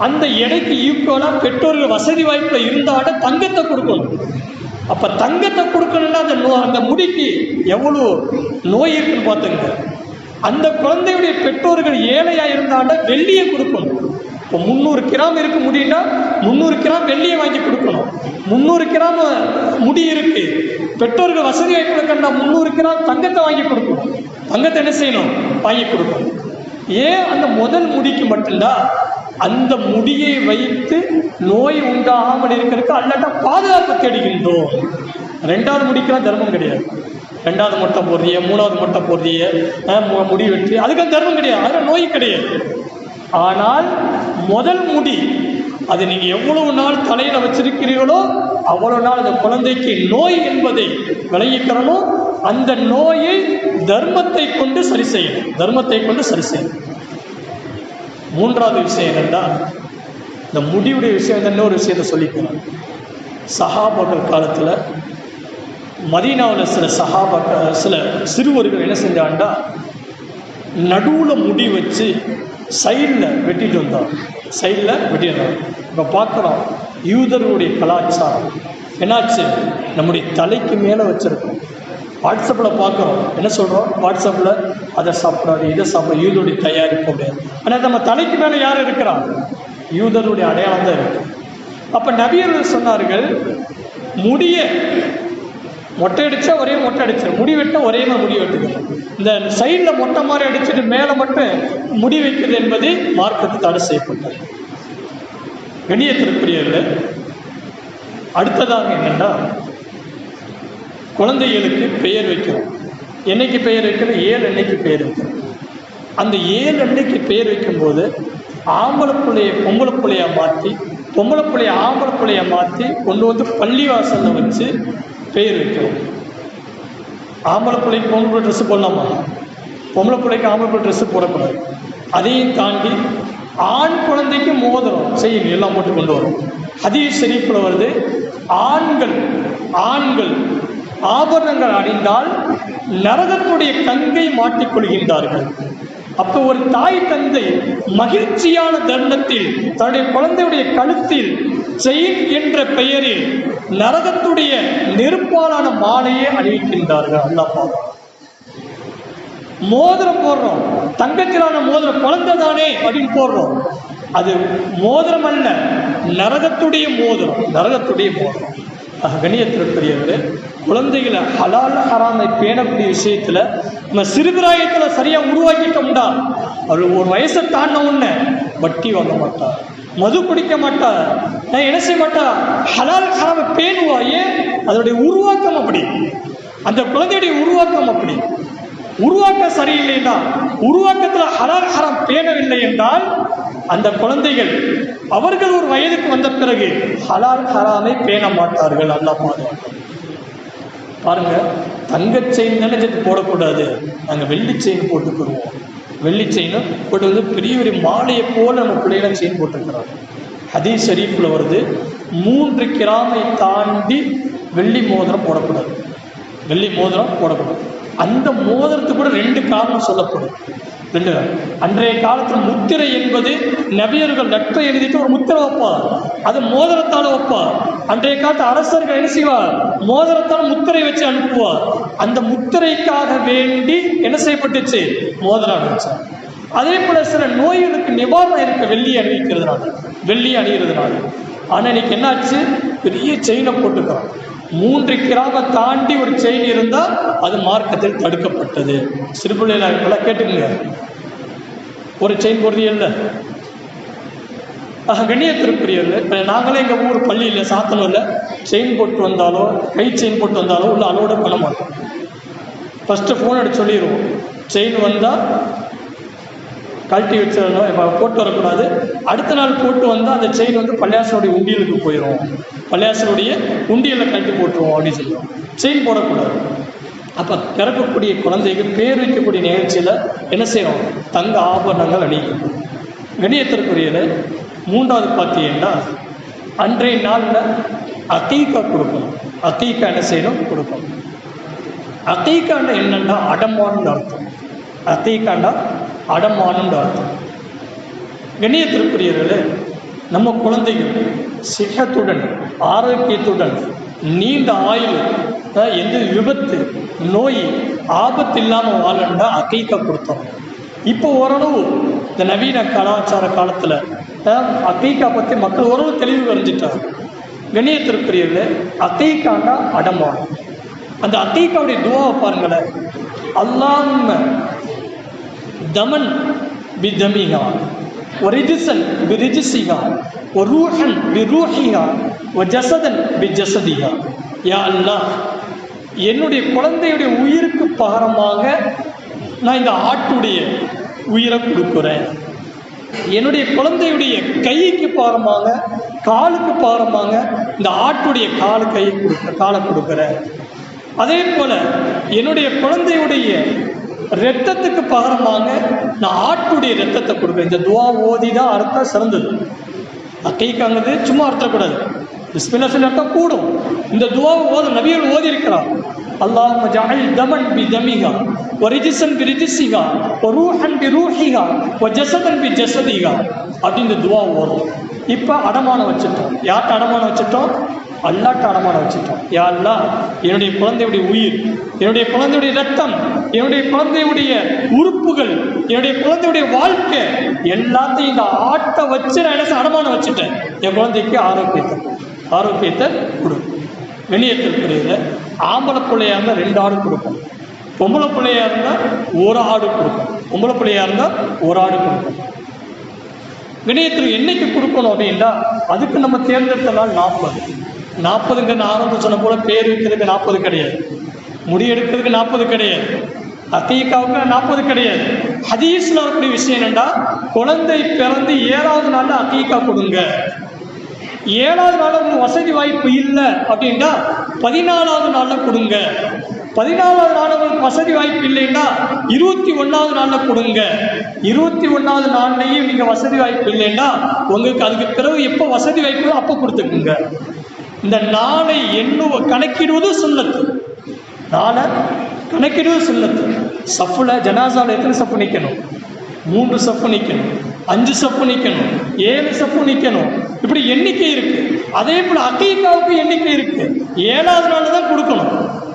அந்த எடைக்கு ஈக்குவலாக பெற்றோர்கள் வசதி வாய்ப்பில் இருந்தாட தங்கத்தை கொடுக்கணும். அப்போ தங்கத்தை கொடுக்கணும்னா அந்த முடிக்கு எவ்வளோ நோய் இருக்குன்னு பார்த்துங்க. அந்த குழந்தையுடைய பெற்றோர்கள் ஏழையாக இருந்தாண்ட வெள்ளியை கொடுக்கணும். இப்போ 300 கிராம் இருக்க முடியும்னா 300 கிராம் வெள்ளியை வாங்கி கொடுக்கணும். 300 கிராம் முடி இருக்கு, பெற்றோர்கள் வசதி வாய்ப்பு கண்டா 300 கிராம் தங்கத்தை வாங்கி கொடுக்கணும். தங்கத்தை என்ன செய்யணும்? வாங்கி கொடுக்கணும். ஏன் அந்த முதல் முடிக்கு மட்டும்தான் அந்த முடியை வைத்து நோய் உண்டாகாமல் இருக்கிறதுக்கு அல்லாட்ட பாதுகாப்பு தேடுகின்றோம். 2வது முடிக்கெல்லாம் தர்மம் கிடையாது. 2வது மொட்டை போடுறிய, 3வது மொட்டை போடுறிய, முடி வெற்றி, அதுக்கு தர்மம் கிடையாது, அதில் நோய் கிடையாது. ஆனால் முதல் முடி அது நீங்க எவ்வளவு நாள் தலையில வச்சிருக்கிறீர்களோ அவ்வளவு நாள் அந்த குழந்தைக்கு நோய் என்பதை விளைவிக்கிறனும். அந்த நோயை தர்மத்தை கொண்டு சரி செய்யணும், தர்மத்தை கொண்டு சரி செய்யணும். 3வது விஷயம் என்னன்னா, இந்த முடிவுடைய விஷயம் இன்னொரு விஷயத்தை சொல்லிக்கிறோம். சஹாபாக்கள் காலத்தில் மதீனாவில் சில சிறுவர்கள் என்ன செஞ்சாண்டா, நடுவில் முடி வச்சு சைடில் வெட்டிட்டு வந்தார். சைடில் வெட்டிடுறாங்க. இப்போ பார்க்குறோம் யூதர்களுடைய கலாச்சாரம் என்னாச்சு, நம்முடைய தலைக்கு மேலே வச்சுருக்கோம். வாட்ஸ்அப்பில் பார்க்குறோம், என்ன சொல்கிறோம், வாட்ஸ்அப்பில் அதை சாப்பிடாது இதை சாப்பிட, யூதருடைய தயாரிப்பு முடியாது. ஆனால் நம்ம தலைக்கு மேலே யார் இருக்கிறான்? யூதருடைய அடையாளம் தான் இருக்கு. அப்போ நபியர்கள் சொன்னார்கள், முடிய மொட்டை அடித்தா ஒரே மொட்டை அடிச்சிடும், முடி வெட்ட ஒரே முடி வெட்டுக்கணும். இந்த சைடில் மொட்டை மாதிரி அடிச்சுட்டு மேலே மட்டும் முடி வைக்கிறது என்பது மார்க்கத்துக்கு தடை செய்யப்பட்டது. கண்ணியத்திற்குரியவர்கள், அடுத்ததாக என்னென்னா, குழந்தைகளுக்கு பெயர் வைக்கிறோம். என்னைக்கு பெயர் வைக்கிறோம்? 7 அன்னைக்கு பெயர் வைக்கிறோம். அந்த 7 அன்னைக்கு பெயர் வைக்கும்போது ஆம்பளை பிள்ளைய பொம்பளை பிள்ளையா மாற்றி, பொம்பளை பிள்ளைய ஆம்பளை பிள்ளையா மாற்றி கொண்டு வந்து பள்ளிவாசலில் வச்சு பெயர் வைக்கிறோம். ஆம்பளை பிள்ளைக்கு பொம்பளை ட்ரெஸ்ஸு போடலாமா? பொம்பளை பிள்ளைக்கு ஆம்பளை பிள்ளை ட்ரெஸ்ஸு போடக்கூடாது. அதையும் தாண்டி ஆண் குழந்தைக்கு மோதிரம் செய்யுங்க, எல்லாம் போட்டு கொண்டு வரும். ஹதீஸ் ஷரீஃபில் வருது, ஆண்கள் ஆபரணங்கள் அணிந்தால் நரகத்துடைய கங்கை மாட்டிக்கொள்கின்றார்கள். அப்போ ஒரு தாய் தந்தை மகிழ்ச்சியான தருணத்தில் தன்னுடைய குழந்தையுடைய கழுத்தில் செயின் என்ற பெயரில் நரகத்துடைய நெருப்பாலான மாலையை அணிவிக்கின்றார்கள். அல்லாஹ் மோதிரம் போடுறோம், தங்கத்திலான மோதிரம், குழந்தை தானே அப்படின்னு போடுறோம். அது மோதிரம் அல்ல, நரகத்துடைய மோதிரம், நரகத்துடைய மோதிரம். கண்ணியத்திற்குரியவர், குழந்தைகளை ஹலால் ஹராமை பேணக்கூடிய விஷயத்தில் நம்ம சிறுபிராயத்தில் சரியாக உருவாக்கிட்டோம்டா, அவர் ஒரு வயசை தாண்ட உடனே வட்டி வாங்க மாட்டார், மது குடிக்க மாட்டார், என்ன செய்ய மாட்டார், ஹலால் ஹராமை பேணுவா. ஏன்? அதனுடைய உருவாக்கம் அப்படி, அந்த குழந்தையுடைய உருவாக்கம் அப்படி. உருவாக்கம் சரியில்லைன்னா, உருவாக்கத்தில் ஹலால் ஹராம் பேணவில்லை என்றால் அந்த குழந்தைகள் அவர்கள் ஒரு வயதுக்கு வந்த பிறகு ஹலால் ஹராமை பேண மாட்டார்கள். அல்லாஹ் பாருங்க, தங்க செயின் தானே போடக்கூடாது, நாங்கள் வெள்ளி செயின் போட்டுக்கிடுவோம். வெள்ளி செயினும் போட்டு வந்து பெரிய ஒரு மாலையை போல நம்ம பிள்ளைகளை செயின் போட்டுக்கிறாங்க. ஹதீஸ் ஷரீஃபில் வருது, 3 கிராமை தாண்டி வெள்ளி மோதிரம் போடக்கூடாது, வெள்ளி மோதிரம் போடக்கூடாது. அந்த மோதிரத்துக்கு கூட 2 காரணம் சொல்லப்படும். 2. அன்றைய காலத்தில் முத்திரை என்பது நபியர்கள் லெட்டரை எழுதிட்டு ஒரு முத்திரை வைப்பார், அது மோதிரத்தால் வைப்பார். அன்றைய காலத்து அரசர்கள் என்ன செய்வார்? மோதிரத்தால் முத்திரை வச்சு அனுப்புவார். அந்த முத்திரைக்காக வேண்டி என்ன செய்யப்பட்டுச்சு? மோதிரம் அணிவிச்சார். அதே போல சில நோய்களுக்கு நிவாரணம் இருக்க வெள்ளி அணிவிக்கிறதுனால, வெள்ளி அணிகிறதுனால. ஆனால் இன்னைக்கு என்னாச்சு? பெரிய செயினை போட்டுக்கிறோம். 3 கிராமை தாண்டி ஒரு செயின் இருந்தால் அது மார்க்கத்தில் தடுக்கப்பட்டது. சிறுபிள்ளைகள் கேட்டுக்குங்க, ஒரு செயின் போடுறீங்க இல்லை? கண்ணியத்திற்குரியவர்கள், நாங்களே எங்கள் ஊர் பள்ளியில் சாத்தனூரில் செயின் போட்டு வந்தாலோ கை செயின் போட்டு வந்தாலோ உள்ள அலோட பண்ண மாட்டோம். ஃபஸ்ட்டு ஃபோன் எடுத்து சொல்லிடுவோம், செயின் வந்தால் கழட்டி வச்சிடணும், இப்போ போட்டு வரக்கூடாது. அடுத்த நாள் போட்டு வந்தால் அந்த செயின் வந்து பள்ளியாசனுடைய உண்டியலுக்கு போயிடும், பள்ளியாசனுடைய உண்டியலில் கழட்டி போட்டுருவோம் அப்படின்னு சொல்லுவோம். செயின் போடக்கூடாது. அப்போ பிறக்கக்கூடிய குழந்தைக்கு பேர் வைக்கக்கூடிய நிகழ்ச்சியில் என்ன செய்யணும்? தங்க ஆபரணங்கள் அணிக்கும். கண்ணியத்திற்குரியது மூன்றாவது பார்த்தீங்கன்னா, அன்றைய நாளில் அகீகா கொடுக்கணும். அகீகா என்ன செய்யணும்? கொடுக்கணும். அகீகாண்டா என்னன்னா அடமானு அர்த்தம். அகீகாண்டா அடமானு அர்த்தம். கண்ணியத்திற்குரியவர்களே, நம்ம குழந்தைகள் சிகத்துடன் ஆரோக்கியத்துடன் நீண்ட ஆயுள், எந்த விபத்து நோய் ஆபத்து இல்லாமல் வாழண்டா அகீகா கொடுத்தோம். இப்போ ஓரளவு இந்த நவீன கலாச்சார காலத்தில் அகீகா பற்றி மக்கள் ஓரளவு தெளிவு வரைஞ்சிட்டாங்க. கண்ணியத்திற்குரியவர்களே, அகீகாண்டா அடமானம். அந்த அகீகாவுடைய துவாவை பாருங்களேன். அல்லாஹும்ம தமன் பிதமிஹா வரிஜ்சன் பிரிஜ்சிஹா வரூஹன் பிரூஹிஹா வஜஸதன் பிஜஸதிஹா. யா அல்லாஹ், என்னுடைய குழந்தையுடைய உயிருக்கு பாரமாக நான் இந்த ஆட்டுடைய உயிரை கொடுக்குறேன். என்னுடைய குழந்தையுடைய கைக்கு பாரமாக, காலுக்கு பாரமாக இந்த ஆட்டுடைய காலை கொடுக்குறேன். அதே போல் என்னுடைய குழந்தையுடைய இரத்தத்துக்கு பாரமாக நான் ஆட்டுடைய இரத்தத்தை கொடுக்குறேன். இந்த துவா ஓதி தான் அர்த்தம் சிறந்தது. அகீகாங்கிறது சும்மா அர்த்தக்கூடாது, பிஸ்மில்லாஹ் சொல்லி அர்த்தம் கூடும். இந்த துவாவை நபிகள் ஓதி இருக்கிறார். அல்லாஹும்ம ஜஅல் தமன் பிதமிஹா வரிஜ்சன் பிரிஜ்சிஹா வரூஹன் பிரூஹிஹா வஜஸதன் பிஜஸதிஹா அப்படின்னு துவா ஓதும். இப்போ அடமானம் வச்சுட்டோம். யார்கிட்ட அடமானம் வச்சுட்டோம்? அல்லாஹ்ட்ட அடமானம் வச்சுட்டோம். யா அல்லாஹ், என்னுடைய குழந்தையுடைய உயிர், என்னுடைய குழந்தையுடைய ரத்தம், என்னுடைய குழந்தையுடைய உறுப்புகள், என்னுடைய குழந்தையுடைய வாழ்க்கை எல்லாத்தையும் இந்த ஆட்டை வச்சு நான் என்ன அடமானம் வச்சுட்டேன். என் குழந்தைக்கு ஆரோக்கியத்தை கொடு. வெளியேற்றக்கூடியது ஆம்பளை பிள்ளையாக இருந்தால் 2 ஆடு கொடுக்கும், பொம்பளை பிள்ளையாக இருந்தால் 1 ஆடு கொடுக்கும். பொம்பளை பிள்ளையாக இருந்தால் 1 ஆடு கொடுக்கும். வினயத்தில் என்னைக்கு கொடுக்கணும் அப்படின்னா, அதுக்கு நம்ம தேர்ந்தெடுத்த நாள் 40. நான் ஆரம்பம் சொன்ன போல பேர் வைக்கிறதுக்கு 40 கிடையாது, முடியெடுக்கிறதுக்கு 40 கிடையாது, அகீகாவுக்கு 40 கிடையாது. ஹதீஸ்ல வரக்கூடிய விஷயம் என்னன்னா, குழந்தை பிறந்து 7வது நாளில் அகீகா கொடுங்க. 7வது நாள் உங்களுக்கு வசதி வாய்ப்பு இல்லை அப்படின்னா 14வது நாளில் கொடுங்க. 14வது நாள் உங்களுக்கு வசதி வாய்ப்பு இல்லைன்னா 21வது நாளில் கொடுங்க. 21வது நாள்லையும் நீங்கள் வசதி வாய்ப்பு இல்லைன்னா உங்களுக்கு அதுக்கு பிறகு எப்போ வசதி வாய்ப்பு அப்போ கொடுத்துக்குங்க. இந்த நாளை கணக்கிடுவது சுன்னத்து. நாளை கணக்கிடுவது சுன்னத்து. சஃப்புல ஜனாசாவில் எத்தனை சப்பு நிற்கணும்? 3 சப்பு நிற்கணும், 5 சப்பு நிற்கணும், 7 சப்பு நிற்கணும். இப்படி எண்ணிக்கை இருக்கு. அதே போல அகீகாவுக்கு எண்ணிக்கை இருக்கு. 7வது நாளில் தான் கொடுக்கணும்,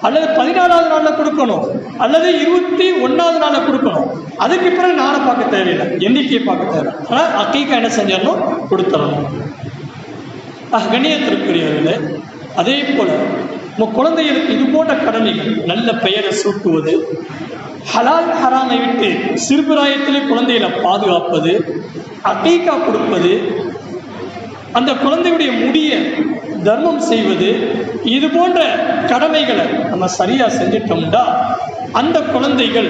அல்லது 14வது நாளில் கொடுக்கணும், அல்லது 21வது நாளில் கொடுக்கணும். அதுக்கு பிறகு நாளை பார்க்க தேவையில்லை, எண்ணிக்கையை பார்க்க தேவை. ஆனால் அகீகா என்ன செஞ்சிடணும்? கொடுத்துடணும். கண்ணியத்திற்குரியவர்களே, அதே போல நம்ம குழந்தைகளுக்கு இது போன்ற கடமைகள், நல்ல பெயரை சூட்டுவது, ஹலால் ஹராமை விட்டு சிறுபிராயத்திலே குழந்தைகளை பாதுகாப்பது, அகீகா கொடுப்பது, அந்த குழந்தையுடைய முடிய தர்மம் செய்வது, இது போன்ற கடமைகளை நம்ம சரியாக செஞ்சிட்டோம்னா அந்த குழந்தைகள்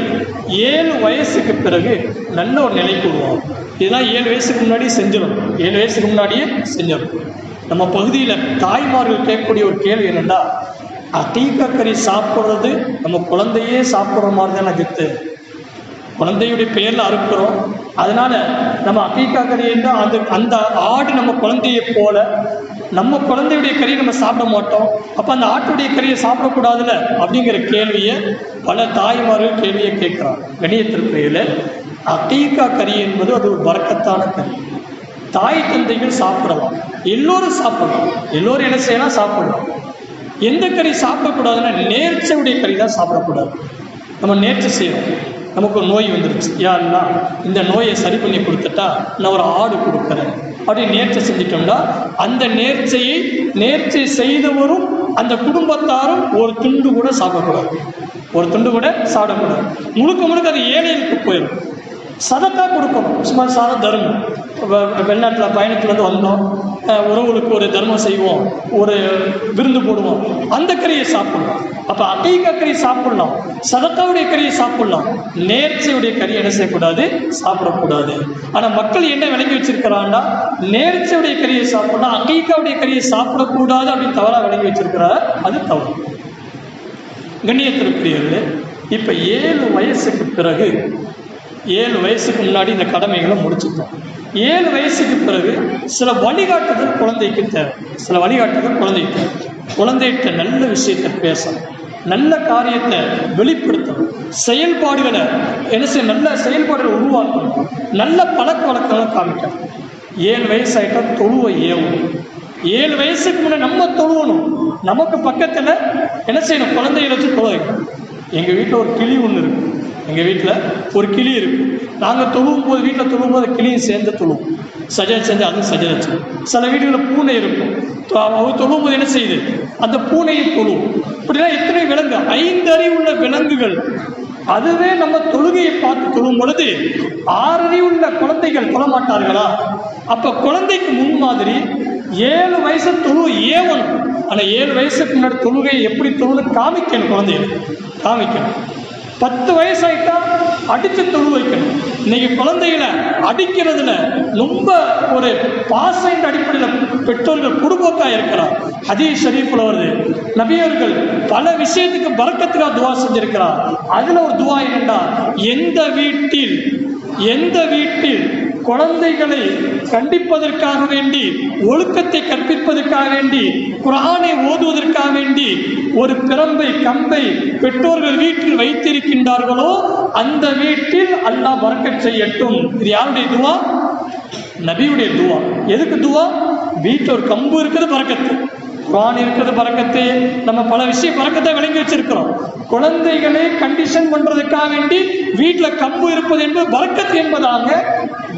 7 வயசுக்கு பிறகு நல்ல ஒரு நிலைக்கு வருவாங்க. இதெல்லாம் 7 வயசுக்கு முன்னாடி செஞ்சிடணும். 7 வயசுக்கு முன்னாடியே செஞ்சிடணும். நம்ம பகுதியில் தாய்மார்கள் கேட்கக்கூடிய ஒரு கேள்வி என்னென்னா, அகீகா கறி சாப்பிட்றது நம்ம குழந்தையே சாப்பிட்ற மாதிரி தானே கெத்து, குழந்தையுடைய பெயரில் அறுக்கிறோம், அதனால் நம்ம அகீகா கறின்னா அந்த ஆடு நம்ம குழந்தையை போல, நம்ம குழந்தையுடைய கறியை நம்ம சாப்பிட மாட்டோம், அப்போ அந்த ஆட்டுடைய கறியை சாப்பிடக்கூடாதுல்ல அப்படிங்கிற கேள்வியை பல தாய்மார்கள் கேள்வியை கேட்குறாங்க. கணியத்திற்குரியல அகீகா கறி என்பது அது ஒரு பரக்கத்தான கறி. தாய் தந்தைகள் சாப்பிடலாம், எல்லோரும் சாப்பிடலாம், எல்லோரும் என்ன செய்யலாம்? சாப்பிடலாம். எந்த கறி சாப்பிடக்கூடாதுன்னா நேர்ச்சையுடைய கறி தான் சாப்பிடக்கூடாது. நம்ம நேர்ச்சை செய்யணும். நமக்கு ஒரு நோய் வந்துருச்சு, யாருன்னா இந்த நோயை சரி பண்ணி கொடுத்துட்டா நான் ஒரு ஆடு கொடுக்குறேன் அப்படின்னு நேர்ச்சை செஞ்சிட்டோம்னா அந்த நேர்ச்சை செய்தவரும் அந்த குடும்பத்தாரும் ஒரு துண்டு கூட சாப்பிடக்கூடாது, ஒரு துண்டு கூட சாப்பிடக்கூடாது. முழுக்க அது ஏழைகளுக்கு போயிடும். சதக்கா கொடுக்கணும். சும்மா சாத தர்மம். வெளிநாட்டில் பயணத்துலேருந்து வந்தோம், உறவுகளுக்கு ஒரு தர்மம் செய்வோம், ஒரு விருந்து போடுவோம், அந்த கறியை சாப்பிடலாம். அப்போ அகைக்கா கறி சாப்பிடலாம், சதக்காவுடைய கறியை சாப்பிடலாம், நேர்ச்சையுடைய கறியை என்ன செய்யக்கூடாது, சாப்பிடக்கூடாது. ஆனால் மக்கள் என்ன விளங்கி வச்சிருக்கிறான்னா, நேர்ச்சையுடைய கறியை சாப்பிடலாம், அகைக்காவுடைய கறியை சாப்பிடக்கூடாது அப்படின்னு தவறாக விளங்கி வச்சிருக்கிறார். அது தவறு. கண்ணியத்திற்குரியவர்களே, இப்போ 7 வயசுக்கு பிறகு, 7 வயசுக்கு முன்னாடி இந்த கடமைகளை முடிச்சுட்டோம். 7 வயசுக்கு பிறகு சில வழிகாட்டுதல் குழந்தைக்கு தேவை. சில வழிகாட்டுதல் குழந்தைக்கு தேவை. குழந்தைகிட்ட நல்ல விஷயத்தை பேசணும், நல்ல காரியத்தை வெளிப்படுத்தணும், செயல்பாடுகளை என்ன செய்ய, நல்ல செயல்பாடுகளை உருவாக்கணும், நல்ல பழக்க வழக்கங்களை காமிக்கணும். 7 வயசு ஆகிட்டா தொழுவை ஏவணும். 7 வயசுக்கு முன்னே நம்ம தொழுவணும். நமக்கு பக்கத்தில் என்ன செய்யணும், குழந்தைகளை வச்சு தொழுவைக்கணும். எங்கள் வீட்டில் ஒரு கிளி ஒன்று இருக்குது. எங்கள் வீட்டில் ஒரு கிளி இருக்குது. நாங்கள் தொழுவும் போது, வீட்டில் தொழுவும் போது கிளியும் சேர்ந்து தொழுவோம். சஜா செஞ்சு அதுவும் சஜா வச்சு. சில வீடுகளில் பூனை இருக்கும். அவர் தொழுவும் போது என்ன செய்யுது, அந்த பூனையை தொழுவும். இப்படிலாம் எத்தனை விலங்கு, 5 அறிவுள்ள விலங்குகள். அதுவே நம்ம தொழுகையை பார்த்து தொழும் பொழுது 6 அறிவுள்ள குழந்தைகள் தொழ மாட்டார்களா? அப்போ குழந்தைக்கு முன்மாதிரி 7 வயசு தொழு ஏவணும். ஆனால் 7 வயசுக்கு முன்னாடி தொழுகையை எப்படி தொழுது காமிக்கணும், குழந்தைகளுக்கு காமிக்கணும். 10 வயசு ஆகிட்டா அடித்து தொழு வைக்கணும். இன்னைக்கு குழந்தைகளை அடிக்கிறதுல ரொம்ப ஒரு பாசைன்ற அடிப்படையில் பெற்றோர்கள் குடும்பத்தாக இருக்கிறார். ஹதீஸ் ஷரீஃபில் வருது, நபியர்கள் பல விஷயத்துக்கு பரக்கத்துக்காக துவா செஞ்சிருக்கிறார். அதில் ஒரு துவா என்னன்னா, எந்த வீட்டில் குழந்தைகளை கண்டிப்பதற்காக வேண்டி, ஒழுக்கத்தை கற்பிப்பதற்காக வேண்டி, குர்ஆனை ஓதுவதற்காக வேண்டி ஒரு பிரம்பை, கம்பை பெற்றோர்கள் வீட்டில் வைத்திருக்கின்றார்களோ அந்த வீட்டில் அல்லாஹ் பரக்கத் செய்யட்டும். இது யாருடைய துவா? நபியுடைய துவா. எதுக்கு துவா? வீட்டில் ஒரு கம்பு இருக்கிறது பரக்கத்து, குர்ஆன் இருக்கிறது பரக்கத்து. நம்ம பல விஷயம் பரக்கத்தை விளங்கி வச்சிருக்கிறோம். குழந்தைகளை கண்டிஷன் பண்றதுக்காக வேண்டி வீட்டில் கம்பு இருப்பது என்பது பரக்கத்து என்பதாக,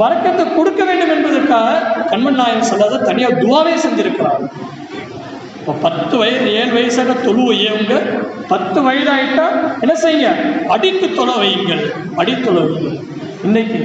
பரக்கத்தை கொடுக்க வேண்டும் என்பதற்காக கண்மன் நாயகம் சொல்லாத தனியாக துவாவே செஞ்சிருக்கிறார். 10 வயது 7 வயசாக தொழுவை ஏவுங்க. 10 வயதாயிட்டா என்ன செய்யுங்க, அடித்து தொழ வையுங்கள், அடித்தொழ வையுங்கள். இன்னைக்கு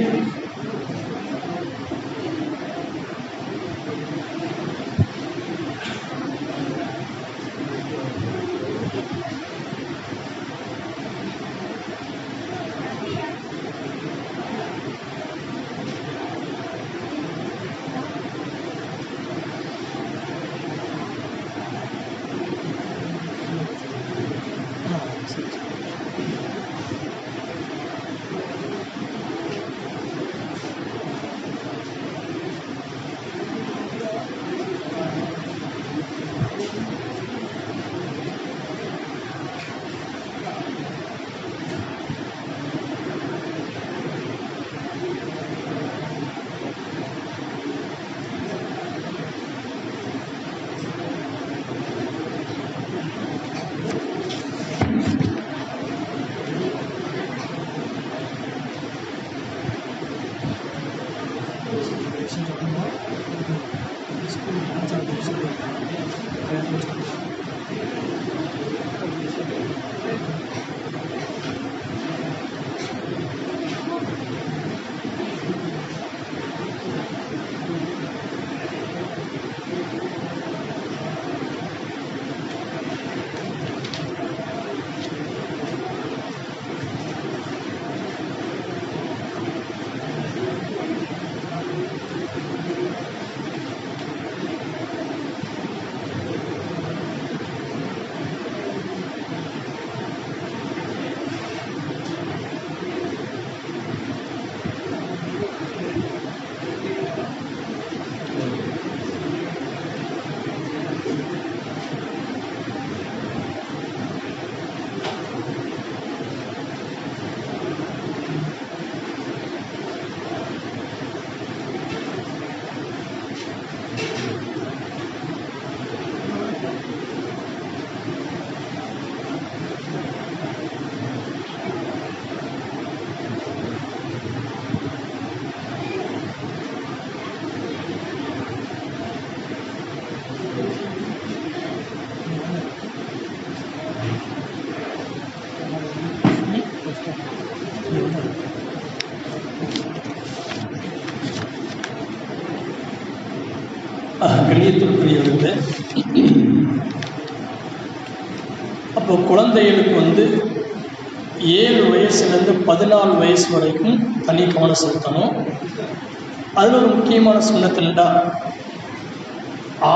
Thank you. கண்ணியத்திற்குரியவர்களே, அப்போ குழந்தைகளுக்கு 7 வயசுலேருந்து 14 வயசு வரைக்கும் தனி கவனம் செலுத்தணும். அதில் ஒரு முக்கியமான சுண்ணத்து என்னடா,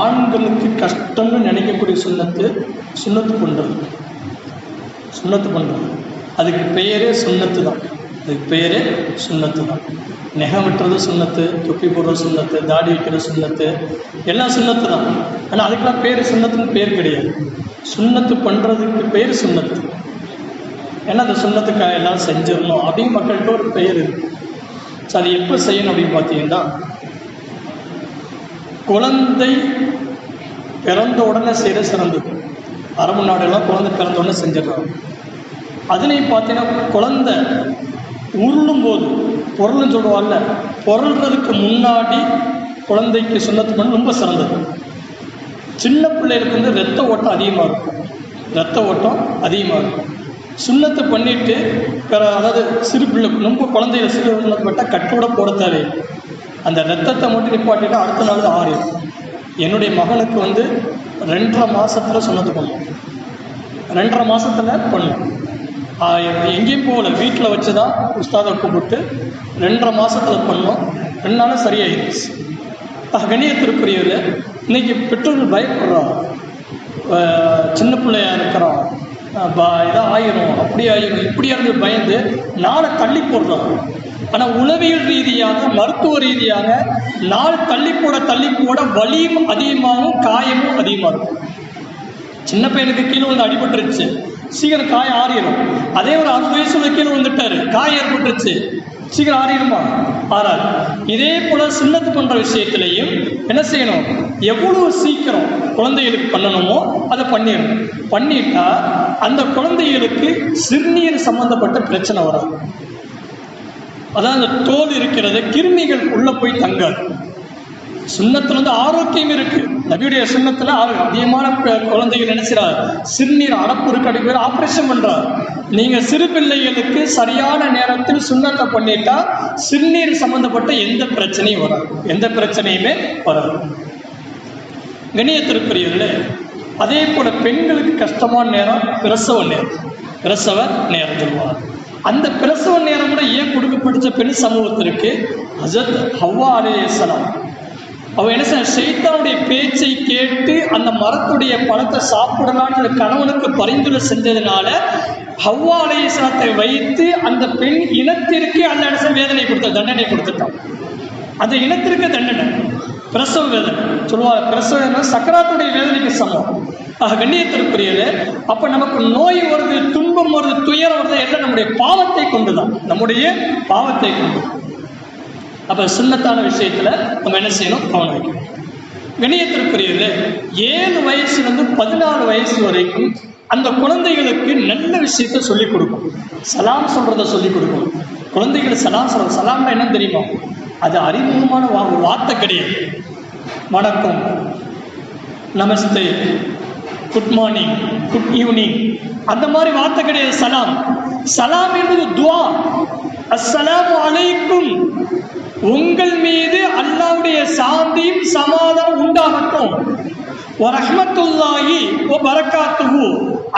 ஆண்களுக்கு கஷ்டம்னு நினைக்கக்கூடிய சுண்ணத்து பண்ணுறது. அதுக்கு பெயரே சுண்ணத்து தான். நெகம் வெட்டுறது சுண்ணத்து, தொப்பி போடுறது சுண்ணத்து, தாடி வைக்கிறது சுண்ணத்து, எல்லாம் சுண்ணத்து தான். ஆனால் அதுக்கெல்லாம் பேர் சுண்ணத்துன்னு பேர் கிடையாது. சுண்ணத்து பண்ணுறதுக்கு பேர் சுண்ணத்து. ஏன்னா அந்த சுண்ணத்துக்காக எல்லாம் செஞ்சிடணும் அப்படின்னு மக்கள்கிட்ட ஒரு பெயர் இருக்குது. ஸோ அது எப்போ செய்யணும் அப்படின்னு பார்த்தீங்கன்னா, குழந்தை பிறந்த உடனே செய்கிற சிறந்தது. அரபு நாடுகள்லாம் குழந்தை பிறந்த உடனே செஞ்சிடறாங்க. அதுலேயும் பார்த்தீங்கன்னா குழந்தை உருளும் போது, பொருள்னு சொல்லுவாங்கல்ல, பொருள்றதுக்கு முன்னாடி குழந்தைக்கு சுண்ணத்து பண்ண ரொம்ப சிறந்தது. சின்ன பிள்ளைகளுக்கு ரத்த ஓட்டம் அதிகமாக இருக்கும். சுண்ணத்தை பண்ணிவிட்டு அதாவது சிறு பிள்ளை ரொம்ப குழந்தைகளை சிறு பட்டால் கட்டோட போட தேவை. அந்த ரத்தத்தை மட்டும் நிப்பாட்டிட்டு அடுத்த நாள் ஆறிடும். என்னுடைய மகனுக்கு 2.5 மாதத்தில் சுண்ணத்து பண்ணோம். 2.5 மாதத்தில் பண்ணோம். எங்கேயும் போகல, வீட்டில் வச்சு தான் உஸ்தாதை கூப்பிட்டு 2.5 மாதத்தில் பண்ணோம். 2 நாளும் சரியாயிடுச்சு. கண்ணியத்திற்குரியவர், இன்றைக்கி பெற்றோர்கள் பயப்படுறான். சின்ன பிள்ளையாக இருக்கிறான், இதாக ஆயிரும், அப்படி ஆயிரும், இப்படியா இருந்து பயந்து நாளை தள்ளி போடுறான். ஆனால் உளவியல் ரீதியாக, மருத்துவ ரீதியாக நாள் தள்ளி போட வலியும் அதிகமாகவும் காயமும் அதிகமாக இருக்கும். சின்ன பையனுக்கு கீழே அடிபட்டுருச்சு, சீக்கிரம் காயம் ஆறிடும். அதே ஒரு 60 வயசுல கீழே வந்துட்டாரு, காயம் ஏற்பட்டுருச்சு, சீக்கிரம் ஆறிடுமா? ஆறாது. இதே போல சுண்ணத்து பண்ணுற விஷயத்திலையும் என்ன செய்யணும், எவ்வளவு சீக்கிரம் குழந்தைகளுக்கு பண்ணணுமோ அதை பண்ணிட்டா அந்த குழந்தைகளுக்கு சிறுநீர் சம்பந்தப்பட்ட பிரச்சனை வராது. அதான் அந்த தோல் இருக்கிறது, கிருமிகள் உள்ள போய் தங்காது. சுண்ணத்துல ஆரோக்கியம் இருக்கு. நபியுடைய சுண்ணத்துல அதிகமான குழந்தைகள் நினைச்சார் சிறுநீர் அடப்பு இருக்கு, அடி பேர் ஆப்ரேஷன் பண்றார். நீங்க சிறு பிள்ளைகளுக்கு சரியான நேரத்தில் சுண்ணத்தை பண்ணிட்டா சிறுநீர் சம்பந்தப்பட்ட எந்த பிரச்சனையுமே வராது. கண்ணியத்திற்குரியவர்களே, அதே போல பெண்களுக்கு கஷ்டமான நேரம் பிரசவ நேரம் சொல்லுவார். அந்த பிரசவ நேரம் கூட ஏன் கொடுக்கப்பட்ட பெண் சமூகத்திற்கு, ஹஜ்ரத் ஹவ்வா அலைஹிஸ்ஸலாம் அவ என்ன செய்ய, ஷைத்தானுடைய பேச்சை கேட்டு அந்த மரத்துடைய பழத்தை சாப்பிடலான்னு கணவனுக்கு பரிந்துரை செஞ்சதுனால ஹவ்வா அலைஹிஸ்ஸலாத்தை வைத்து அந்த பெண் இனத்திற்கு அந்த வேதனை தண்டனை கொடுத்துட்டான். அந்த இனத்திற்கு தண்டனை பிரசவ வேதனை சொல்லுவாங்க. பிரசவ வேதனை சக்கராத்துடைய வேதனைக்கு சமம். கண்ணியத்திற்குரியது. அப்ப நமக்கு நோய் வருது, துன்பம் வருது, துயரம் வருது, எல்லாம் நம்முடைய பாவத்தை கொண்டுதான். அப்ப சுண்ணத்தான விஷயத்துல நம்ம என்ன செய்யணும், கவனம் வைக்கணும். கண்ணியத்திற்குரியது. 7 வயசுலேருந்து 14 வயசு வரைக்கும் அந்த குழந்தைகளுக்கு நல்ல விஷயத்த சொல்லிக் கொடுக்கும். சலாம் சொல்றத சொல்லிக் கொடுக்கும். குழந்தைகள் சலாம் சொல்ற, சலாம்னா என்ன தெரியுமா, அது அறிமுகமான வார்த்தை கிடையாது. வணக்கம், நமஸ்தே, குட் மார்னிங், குட் ஈவினிங், அந்த மாதிரி வார்த்தை கிடையாது. சலாம் என்பது துஆ. அஸ்ஸலாமு அலைக்கும், உங்கள் மீது அல்லாஹ்வுடைய சாந்தியும் சமாதானம் உண்டாகட்டும். வரஹ்மத்துல்லாஹி வ பரக்காத்துஹு,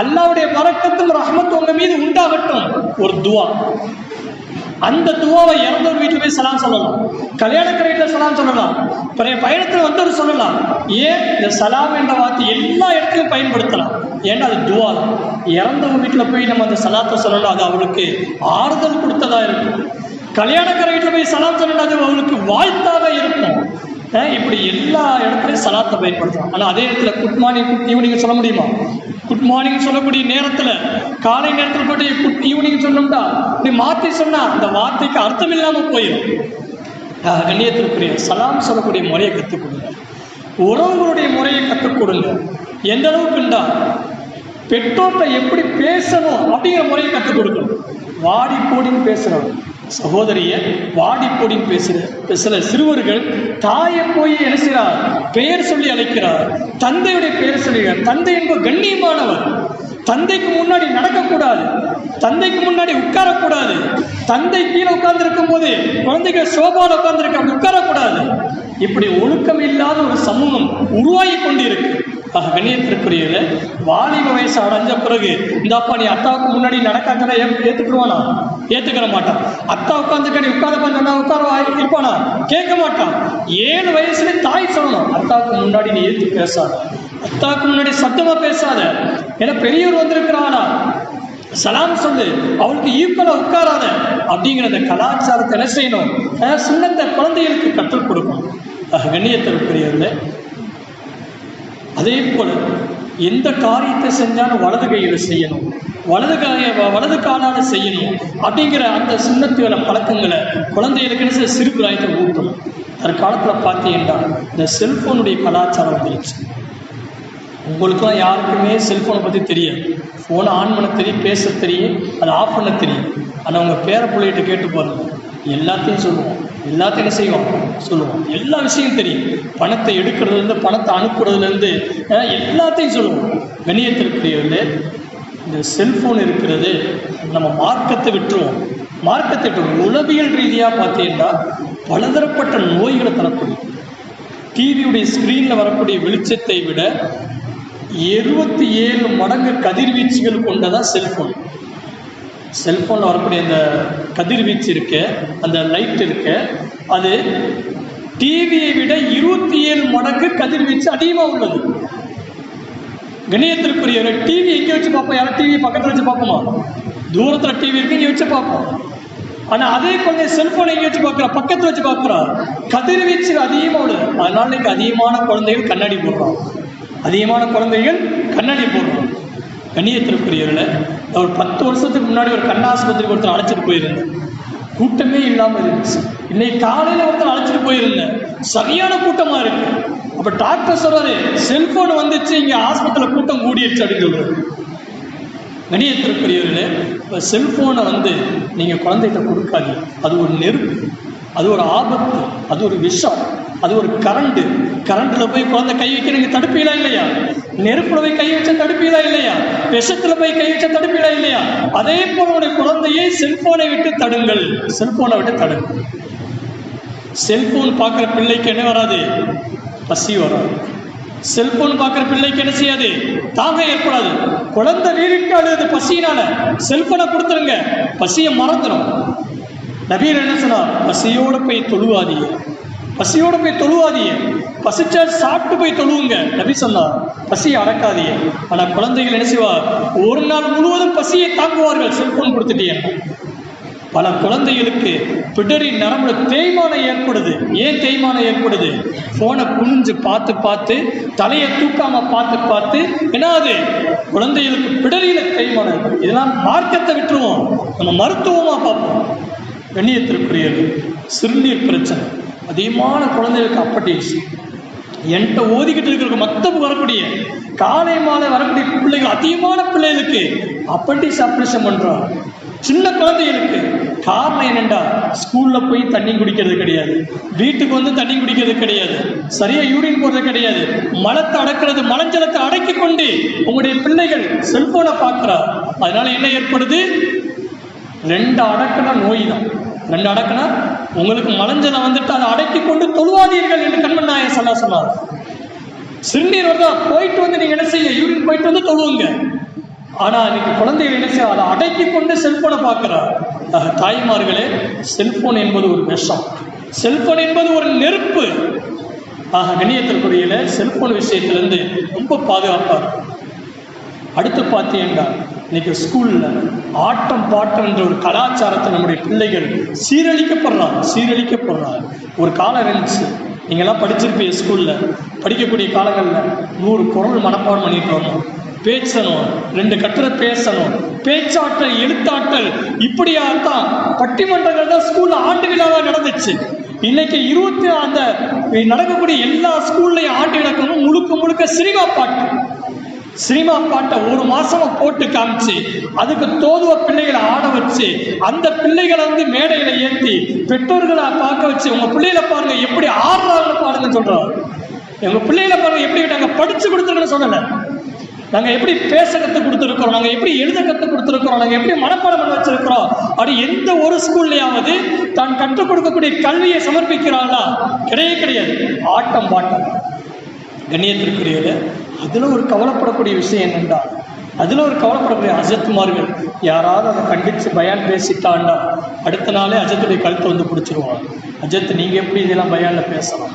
அல்லாஹ்வுடைய பரக்கத்தும் ரஹ்மத்தும் உங்க மீது உண்டாகட்டும். ஒரு துஆ. அந்த துவாவை இறந்தவர் வீட்டில் போய் சலாம் சொல்லலாம், கல்யாணக்கரை வீட்டில் சலாம் சொல்லலாம், பயணத்தில் வந்தவர் சொல்லலாம். ஏன் இந்த சலாம் என்ற வார்த்தை எல்லா இடத்துலையும் பயன்படுத்தலாம்? ஏன்னா அது துவா. இறந்தவர் வீட்டில் போய் நம்ம அந்த சலாத்தை சொல்லலாம், அது அவளுக்கு ஆறுதல் கொடுத்ததா இருக்கும். கல்யாணக்கரை வீட்டில் போய் சலாம் சொல்லலாம், அது அவளுக்கு வாழ்த்தாக இருக்கும். இப்படி எல்லா இடத்துலையும் சலாத்தை பயன்படுத்தலாம். ஆனால் அதே இடத்துல குட் மார்னிங், குட் ஈவினிங் சொல்ல முடியுமா? குட் மார்னிங் சொல்லக்கூடிய நேரத்தில், காலை நேரத்தில் போட்டு குட் ஈவினிங் சொன்னோம்னா, இப்படி மாற்றி சொன்னா அந்த வார்த்தைக்கு அர்த்தம் இல்லாமல் போயிடும். கண்ணியத்திற்குரிய சலாம் சொல்லக்கூடிய முறையை கற்றுக் கொடுங்க. உறவுகளுடைய முறையை கற்றுக் கொடுங்க. எந்த அளவுக்குண்டா பெற்றோர்கிட்ட எப்படி பேசணும் அப்படிங்கிற முறையை கற்றுக் கொடுக்கணும். வாடி போடின்னு பேசுறோம் சகோதரிய, வாடி போடின்னு பேசுற சில சிறுவர்கள் தாயை போய் என்ன செய்கிறார், பெயர் சொல்லி அழைக்கிறார், தந்தையுடைய பெயர் சொல்லுகிறார். தந்தை என்பது கண்ணியமானவர். தந்தைக்கு முன்னாடி நடக்கக்கூடாது, தந்தைக்கு முன்னாடி உட்காரக்கூடாது. தந்தை கீழே உட்கார்ந்து இருக்கும் போது குழந்தைகள் சோபாவில் உட்கார்ந்துருக்க, அப்படி உட்காரக்கூடாது. இப்படி ஒழுக்கம் இல்லாத ஒரு சமூகம் உருவாகி கொண்டு இருக்கு. கண்ணியத்திற்குரியல வாலிப வயசு அடைஞ்ச பிறகு இந்தாப்பா நீ அத்தாவுக்கு முன்னாடி நடக்காத ஏத்துக்கிடுவானா? ஏத்துக்கிற மாட்டான். அத்தா உட்காந்துக்க நீ உட்கார உட்கார இருப்பானா? கேட்க மாட்டான். 7 வயசுல தாய் சொல்லணும், அத்தாவுக்கு முன்னாடி நீ ஏத்து பேசாத, அத்தாவுக்கு முன்னாடி சத்தமா பேசாத, ஏன்னா பெரியவர் வந்திருக்கிறானா சலாம் சொல்லு, அவளுக்கு ஈக்குவலா உட்காராத அப்படிங்கிற அந்த கலாச்சாரத்தை என்ன செய்யணும்? சுண்ணத்தை குழந்தைகளுக்கு கற்றுக் கொடுக்கணும். கண்ணியத்திற்குரியவர்களே, அதே போல எந்த காரியத்தை செஞ்சாலும் வலது கையில செய்யணும், வலது காலால செய்யணும் அப்படிங்கிற அந்த சுண்ணத்துவ பழக்கங்களை குழந்தைகளுக்கு சிறு பிராயத்தை ஊட்டணும். தற்காலத்தில் பார்த்தீங்கன்னா இந்த செல்போனுடைய கலாச்சாரம் வந்துருச்சு. உங்களுக்குலாம் யாருக்குமே செல்ஃபோனை பற்றி தெரியாது. ஃபோனை ஆன் பண்ண தெரியும், பேச தெரியும், அதை ஆஃப் பண்ண தெரியும். ஆனால் உங்கள் பேர பிள்ளைகிட்ட கேட்டு பாருங்க, எல்லாத்தையும் சொல்லுவோம், எல்லாத்தையும் என்ன செய்வோம் சொல்லுவோம், எல்லா விஷயம் தெரியும். பணத்தை எடுக்கிறதுலேருந்து பணத்தை அனுப்புறதுலேருந்து எல்லாத்தையும் சொல்லுவோம். கண்ணியத்திற்குரியவர்களே, இந்த செல்ஃபோன் இருக்கிறது நம்ம மார்க்கத்தை விட்டுருவோம். உளவியல் ரீதியாக பார்த்தீங்கன்னா பலதரப்பட்ட நோய்களை தரக்கூடிய டிவியுடைய ஸ்க்ரீனில் வரக்கூடிய வெளிச்சத்தை விட 77 மடங்கு கதிர்வீச்சுகள் கொண்டதான் செல்ஃபோன். செல்ஃபோனில் வரக்கூடிய அந்த கதிர்வீச்சு இருக்கு, அந்த லைட் இருக்கு, அது டிவியை விட 27 மடங்கு கதிர்வீச்சு அதிகமாக உள்ளது. கணியத்திற்குரிய டிவி எங்கே வச்சு பார்ப்போம்? யாரும் டிவி பக்கத்தில் வச்சு பார்ப்போமா? தூரத்தில் டிவி இருக்கு, இங்கே வச்சு பார்ப்போம். ஆனால் அதே கொஞ்சம் செல்ஃபோனை எங்கே வச்சு பார்க்குறா? பக்கத்தில் வச்சு பார்க்குறா. கதிர்வீச்சு அதிகமாக உள்ளது. அதனால இன்னைக்கு அதிகமான குழந்தைகள் கண்ணாடி போடுறோம். கண்ணியத்திற்குரியவர்களே, ஒரு 10 வருஷத்துக்கு முன்னாடி ஒரு கண்ணாஸ்பத்திரிக்கு ஒருத்தர் அழைச்சிட்டு போயிருந்தேன். கூட்டமே இல்லாமல் இருந்துச்சு. இன்னைக்கு காலையில் ஒருத்தர் அழைச்சிட்டு போயிருந்தேன், சரியான கூட்டமா இருக்கு. அப்ப டாக்டர் சொல்றாரு, செல்போன் வந்துச்சு, இங்க ஆஸ்பத்திரியில் கூட்டம் கூடிடுச்சு அப்படின்னு சொல்றாரு. கண்ணியத்திற்குரியவர்களே, செல்போனை நீங்க குழந்தைகிட்ட கொடுக்காதீங்க. அது ஒரு நெருப்பு, அது ஒரு ஆபத்து, அது ஒரு விஷம், அது ஒரு கரண்ட்ல போய் குழந்தை கை வைக்க நீங்க தடுப்பீங்களா இல்லையா? நெருப்புல போய் கை வச்ச தடுப்பீங்களா இல்லையா? விஷத்துல போய் கை வச்ச தடுப்பீங்களா இல்லையா? அதே போல உடைய குழந்தையை செல்போனை விட்டு தடுங்கள். செல்போன் பார்க்கிற பிள்ளைக்கு என்ன வராது? பசி வராது. செல்போன் பார்க்கிற பிள்ளைக்கு என்ன செய்யாது? தாகம் ஏற்படாது. குழந்தை வீடிட்டு அழுது பசியினால, செல்போனை கொடுத்துருங்க, பசியை மறந்துடும். நபீர் என்ன சொன்னார்? பசியோட போய் தொழுவாதீங்க, பசிச்சா சாப்பிட்டு போய் தொழுவுங்க நபி சொன்னார். பசியை அடக்காதீங்க. ஆனா குழந்தைகள் என்ன செய்வார்? ஒரு நாள் முழுவதும் பசியை தாக்குவார்கள். செல்போன் கொடுத்துட்டீங்க. பல குழந்தைகளுக்கு பிடரி நரம்புல தேய்மானம் ஏற்படுது. ஏன் தேய்மானம் ஏற்படுது? போனை குனிஞ்சு பார்த்து, தலையை தூக்காம பார்த்து என்னாது? குழந்தைகளுக்கு பிடரியில தேய்மானம் ஏற்படுது. இதெல்லாம் மார்க்கத்தை விட்டுருவோம், நம்ம மருத்துவமா பார்ப்போம். கண்ணியத்திற்குரியது, சிறுநீர் பிரச்சனை அதிகமான குழந்தைகளுக்கு அப்பட்டிஸ். என்கிட்ட ஓதிக்கிட்டு இருக்கிற மத்தப்பு வரக்கூடிய காலை மாலை வரக்கூடிய பிள்ளைகள், அதிகமான பிள்ளைகளுக்கு அப்பட்டிஸ் ஆப்ரேஷன் பண்றோம். சின்ன குழந்தைகளுக்கு காரணம் என்னண்டா? ஸ்கூல்ல போய் தண்ணி குடிக்கிறது கிடையாது, வீட்டுக்கு தண்ணி குடிக்கிறது கிடையாது, சரியா யூரின் போறது கிடையாது, மலத்தை அடக்கிறது, மலஞ்சலத்தை அடக்கி கொண்டு உங்களுடைய பிள்ளைகள் செல்போனை பார்க்கிறார். அதனால என்ன ஏற்படுது? 2 அடக்கின நோய் தான். 2 அடக்கினா உங்களுக்கு மலஞ்சலம் அதை அடக்கி கொண்டு தொழுவாதீர்கள் என்று கண்மன் நாயகம் ஸல்லல்லாஹு அலைஹி வஸல்லம் சொன்னார். சிறுநீர் போயிட்டு நீங்க என்ன செய்ய? யூரின் போயிட்டு தொழுவுங்க. ஆனா இன்னைக்கு குழந்தைகள் என்ன செய்ய? அதை அடக்கி கொண்டு செல்போனை பார்க்கிறார். தாய்மார்களே, செல்போன் என்பது ஒரு விஷம், செல்போன் என்பது ஒரு நெருப்பு. கண்ணியத்திற்குரிய செல்போன் விஷயத்திலிருந்து ரொம்ப பாதுகாப்பார். அடுத்து பார்த்தீங்கன்னா இன்னைக்கு ஸ்கூல்ல ஆட்டம் பாட்டம் என்ற ஒரு கலாச்சாரத்தை நம்முடைய பிள்ளைகள் சீரழிக்கப்படுறாங்க. ஒரு காலம் இருந்துச்சு, நீங்கள்லாம் படிச்சிருப்பீங்க, ஸ்கூல்ல படிக்கக்கூடிய காலங்களில் 100 குறள் மனப்பாடம் பண்ணிட்டு வரணும், பேசணும், 2 கட்டுரை பேசணும், பேச்சாற்றல், எழுத்தாற்றல், இப்படியாத்தான் பட்டிமன்றங்கள் தான் ஸ்கூல்ல ஆண்டு விழாவாக நடந்துச்சு. இன்னைக்கு அந்த நடக்கக்கூடிய எல்லா ஸ்கூல்லையும் ஆண்டு விழாக்களும் முழுக்க சினிமா பாட்டை 1 மாசமா போட்டு காமிச்சு, அதுக்கு தோதுவ பிள்ளைகளை ஆட வச்சு, அந்த பிள்ளைகளை மேடையில ஏற்றி பெற்றோர்களை பார்க்க வச்சு, உங்க பிள்ளைகளை பாருங்க எப்படி ஆடுறாங்கன்னு பாருங்கன்னு சொல்றாங்க. உங்க பிள்ளைகளை பாருங்க எப்படி விட்டாங்க, படிச்சு கொடுத்துருங்கன்னு சொல்லல. நாங்கள் எப்படி பேச கற்றுக் கொடுத்துருக்கிறோம், நாங்கள் எப்படி எழுத கற்றுக் கொடுத்துருக்கிறோம், நாங்கள் எப்படி மனப்பாடம் பண்ண வச்சிருக்கிறோம் அப்படி எந்த ஒரு ஸ்கூல்லையாவது தான் கற்றுக் கொடுக்கக்கூடிய கல்வியை சமர்ப்பிக்கிறாங்களா? கிடையவே கிடையாது. ஆட்டம் பாட்டம். கண்ணியத்திற்குரியது. அதில் ஒரு கவலைப்படக்கூடிய விஷயம் என்னென்றா, அதில் ஒரு கவலைப்படக்கூடிய அஜத்துமார்கள் யாராவது அதை கண்டித்து பயான் பேசிட்டாண்டா அடுத்த நாளே அஜத்துடைய கழுத்தை வந்து பிடிச்சிருவாங்க. அஜத், நீங்கள் எப்படி இதெல்லாம் பயானில் பேசலாம்,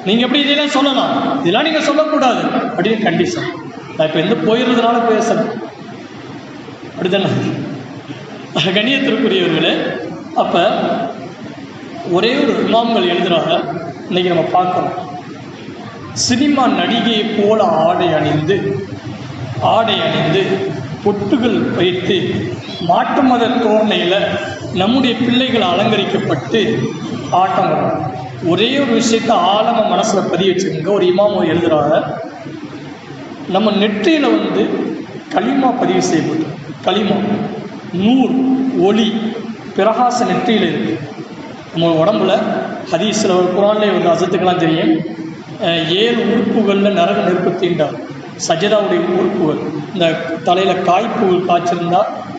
நீங்கள் எப்படி இதெல்லாம் சொல்லலாம், இதெல்லாம் நீங்கள் சொல்லக்கூடாது அப்படின்னு கண்டிஷன். நான் இப்போ எந்த போயிடுறதுனால பேசுகிறேன், அப்படித்தானே கண்ணியத்திற்குரியவர்களே? அப்போ ஒரே ஒரு இமாம்கள் எழுதுகிறாங்க, இன்னைக்கு நம்ம பார்க்கணும், சினிமா நடிகையை போல ஆடை அணிந்து பொட்டுகள் வைத்து மாற்று மத தோரணையில் நம்முடைய பிள்ளைகள் அலங்கரிக்கப்பட்டு ஆட்டம் வரும். ஒரே ஒரு விஷயத்தை ஆழமாக மனசில் பதிய வச்சுக்கோங்க. ஒரு இமாம் எழுதுகிறாங்க, நம்ம நெற்றியில் வந்து களிமா பதிவு செய்யப்பட்டு, களிமா நூறு ஒளி பிரகாச நெற்றியில் இருக்குது. நம்ம உடம்புல ஹதீஸில் ஒரு குரான்லேயே ஒரு அசத்துக்கெல்லாம் தெரியும், 7 உறுப்புகளில் நரக நெருப்பு தீண்டார். சஜதாவுடைய உறுப்புகள், இந்த தலையில் காய்ப்புகள் காய்ச்சிருந்தா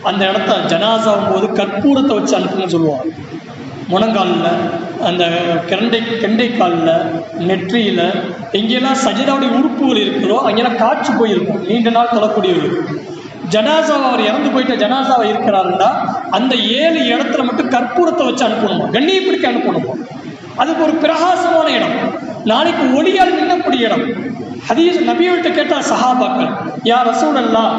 அந்த இடத்த ஜனாசாவும் போது கற்பூரத்தை வச்சு அனுப்புங்கன்னு சொல்லுவாங்க. முனங்காலில், அந்த கெண்டைக்காலில், நெற்றியில், எங்கெல்லாம் சஜதாவுடைய உறுப்புகள் இருக்கிறதோ அங்கெல்லாம் காய்ச்சி போயிருக்கும். நீண்ட நாள் தொழக்கூடியவர்களுக்கு ஜனாசாவை, அவர் இறந்து போயிட்ட ஜனாசாவை இருக்கிறாருன்னா அந்த 7 இடத்துல மட்டும் கற்பூரத்தை வச்சு அனுப்பணுமா, கண்ணியப்படுத்தி அனுப்பணுமா. அதுக்கு ஒரு பிரகாசமான இடம், நாளைக்கு ஒளியால் மின்னக்கூடிய இடம். ஹதீஸ் நபியோட்ட கேட்டால் சஹாபாக்கள், யா ரசூலல்லாஹ்,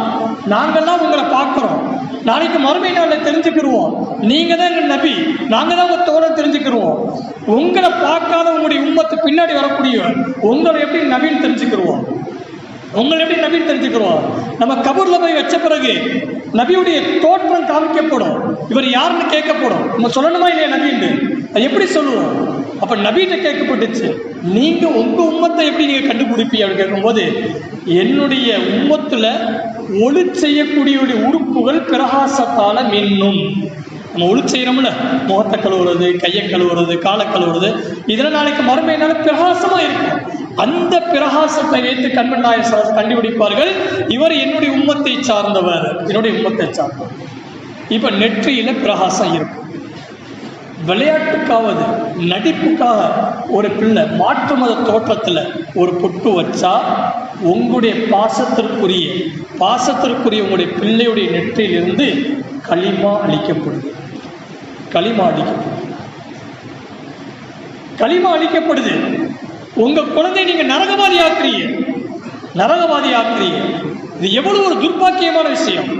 நாங்கள்லாம் உங்களை பார்க்குறோம், நாளைக்கு மறுமை நாளில் தெரிஞ்சுக்கிடுவோம், நீங்கள் தான் எங்கள் நபி, நாங்கள் தான் உங்கள் தோழர் தெரிஞ்சுக்கிடுவோம், உங்களை பார்க்காத உங்களுடைய உம்மத்து பின்னாடி வரக்கூடிய உங்களை எப்படி நபின்னு தெரிஞ்சுக்கிடுவோம், உங்களை எப்படி நபின்னு தெரிஞ்சுக்கிறோம். நம்ம கபூர்ல போய் வச்ச பிறகு நபியுடைய தோற்றம் காமிக்கப்படும், இவர் யாருன்னு கேட்கப்படும். நம்ம சொல்லணுமா இல்லையா நபின்னு? அது எப்படி சொல்லுவோம்? அப்ப நபிகிட்ட கேட்கப்பட்டுச்சு, நீங்க உங்க உம்மத்தை எப்படி நீங்க கண்டுபிடிப்பீங்க அப்படின்னு கேட்கும்போது, என்னுடைய உம்மத்துல ஒளி செய்யக்கூடிய உறுப்புகள் பிரகாசத்தால மின்னும். நம்ம ஒளி செய்யறோம்ல, முகத்தை கழுவுறது, கையை கழுவுறது, காலை கழுவுறது, இதெல்லாம் நாளைக்கு மறுமையினால பிரகாசமா இருக்கும். அந்த பிரகாசத்தை வைத்து கண்மண்டாய கண்டுபிடிப்பார்கள், இவர் என்னுடைய உம்மத்தை சார்ந்தவர், என்னுடைய உம்மத்தை சார்ந்தவர். இப்ப நெற்றியில பிரகாசம் இருக்கும். விளையாட்டுக்காவது நடிப்புக்காக ஒரு பிள்ளை மாற்று மத தோற்றத்தில் ஒரு பொட்டு வச்சா உங்களுடைய பாசத்திற்குரிய உங்களுடைய பிள்ளையுடைய நெற்றியிலிருந்து களிமா அளிக்கப்படுது. களிமா அளிக்கப்படுது. உங்க குழந்தை நீங்க நரகவாதி ஆக்குறீங்க. இது எவ்வளவு ஒரு துர்பாக்கியமான விஷயம்.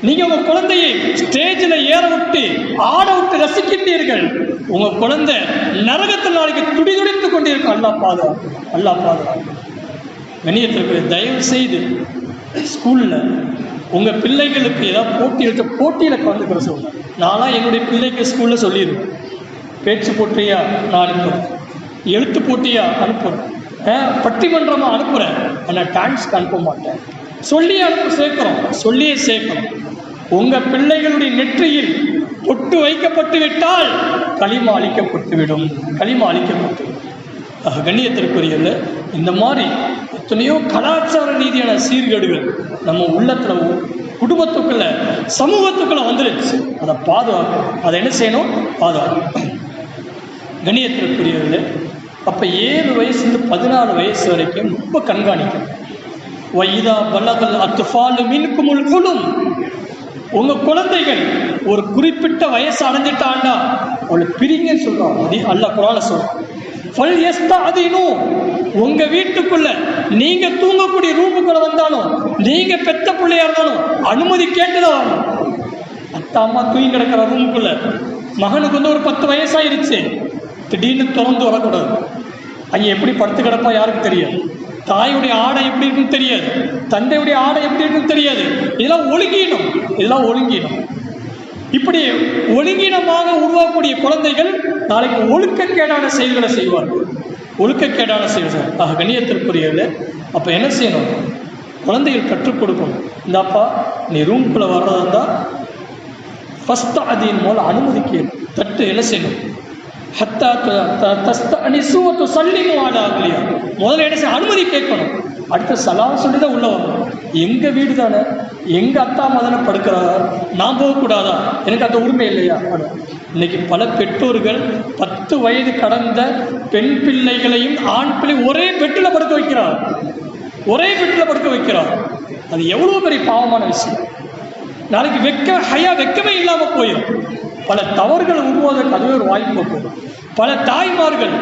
நீங்க உங்க குழந்தையை ஸ்டேஜில் ஏற விட்டு ஆட விட்டு ரசிக்கின்றீர்கள். உங்க குழந்தை நரகத்தில் நாளைக்கு துடிதுடித்துக் கொண்டிருக்கும். அல்லாஹ் பாதுகாப்பு. கண்ணியத்திற்கு தயவு செய்து ஸ்கூல்ல உங்க பிள்ளைகளுக்கு ஏதாவது போட்டியில கலந்துக்கிற சொல்லுங்க. நான்லாம் என்னுடைய பிள்ளைக்கு ஸ்கூல்ல சொல்லிடுவேன், பேச்சு போட்டியா நான் அனுப்புறேன், எழுத்து போட்டியா அனுப்புறேன், பட்டிமன்றமா அனுப்புறேன், ஆனால் டான்ஸ்க்கு அனுப்ப மாட்டேன். சொல்லியே சேர்க்கிறோம். உங்க பிள்ளைகளுடைய நெற்றியில் பொட்டு வைக்கப்பட்டு விட்டால் களிமா அளிக்கப்பட்டுவிடும். கண்ணியத்திற்குரியது. இந்த மாதிரி எத்தனையோ கலாச்சார ரீதியான சீர்கேடுகள் நம்ம உள்ளத்துல, குடும்பத்துக்குள்ள, சமூகத்துக்குள்ள வந்துருச்சு. அதை பாதுகாக்கணும். அதை என்ன செய்யணும்? பாதுகாக்கணும். கண்ணியத்திற்குரியது. அப்ப 7 வயசுலேருந்து 14 வயசு வரைக்கும் ரொம்ப கண்காணிக்கணும். வைதா பலகல் அத்ஃபாலு மின்குமுல் ஹுலும், உங்க குழந்தைகள் ஒரு குறிப்பிட்ட வயசு அடைஞ்சிட்டாண்டா அவளை பிரிங்கன்னு சொல்றான். அல்லாஹ் குர்ஆன்ல சொல்றான், ஃபல் யஸ்தஅதினு, உங்க வீட்டுக்குள்ள நீங்க தூங்கக்கூடிய ரூமுக்குள்ள வந்தாலும், நீங்க பெத்த பிள்ளையா இருந்தாலும் அனுமதி கேட்டுதான் வரணும். அத்தா அம்மா தூங்கி கிடக்கிற ரூமுக்குள்ள மகனுக்கு வந்து ஒரு 10 வயசாயிருச்சு, திடீர்னு திறந்து வரக்கூடாது. அங்க எப்படி படுத்து கிடப்பா யாருக்கு தெரியாது, தாயுடைய ஆடை எப்படி இருக்குன்னு தெரியாது, தந்தையுடைய ஆடை எப்படி இருக்குன்னு தெரியாது. இதெல்லாம் ஒழுங்கினம். இப்படி ஒழுங்கினமாக உருவாக்கக்கூடிய குழந்தைகள் நாளைக்கு ஒழுக்கக்கேடான செயல்களை செய்வார்கள். கண்ணியத்திற்குரியது. அப்போ என்ன செய்யணும்? குழந்தைகள் கற்றுக் கொடுக்கணும். இந்தாப்பா நீ ரூம்குள்ளே வர்றதா இருந்தால் ஃபஸ்ட் அதின் மூலம் அனுமதி கேளு. தட்டு என்ன செய்யணும்? முதல்ல என்ன செய்ய? அனுமதி கேட்கணும். அடுத்த சலாம் சொல்லி தான் உள்ள வரணும். எங்கள் வீடு தானே, எங்கள் அத்தா அம்மா தானே படுக்கிறாங்க, நான் போகக்கூடாதா, எனக்கு அந்த உரிமை இல்லையா? இன்னைக்கு பல பெற்றோர்கள் 10 வயது கடந்த பெண் பிள்ளைகளையும் ஆண் பிள்ளை ஒரே பெட்டில் படுக்க வைக்கிறார், ஒரே பெட்டில் படுக்க வைக்கிறார். அது எவ்வளோ பெரிய பாவமான விஷயம். நாளைக்கு வெக்கமே இல்லாமல் போயிடும். பல தவறுகள் உருவாவதற்கு அதுவே ஒரு வாய்ப்பு போகும். பல தாய்மார்கள்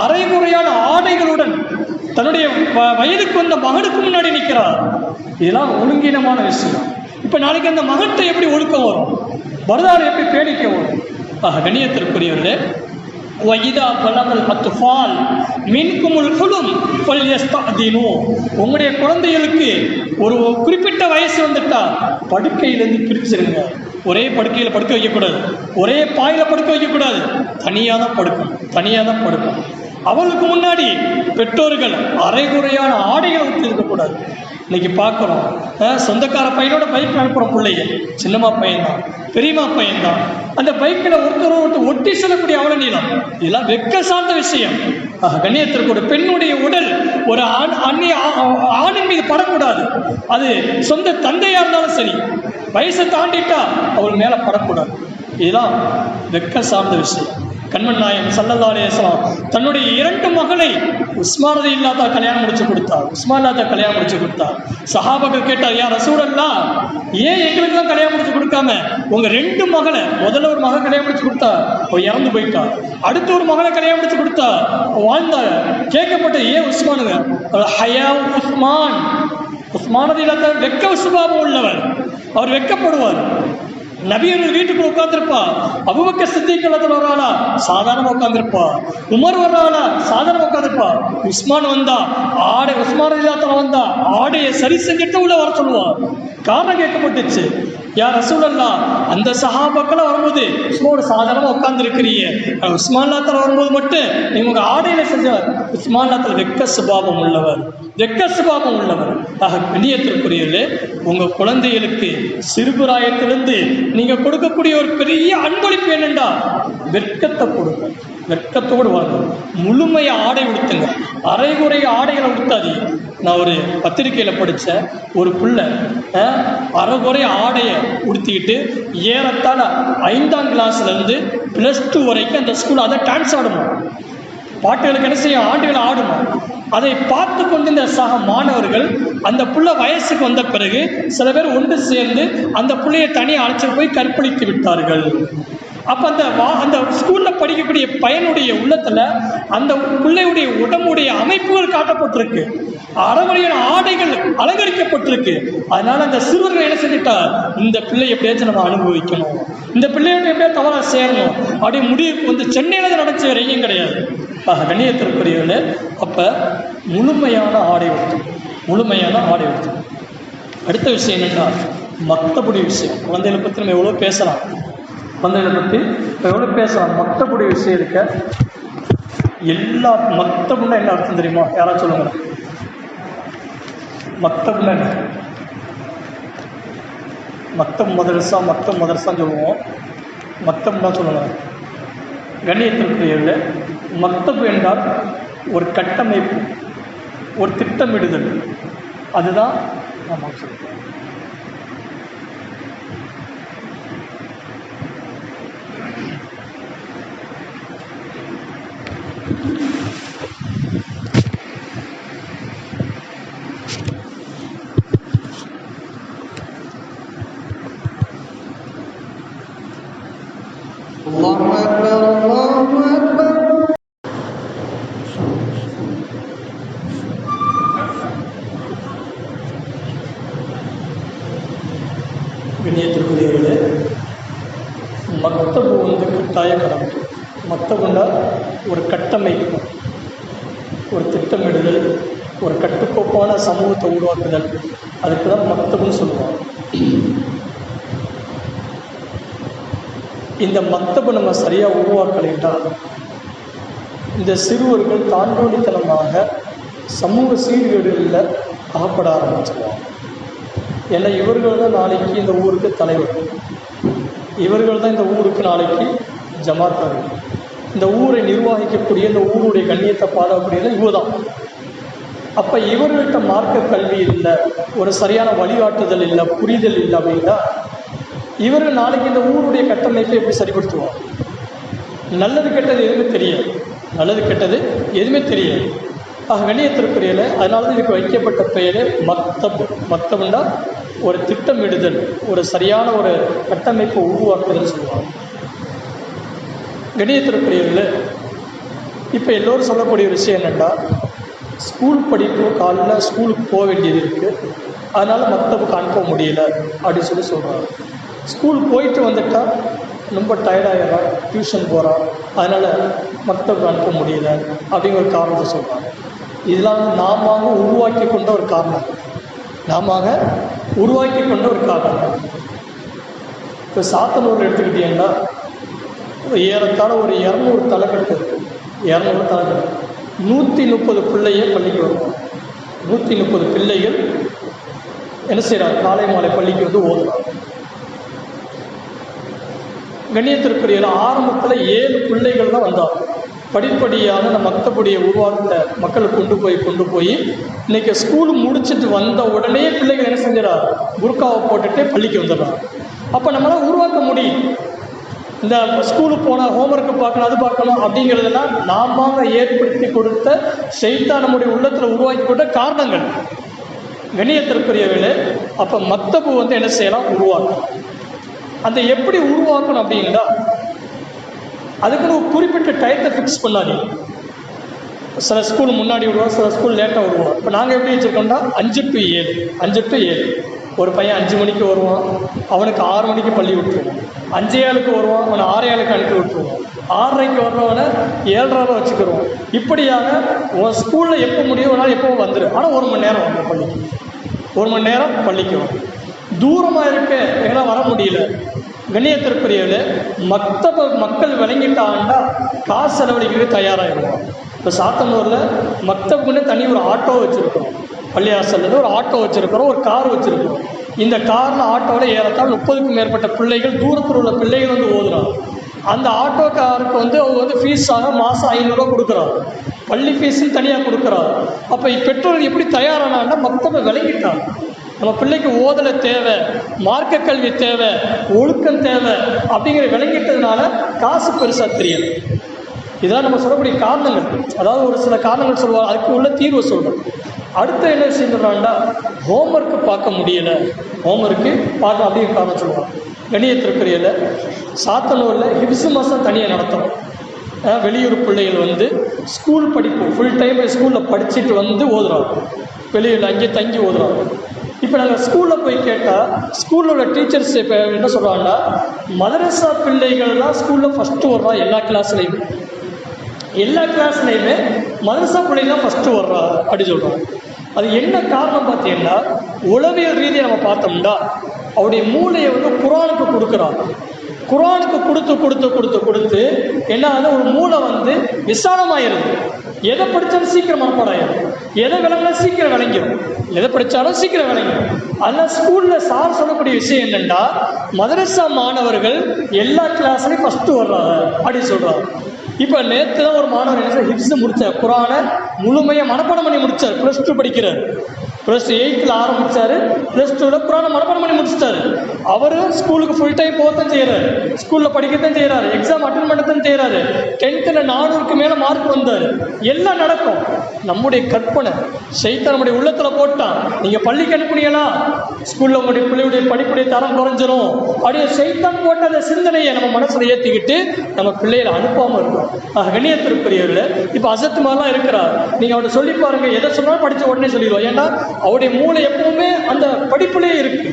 அரைகுறையான ஆடைகளுடன் தன்னுடைய வயதுக்கு வந்த மகனுக்கு முன்னாடி நிற்கிறார். இதெல்லாம் ஒழுங்கீனமான விஷயம். இப்போ நாளைக்கு அந்த மகன்கிட்ட எப்படி ஒழுக்கம் வரும், வரலாறு எப்படி பேணிக்க வரும்? கண்ணியத்திற்குரியவர்களே, உங்களுடைய குழந்தைகளுக்கு ஒரு குறிப்பிட்ட வயசு வந்துட்டா படுக்கையிலிருந்து பிரிச்சிருங்க. ஒரே படுக்கையில் படுக்க வைக்கக்கூடாது, ஒரே பாயில் படுக்க வைக்கக்கூடாது, தனியாக தான் படுக்கணும், தனியாக தான் படுக்கணும். அவளுக்கு முன்னாடி பெற்றோர்கள் அரைகுறையான ஆடைகளை ஊற்றி இருக்கக்கூடாது. இன்னைக்கு பார்க்குறோம், சொந்தக்கார பையனோட பைக் அனுப்புகிறோம், பிள்ளைங்க சின்னம்மா பையன்தான், பெரியம்மா பையன்தான், அந்த பைக்கில் ஒருத்தர் ஒட்டி செல்லக்கூடிய அவல நீளம், இதெல்லாம் வெக்க சார்ந்த விஷயம். கண்ணியத்திற்கு ஒரு பெண்ணுடைய உடல் ஒரு ஆணின் மீது படக்கூடாது. அது சொந்த தந்தையாக இருந்தாலும் சரி, வயசை தாண்டிட்டா அவள் மேலே படக்கூடாது. இதெல்லாம் வெக்க சார்ந்த விஷயம். கண்மன் நாயகம் ஸல்லல்லாஹு அலைஹி வஸல்லம் தன்னுடைய 2 மகளை உஸ்மான் ரலியல்லாஹு அன்ஹு கல்யாணம் முடிச்சு கொடுத்தார். கல்யாணம் முடிச்சு கொடுத்தார். சஹாபாக்கள் கேட்டார், யா ரசூலல்லாஹ், ஏன் எங்களுக்கெல்லாம் கல்யாணம் முடிச்சு கொடுக்காம உங்க 2 மகளை, முதல்ல ஒரு மகன் கல்யாணம் முடிச்சு கொடுத்தா அவ இறந்து போயிட்டா, அடுத்த ஒரு மகளை கல்யாணம் முடிச்சு கொடுத்தா வாழ்ந்தாங்க. கேட்கப்பட்ட ஏன் உஸ்மானுங்க? ஹயா உஸ்மான் ரலியல்லாஹு அன்ஹு வெக்க சுபாவம் உள்ளவர், அவர் வெக்கப்படுவார். நபியர்கள் வீட்டுக்குள்ள உட்கார்ந்துருப்பா, அபூபக்கர் சித்திக் வராளா சாதாரண உட்கார்ந்துருப்பா, உமர் வர்றாளா சாதாரண உட்கார்ந்துருப்பா, உஸ்மான் வந்தா உஸ்மான் ரலியல்லாஹு வந்தா ஆடையை சரி செஞ்சுட்டு உள்ள வர சொல்லுவா. காரணம் கேட்கப்பட்டுச்சு, யா ரசூலல்லாஹ், அந்த சஹாபாக்கள் வரும்போது உஸ்மான் சாதாரணமாக உட்கார்ந்துருக்கிறீங்க, உஸ்மான் ரலியல்லாஹு வரும்போது மட்டும் நீங்க உங்க ஆடையில செஞ்சவர். உஸ்மான் ரலியல்லாஹு வெக்க சுபாவம் உள்ளவர், வெக்க சுபாவம் உள்ளவர். கண்ணியத்திற்குரியவர்களே, உங்க குழந்தைகளுக்கு சிறுபிராயத்திலிருந்து நீங்க கொடுக்கக்கூடிய ஒரு பெரிய அன்பளிப்பு என்னண்டா வெட்கத்தை கொடுங்க, வெட்கத்தோடு வாங்க. முழுமையை ஆடை உடுத்துங்க, அரைகுறை ஆடைகளை உடுத்தாதீங்க. நான் ஒரு பத்திரிகையில் படித்த ஒரு பிள்ளை அரைகுறை ஆடையை உடுத்திக்கிட்டு ஏறத்தாழ 5ஆம் கிளாஸ்லேருந்து +2 வரைக்கும் அந்த ஸ்கூல் அதை டான்ஸ் ஆடுமா, பாட்டுகளுக்கு என்ன செய்யும், ஆண்டுகளை ஆடுமா. அதை பார்த்து கொண்டு இந்த சக மாணவர்கள் அந்த புள்ள வயசுக்கு வந்த பிறகு சில பேர் ஒன்று சேர்ந்து அந்த பிள்ளையை தனியாக அழைச்சிட்டு போய் கற்பழித்து விட்டார்கள். அப்போ அந்த ஸ்கூலில் படிக்கக்கூடிய பையனுடைய உள்ளத்தில் அந்த பிள்ளையுடைய உடம்புடைய அமைப்புகள் காட்டப்பட்டிருக்கு, அறவழியான ஆடைகள் அலங்கரிக்கப்பட்டிருக்கு. அதனால அந்த சிறுவர்கள் என்ன செஞ்சுட்டா, இந்த பிள்ளை எப்படியாச்சும் நம்ம அனுபவிக்கணும், இந்த பிள்ளையோட எப்படியா தவறாக சேரணும் அப்படி முடிவுக்கு வந்து சென்னையில் நடச்ச வேற எங்கேயும் கிடையாது. கண்ணியத்திற்குரியவர்களே, அப்போ முழுமையான ஆடை உடுத்தும், முழுமையான ஆடை உடுத்தும். அடுத்த விஷயம் என்னென்னா மக்தபுடி விஷயம். குழந்தைகளை பற்றி நம்ம எவ்வளோ பேசலாம், குழந்தைகளை பற்றி எவ்வளோ பேசலாம். மக்தபுடி விஷயம் இருக்க எல்லா மக்தபுன்னா என்ன அர்த்தம் தெரியுமா? யாராவது சொல்லுங்க. மக்தப்னா என்ன? மக்தப் மதரசான்னு சொல்லுவோம், மக்தப்னா சொல்லுவாங்க. கண்ணியத்திற்குரியவர்களே, மக்தப் என்றால் ஒரு கட்டமைப்பு, ஒரு திட்டமிடுதல், அதுதான் ஆமாம் சொல்லுவோம். Allahu Akbar, Allahu Akbar. வினயத்திற்குரியவர்களே, மக்தபு கட்டாய கடமை. மக்தபுன்னா ஒரு கட்டமைப்பு, ஒரு திட்டமிடுதல், ஒரு கட்டுக்கோப்பான சமூகத்தை உருவாக்குதல், அதுக்கு தான் மக்தபுன்னு சொல்லுவாங்க. இந்த மக்தபை நம்ம சரியாக உருவாக்கலைன்றால் இந்த சிறுவர்கள் தாண்டோடித்தனமாக சமூக சீர்கேடுகளில் அகப்பட ஆரம்பிச்சிருவாங்க. ஏன்னா இவர்கள் தான் நாளைக்கு இந்த ஊருக்கு தலைவர், இவர்கள் தான் இந்த ஊருக்கு நாளைக்கு ஜமாத்தார்கள், இந்த ஊரை நிர்வகிக்கக்கூடிய, இந்த ஊருடைய கண்ணியத்தை பாடக்கூடியது இவ தான். அப்போ இவர்கள்ட்ட மார்க்க கல்வி இல்லை, ஒரு சரியான வழிகாட்டுதல் இல்லை, புரிதல் இல்லை அப்படின்னா இவர்கள் நாளைக்கு இந்த ஊருடைய கட்டமைப்பை எப்படி சரிப்படுத்துவாங்க? நல்லது கெட்டது எதுவுமே தெரியாது, நல்லது கெட்டது எதுவுமே தெரியாது. கண்ணியத்திற்குரியல அதனால தான் இதுக்கு வைக்கப்பட்ட பெயரே மக்தப். மக்தப்னா ஒரு திட்டமிடுதல், ஒரு சரியான ஒரு கட்டமைப்பை உருவாக்குதல் சொல்லுவாங்க. கண்ணியத்திற்குரியல இப்போ எல்லோரும் சொல்லக்கூடிய ஒரு விஷயம் என்னென்னா, ஸ்கூல் படிப்பு காலையில் ஸ்கூலுக்கு போக வேண்டியது இருக்குது, அதனால் மக்தபுக்கு அனுப்ப முடியல அப்படின்னு சொல்கிறாங்க. ஸ்கூல் போயிட்டு வந்துட்டால் ரொம்ப டயர்டாகிடுறான், டியூஷன் போகிறான், அதனால் மக்தபுக்கு அனுப்ப முடியல அப்படிங்கிற ஒரு காரணத்தை சொல்கிறாங்க. இதெல்லாம் நாம உருவாக்கி கொண்ட ஒரு காரணம், நாம உருவாக்கி கொண்ட ஒரு காரணம். இப்போ சாத்தனூர் எடுத்துக்கிட்டீங்கன்னா ஏறத்தாழ ஒரு 200 தலைக்கட்டு இருக்குது. 200 தலைக்கட்டு, 130 பிள்ளைய பள்ளிக்கு வருவாங்க. 130 பிள்ளைகள் என்ன செய்கிறாங்க? காலை மாலை பள்ளிக்கு வந்து ஓதுறாங்க. கண்ணியத்திற்குரிய ஆரம்பத்தில் 7 பிள்ளைகள் தான் வந்தாங்க. படிப்படியான நம்ம மக்தபுடைய உருவாக்கத்தை மக்களை கொண்டு போய் இன்னைக்கு ஸ்கூல் முடிச்சுட்டு வந்த உடனே பிள்ளைகள் என்ன செஞ்சிடறாங்க? புர்காவை போட்டுட்டு பள்ளிக்கு வந்துடுறாங்க. அப்போ நம்மளால் உருவாக்க முடியும். இந்த ஸ்கூலுக்கு போனால் ஹோம்ஒர்க்கு பார்க்கணும், அது பார்க்கணும் அப்படிங்கிறதெல்லாம் நாம ஏற்படுத்தி கொடுத்த ஷைத்தான் நம்முடைய உள்ளத்தில் உருவாக்கி கொடுத்த காரணங்கள். கண்ணியத்திற்குரியவர்களே, அப்போ மக்தபு வந்து என்ன செய்யலாம்? உருவாக்கணும். அந்த எப்படி உருவாக்கணும் அப்படின்னா அதுக்குன்னு ஒரு குறிப்பிட்ட டயத்தை ஃபிக்ஸ் பண்ணாதீங்க. சில ஸ்கூல் முன்னாடி விடுவோம், சில ஸ்கூல் லேட்டாக விடுவோம். இப்போ நாங்கள் எப்படி வச்சுருக்கோம்னா 5 to 7. ஒரு பையன் 5 மணிக்கு வருவான், அவனுக்கு 6 மணிக்கு பள்ளி விட்டுருவோம். 5:07 வருவான், அவனை 6:07 அனுப்பி விட்டுருவோம். 6:30 வர்றவனை 7:30 வச்சுக்கிறோம். இப்படியாக உன் ஸ்கூலில் எப்போ முடியும் ஒரு நாள் எப்போ வந்துடும். ஆனால் 1 மணி நேரம் வந்து பள்ளிக்கு, 1 மணி நேரம் பள்ளிக்கு வரும். தூரமாக இருக்க எங்களால் வர முடியல. கண்ணியத்திற்குரியவர்களே, மக்கள் விளங்கிட்டாங்கன்னா காசு செலவழிக்கிறது தயாராகிடுவோம். இப்போ சாத்தனூரில் மக்தபுக்குன்னு தனி ஒரு ஆட்டோ வச்சுருக்கோம். பள்ளியாசல்ல ஒரு ஆட்டோ வச்சுருக்கிறோம், ஒரு கார் வச்சுருக்கிறோம். இந்த காரில் ஆட்டோவில் ஏறத்தாழ 30க்கும் மேற்பட்ட பிள்ளைகள், தூரத்தில் உள்ள பிள்ளைகள் வந்து ஓதுறாங்க. அந்த ஆட்டோக்காருக்கு வந்து அவங்க வந்து ஃபீஸாக மாதம் 500 ரூபா கொடுக்குறாங்க. பள்ளி ஃபீஸுன்னு தனியாக கொடுக்குறாங்க. அப்போ பெற்றோர்கள் எப்படி தயாரானான்னா மக்தபை விளங்கிட்டாங்க. நம்ம பிள்ளைக்கு ஓதலை தேவை, மார்க்க கல்வி தேவை, ஒழுக்கம் தேவை அப்படிங்கிற விளங்கிட்டதுனால காசு பெருசாக தெரியலை. இதெல்லாம் நம்ம சொல்லக்கூடிய காரணங்கள். அதாவது ஒரு சில காரணங்கள் சொல்லுவாங்க, அதுக்கு உள்ள தீர்வை சொல்கிறோம். அடுத்த என்ன விஷயம் சொல்கிறாங்கன்னா, ஹோம்ஒர்க்கு பார்க்க முடியலை, ஹோம்ஒர்க்கு பார்க்க அப்படிங்கிற காரணம் சொல்லுவாங்க. கண்ணியத்திற்குரியல சாத்தனூரில் ஹிப்ஸு மாதம் தனியாக நடத்துகிறோம். வெளியூர் பிள்ளைகள் வந்து ஸ்கூல் படிப்பு ஃபுல் டைம் ஸ்கூலில் படிச்சுட்டு வந்து ஓதுறாங்க, வெளியூரில் அங்கேயே தங்கி ஓதுறாங்க. இப்போ நாங்கள் ஸ்கூலில் போய் கேட்டால் ஸ்கூலில் உள்ள டீச்சர்ஸ் இப்போ என்ன சொல்கிறாங்கன்னா, மதரசா பிள்ளைகள் தான் ஸ்கூலில் ஃபஸ்ட்டு வர்றா. எல்லா கிளாஸ்லையுமே மதரசா பிள்ளைகள் தான் ஃபஸ்ட்டு வர்றா அப்படி சொல்கிறாங்க. அது என்ன காரணம் பார்த்தீங்கன்னா, உளவியல் ரீதியாக நம்ம பார்த்தோம்னா அவருடைய மூளையை வந்து குர்ஆனுக்கு கொடுக்குறாங்க. குர்ஆனுக்கு கொடுத்து என்ன ஆகுது, ஒரு மூளை வந்து விசாலமாயிருது. எதை படித்தாலும் சீக்கிரம் மனப்பாடாயிரும், எதை விளங்கினா சீக்கிரம் விளங்கிடும், எதை படித்தாலும் சீக்கிரம் விளங்கிடும். அதனால் ஸ்கூலில் சார் சொல்லக்கூடிய விஷயம் என்னென்னா, மதரசா மாணவர்கள் எல்லா கிளாஸ்லையும் ஃபஸ்ட்டு வர்றாங்க அப்படின்னு சொல்கிறாங்க. இப்போ நேற்று தான் ஒரு மாணவர் என்ன ஹிப்ஸு முடித்தார், குர்ஆனை முழுமையாக மனப்பாடம் பண்ணி முடித்தார். +2 படிக்கிறார். +8 ஆரம்பித்தார், +2 குர்ஆனை மனப்பாடம் பண்ணி முடிச்சிட்டாரு. அவர் ஸ்கூலுக்கு ஃபுல் டைம் போகத்தான் செய்கிறார், ஸ்கூலில் படிக்கத்தான் செய்கிறாரு, எக்ஸாம் அட்டன் பண்ணத்தான் செய்கிறாரு. 10th 400க்கு மேலே மார்க் வந்தார். எல்லாம் நடக்கும். நம்முடைய கற்பனை ஷைத்தான் நம்முடைய உள்ளத்தில் போட்டான், நீங்கள் பள்ளிக்கு அனுப்புனீங்களா ஸ்கூலில் உங்களுடைய பிள்ளையுடைய படிப்புடைய தரம் குறைஞ்சிரும் அப்படியே ஷைத்தான் போட்ட அந்த சிந்தனையை நம்ம மனசில் ஏற்றிக்கிட்டு நம்ம பிள்ளைகளை அனுப்பாமல் இருக்கோம். கண்ணியத்திற்குரியவர்களே, இப்போ அசத்து மாதிரிலாம் இருக்கிறார். நீங்கள் அவர்கிட்ட சொல்லி பாருங்கள், எதை சொன்னாலும் படித்த உடனே சொல்லிடுவோம். ஏன்னா அவருடைய மூளை எப்பவுமே அந்த படிப்புலேயே இருக்கு,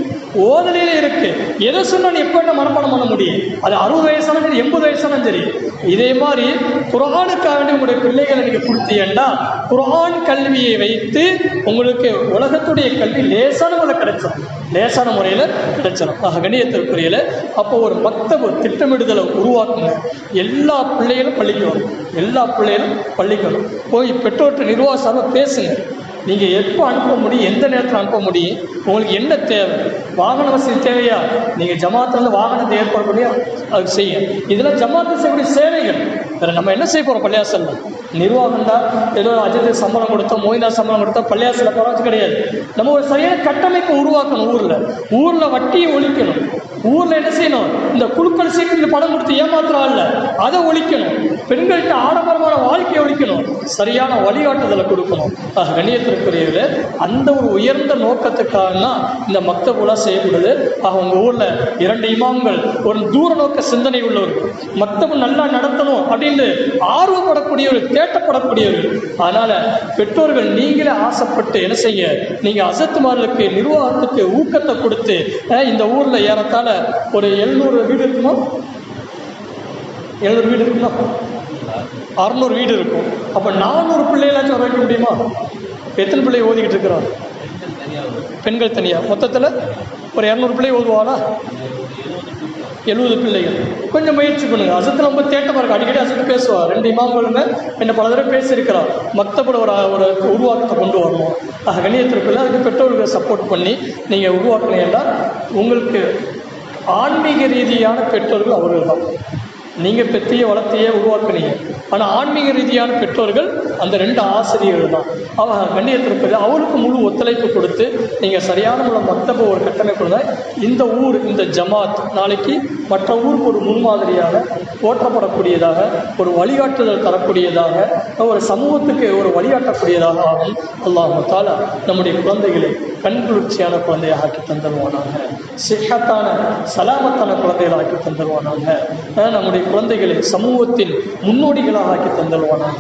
ஓதலையிலே இருக்கு. எதை சொன்னால் எப்போ என்ன மனப்பாடம் பண்ண முடியும்? அது 60 வயசாலும் சரி, 80 வயசாலும் சரி. இதே மாதிரி குர்ஆனுக்காக வேண்டி உங்களுடைய பிள்ளைகளை நீங்கள் கொடுத்தீங்கன்னா குர்ஆன் கல்வியை வைத்து உங்களுக்கு உலகத்துடைய கல்வி லேசான முறையில் கிடைச்சிடும், லேசான முறையில் கிடைச்சிடும். கண்ணியத்திற்குரியல அப்போ ஒரு மக்தபு திட்டமிடுதலை உருவாக்குங்க. எல்லா பிள்ளைகளும் பள்ளிக்கு வரும், எல்லா பிள்ளைகளும் பள்ளிக்கு வரும். போய் பெற்றோர்கிட்ட நிர்வாகமாக பேசுங்க. நீங்கள் எப்போ அனுப்ப முடியும், எந்த நேரத்தில் அனுப்ப முடியும், உங்களுக்கு என்ன தேவை, வாகன வசதி தேவையா, நீங்கள் ஜமாத்தில் வாகனத்தை ஏற்பாடு பண்ணி அதுக்கு செய்யுங்க. இதெல்லாம் ஜமாத்தில் செய்யக்கூடிய சேவைகள். வேறு நம்ம என்ன செய்ய போகிறோம்? பள்ளியாசல்ல நிர்வாகம் தான் ஏதோ அஜித் சம்பளம் கொடுத்தா, மோயினா சம்பளம் கொடுத்தா பள்ளியாசில் பராஜ் கிடையாது. நம்ம ஒரு சரியான கட்டமைப்பை உருவாக்கணும். ஊரில் வட்டியை ஒழிக்கணும். ஊரில் என்ன செய்யணும்? இந்த குழுக்கள் சீக்கிரம் பணம் கொடுத்து ஏமாத்திரம் இல்லை, அதை ஒழிக்கணும். பெண்கள்கிட்ட ஆடம்பரமான வாழ்க்கையை ஒழிக்கணும். சரியான வழிகாட்டுதலை கொடுக்கணும். கண்ணியத்திற்குரியவர்களே, அந்த ஒரு உயர்ந்த நோக்கத்துக்காக தான் இந்த மக்தபுலாம் செய்யப்படுது. உங்கள் ஊரில் 2 இமாம்கள் ஒரு தூர நோக்க சிந்தனை உள்ளவர்கள், மக்தபு நல்லா நடத்தணும் அப்படின்னு ஆர்வப்படக்கூடியவர்கள், தேட்டப்படக்கூடியவர்கள். அதனால் பெற்றோர்கள் நீங்களே ஆசைப்பட்டு என்ன செய்ய, நீங்கள் அசத்துமார்களுக்கு நிர்வாகத்துக்கு ஊக்கத்தை கொடுத்து இந்த ஊரில் ஏறத்தாழ ஒரு 700 வீடு இருக்குமா? 700 வீடு இருக்குமா? 600 வீடு இருக்கும். அப்போ 400 பிள்ளைகளாச்சும் வர வைக்க முடியுமா? எத்தனை பிள்ளை ஓதிக்கிட்டு இருக்கிறோம்? பெண்கள் தனியாக மொத்தத்தில் ஒரு 200 பிள்ளை ஓதுவானா? 70 பிள்ளைகள். கொஞ்சம் முயற்சி பண்ணுங்க. அசத்தில் ரொம்ப தேட்டமாக இருக்கு. அடிக்கடி அசத்து பேசுவார். 2 இமாம்களுமே என்ன பல தடவை பேசியிருக்கிறார். மக்தபுல ஒரு உருவாக்கத்தை கொண்டு வரணும். கண்ணியத்திற்குள்ள அதுக்கு பெற்றோர்களை சப்போர்ட் பண்ணி நீங்கள் உருவாக்கினீங்கன்னா உங்களுக்கு ஆன்மீக ரீதியான பெற்றோர்கள் அவர்கள் தான். நீங்கள் பெற்றிய வளர்த்தையே உருவாக்குனீங்க. ஆனால் ஆன்மீக ரீதியான பெற்றோர்கள் அந்த 2 ஆசிரியர்கள் தான். கண்ணியத்திற்கு அவருக்கு முழு ஒத்துழைப்பு கொடுத்து நீங்கள் சரியான மூலம் மக்தப ஒரு கட்டமைப்பு தான். இந்த ஊர், இந்த ஜமாத் நாளைக்கு மற்ற ஊருக்கு ஒரு முன்மாதிரியாக போற்றப்படக்கூடியதாக, ஒரு வழிகாட்டுதல் தரக்கூடியதாக, ஒரு சமூகத்துக்கு ஒரு வழிகாட்டக்கூடியதாக ஆகும். அல்லாஹ் தஆலா நம்முடைய குழந்தைகளை கண்குளிர்ச்சியான குழந்தையாக ஆக்கி தந்துடுவானாக. சிஹத்தான சலாமத்தான குழந்தைகளை ஆக்கி தந்துடுவானாக. நம்முடைய குழந்தைகளை சமூகத்தின் முன்னோடிகளாக ஆக்கி தந்துடுவானாக.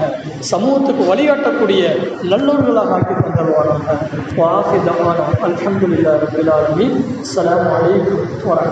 சமூகத்துக்கு வழிகாட்டக்கூடிய நல்லோர்களாக ஆக்கி தந்துடுவானாக. வாஹிதமான அல்ஹம்துலில்லாஹி ரப்பில் ஆலமீன். அஸ்ஸலாமு அலைக்கும் வரஹ்மத்துல்லாஹி.